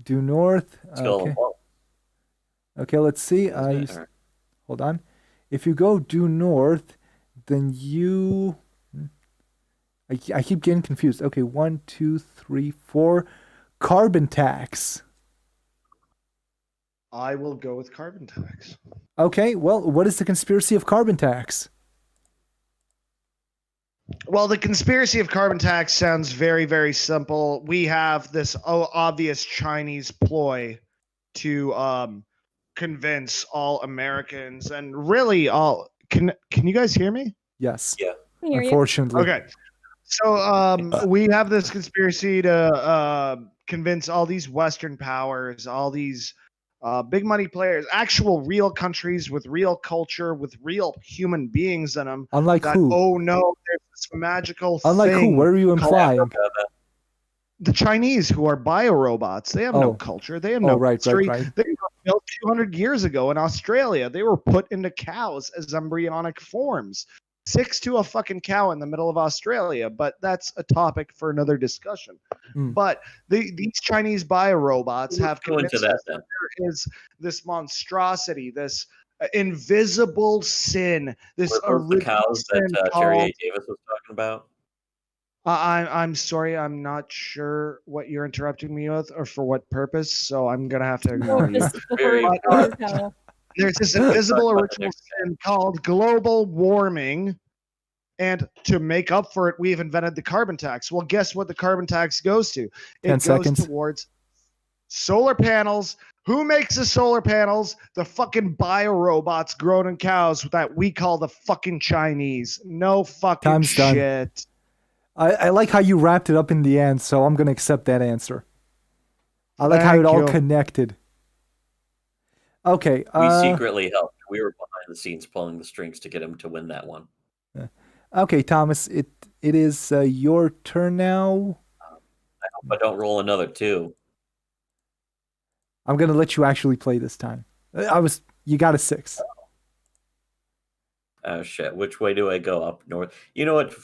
Due north. Skull Okay. and Bones, Okay. Let's see. isn't it? Or- Hold on. If you go due north, then you. I keep getting confused. Okay, 1, 2, 3, 4. Carbon tax. I will go with carbon tax. Okay, well, what is the conspiracy of carbon tax? Well, the conspiracy of carbon tax sounds very, very simple. We have this obvious Chinese ploy to convince all Americans and really all. Can you guys hear me? Yes. Yeah. I hear you. Unfortunately. Okay. So we have this conspiracy to convince all these Western powers, all these big money players, actual real countries with real culture, with real human beings in them. Unlike that, who? Oh no, there's this magical Unlike thing. who? What are you implying? The Chinese, who are biorobots, they have no culture. They have no history. Right. They were built 200 years ago in Australia. They were put into cows as embryonic forms. 6 to a fucking cow in the middle of Australia, but that's a topic for another discussion. But these Chinese biorobots have convinced us that there is this monstrosity, this invisible sin, this the cows that Jerry A. Davis was talking about. I'm sorry, I'm not sure what you're interrupting me with or for what purpose, so I'm gonna have to ignore you. There's this invisible original sin called global warming, and to make up for it, we've invented the carbon tax. Well, guess what the carbon tax goes to? It goes towards solar panels. Who makes the solar panels? The fucking biorobots grown in cows that we call the fucking Chinese. No fucking shit. I like how you wrapped it up in the end, so I'm going to accept that answer. I like how it all connected. Okay. We secretly helped. We were behind the scenes pulling the strings to get him to win that one. Okay, Thomas, it is your turn now. I hope I don't roll another 2. I'm going to let you actually play this time. You got a 6. Oh shit! Which way do I go? Up north? You know what?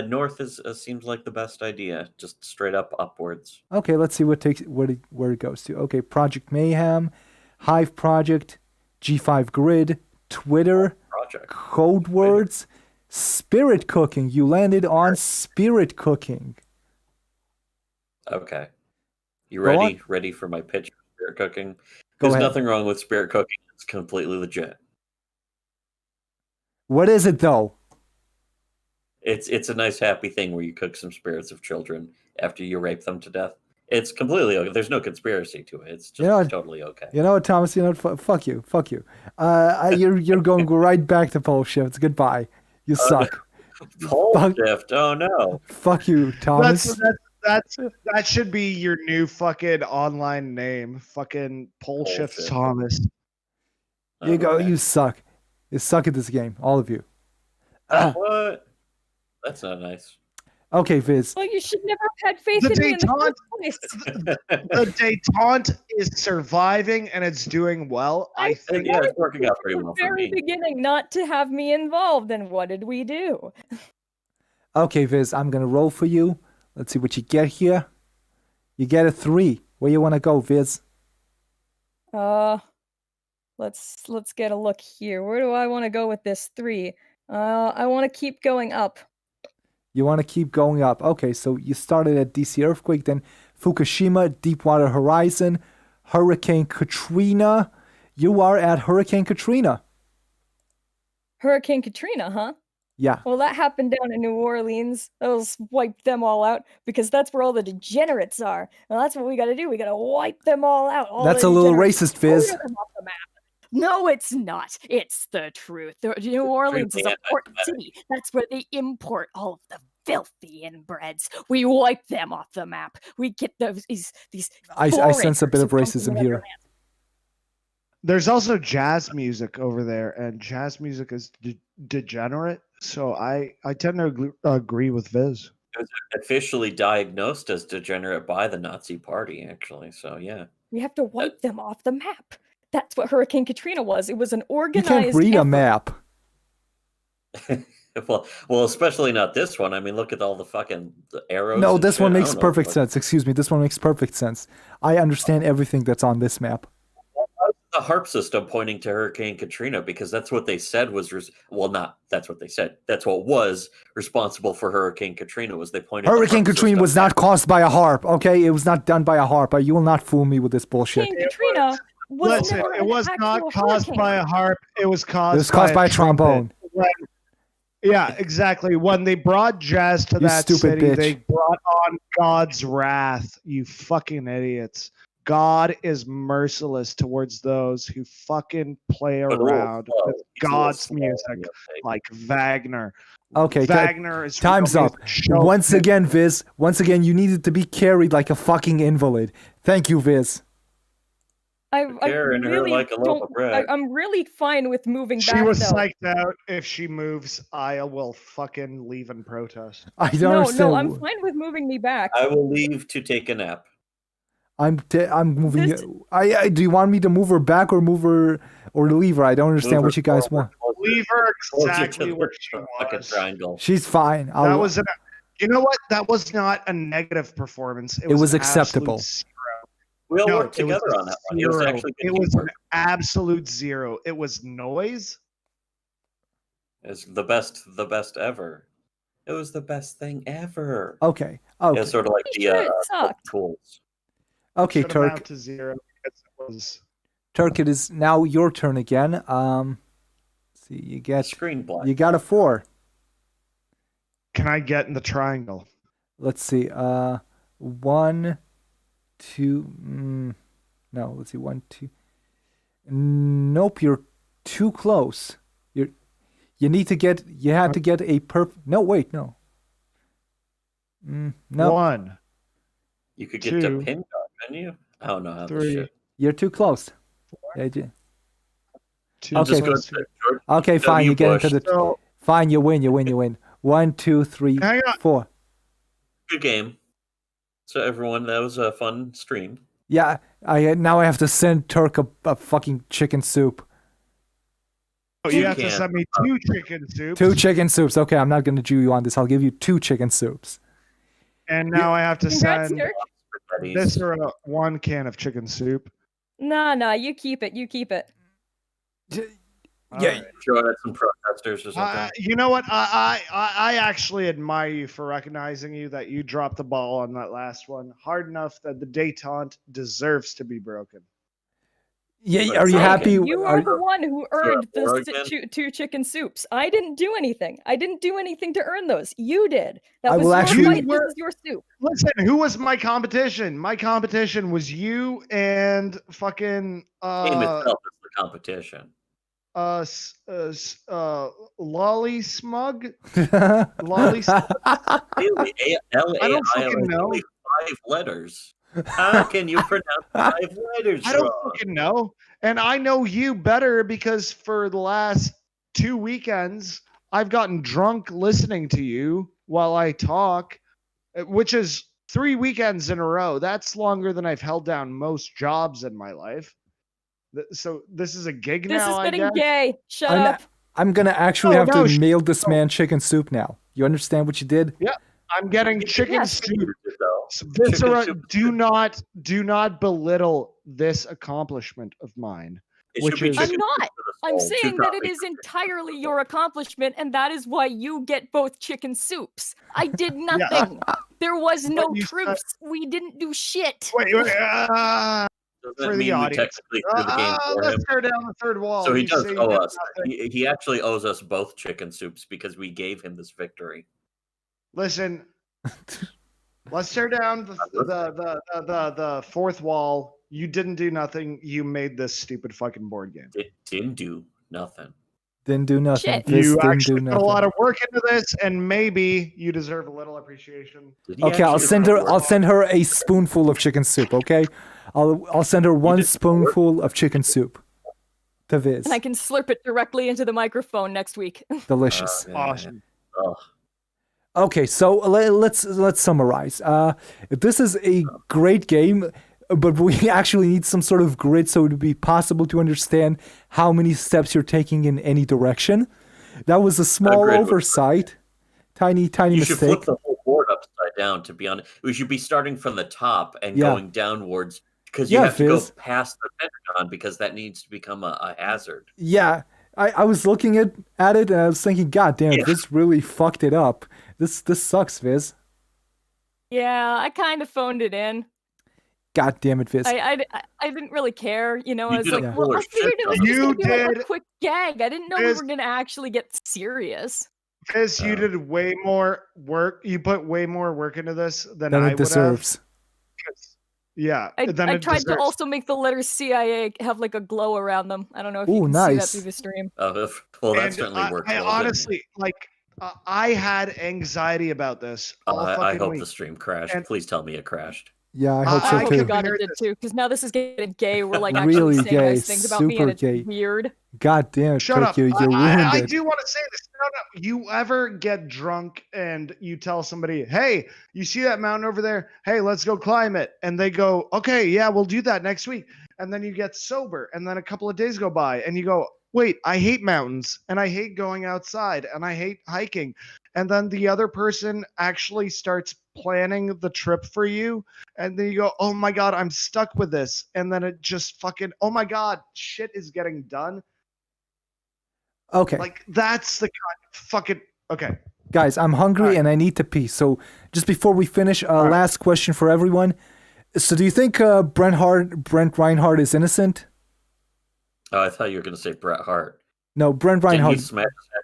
North seems like the best idea. Just straight up upwards. Okay, let's see where it goes to. Okay, Project Mayhem, Hive Project, G5 Grid, Twitter, Code Words, Spirit Cooking. You landed on Spirit Cooking. Okay. You ready? Ready for my pitch for Spirit Cooking? Go There's ahead. nothing wrong with Spirit Cooking. It's completely legit. What is it though? It's a nice happy thing where you cook some spirits of children after you rape them to death. It's completely okay. There's no conspiracy to it. It's just totally okay. You know what, Thomas? You know what? Fuck you. You're going right back to pole shifts. Goodbye. You suck. Pole shift. Oh no. Fuck you, Thomas. That should be your new fucking online name. Fucking pole shift Thomas. You go. You suck. You suck at this game, all of you. What? That's not nice. Okay, Viz. Well, you should never have had faith in me in the first place. The detente is surviving and it's doing well. I think it's working out pretty well for me. Very beginning, not to have me involved. And what did we do? Okay, Viz. I'm gonna roll for you. Let's see what you get here. You get a 3. Where you want to go, Viz? Let's get a look here. Where do I want to go with this 3? I want to keep going up. You want to keep going up. Okay, so you started at DC earthquake, then Fukushima, Deepwater Horizon, Hurricane Katrina. You are at Hurricane Katrina. Hurricane Katrina, huh? Yeah. Well, that happened down in New Orleans. Those wiped them all out because that's where all the degenerates are. And that's what we got to do. We got to wipe them all out. That's a little racist, Viz. No, it's not. It's the truth. New Orleans is a port city. That's where they import all of the filthy inbreds. We wipe them off the map. We get these I sense a bit of foreigners who come racism from here. other lands. There's also jazz music over there, and jazz music is degenerate. So I tend to agree with Viz. It was officially diagnosed as degenerate by the Nazi Party, actually. So yeah, We have to wipe them off the map. That's what Hurricane Katrina was. It was an You organized can't read a effort. map. well, especially not this one. I mean, look at all the fucking arrows. No, and this one shit. I makes don't know, perfect but sense. Excuse me, this one makes perfect sense. I understand everything that's on this map. The harp system pointing to Hurricane Katrina because that's what they said was not that's what they said. That's what was responsible for Hurricane Katrina was they pointed. Hurricane the harp Katrina system was not caused by a harp, okay? It was not done by a harp. You will not fool me with this bullshit. Hurricane Katrina was Listen, never it was an not actual caused hurricane. by a harp. It was caused. It was caused by a trumpet. trombone. Yeah, exactly. When they brought jazz to You that stupid city, bitch. they brought on God's wrath. You fucking idiots. God is merciless towards those who fucking play But a little around slow. with He's a little God's slow music, in the uptake. like Wagner. Okay, Wagner is time's up. Once again, Viz. Once again, you needed to be carried like a fucking invalid. Thank you, Viz. I Carrying her really like a loaf don't. of bread. I'm really fine with moving She back was though. psyched out. If she moves, I will fucking leave and protest. I don't No, understand. I'm fine with moving me back. I will leave to take a nap. I'm moving. This- I do you want me to move her back or move her or leave her? I don't understand what you guys want. Leave her Closer exactly to where the she fucking was. triangle. She's fine. That was you know what? That was not a negative performance. It was an acceptable. absolute We all No, worked it was together a on that one. It was zero. actually good It was teamwork. an absolute zero. It was noise. It's the best ever. It was the best thing ever. Okay. Okay. It's sort of like Pretty sure it sucked. tools. Okay, Should Turk. amount to zero because it was. Turk, it is now your turn again. Let's see, Screen black. you got a 4. Can I get in the triangle? Let's see. 1, 2. No, let's see. 1, 2. Nope, you're too close. You need to get. You had to get a No, wait, no. No, 1, You could get to 2, pin guard, couldn't you? I don't know how this 3, shit. you're too close. Yeah, 2. Okay. Just go to George Okay, fine. W. You get into Bush. the. So, Fine, you win. You win. 1, 2, 3, hang on. 4. Good game. So everyone, that was a fun stream. Yeah, now I have to send Turk a fucking chicken soup. Oh, you You have to can't. send me 2 chicken soups. 2 chicken soups. Okay, I'm not gonna Jew you on this. I'll give you 2 chicken soups. And now I have to Congrats, send Turk. this or 1 can of chicken soup. Nah, you keep it. You keep it. Yeah. Throw it at some protesters or something. You know what? I actually admire you for recognizing that you dropped the ball on that last one hard enough that the détente deserves to be broken. Yeah, are you Okay. happy? You are the one who earned the Oregon? 2 chicken soups. I didn't do anything. I didn't do anything to earn those. You did. That I was will your actually- fight. This is your soup. Listen, who was my competition? My competition was you and fucking Game itself is the competition. Lolly Smug. Lolly Smug. Really, I don't L-A-I-O fucking is know. only 5 letters. How can you pronounce 5 letters I don't wrong? fucking know. And I know you better because for the last 2 weekends, I've gotten drunk listening to you while I talk, which is 3 weekends in a row. That's longer than I've held down most jobs in my life. So this is a gig This now, is I getting guess? gay. Shut I'm up. I'm gonna actually No, have no, to mail this man chicken soup now. You understand what you did? I'm getting chicken Yes. soup. Though. Viscera, soup. do not belittle this accomplishment of mine. It Which should be is- I'm chicken not. soup for the I'm soul. saying Two that it toppings. is entirely your accomplishment, and that is why you get both chicken soups. I did nothing. There was no you said- truce. We didn't do shit. Wait, Doesn't for the mean we audience. technically threw the game for Let's him. tear down the third wall. So he You does say you owe did us. nothing. He actually owes us both chicken soups because we gave him this victory. Listen, let's tear down the fourth wall. You didn't do nothing. You made this stupid fucking board game. It didn't do nothing. Didn't do nothing. Shit. Viz You didn't actually do put a nothing. lot of work into this, and maybe you deserve a little appreciation. Did he Okay, I'll actually send put her. work I'll on send her a spoonful of chicken soup. Okay, I'll send her one did spoonful of chicken soup. To Viz. And I can slurp it directly into the microphone next week. Delicious. man. Awesome. Oh, Okay, so let's summarize. This is a great game, but we actually need some sort of grid so it would be possible to understand how many steps you're taking in any direction. That was a small grid would be oversight. Tiny you should flip mistake. the whole board upside down, to be honest. We should be starting from the top and Yeah. going downwards, because you Yeah, have to go Viz. past the pentagon, because that needs to become a hazard. Yeah, I was looking at it and I was thinking, God damn, Yeah. Viz really fucked it up. This sucks, Viz. Yeah, I kind of phoned it in. God damn it, Viz. I didn't really care, you know. You I was did a like, well, I foolish figured shit, it was though. just gonna You be like a did- quick gag. I didn't know we Viz- were gonna actually get serious. Chris, you did way more work. You put way more work into this than Than I it would deserves. have. Yeah. I then it tried to deserves- also make the letters CIA have like a glow around them. I don't know if you Ooh, can see that nice. through the stream. Well, that And certainly worked. I well, didn't it? honestly, I had anxiety about this all I fucking hope week. the stream crashed. And- Please tell me it crashed. Yeah, I hope I so hope too. to God Hear it did this. too, because now this is getting gay. We're like Really actually saying gay, nice things about me, and super it's gay. weird. God damn it, Shut up. Kirk, you ruined I it. do want to say this. No. You ever get drunk and you tell somebody, hey, you see that mountain over there? Hey, let's go climb it. And they go, okay, yeah, we'll do that next week. And then you get sober. And then a couple of days go by and you go, wait, I hate mountains and I hate going outside and I hate hiking. And then the other person actually starts planning the trip for you. And then you go, oh my God, I'm stuck with this. And then it just fucking, oh my God, shit is getting done. Okay, Like that's the kind of fucking okay. guys, I'm hungry Alright. and I need to pee. So just before we finish, Alright. last question for everyone. So do you think Brent Reinhardt is innocent? Oh, I thought you were going to say Bret Hart. No, Brent Didn't he Reinhardt smash his head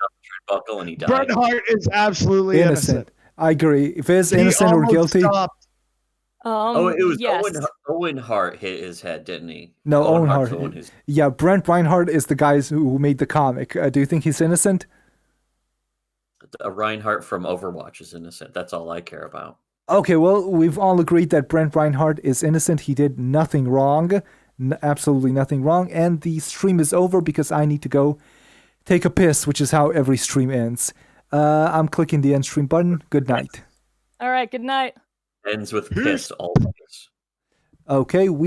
on the turnbuckle and he died? Bret Hart is absolutely innocent. I agree. If it's He innocent or almost guilty, stopped. Oh, it was yes. Owen Hart hit his head, didn't he? No, Owen Hart's Hart. the one who's- yeah, Brent Reinhardt is the guy who made the comic. Do you think he's innocent? Reinhardt from Overwatch is innocent. That's all I care about. Okay, well, we've all agreed that Brent Reinhardt is innocent. He did nothing wrong. Absolutely nothing wrong. And the stream is over because I need to go take a piss, which is how every stream ends. I'm clicking the end stream button. Good night. All right. Good night. Ends with piss always. Okay, we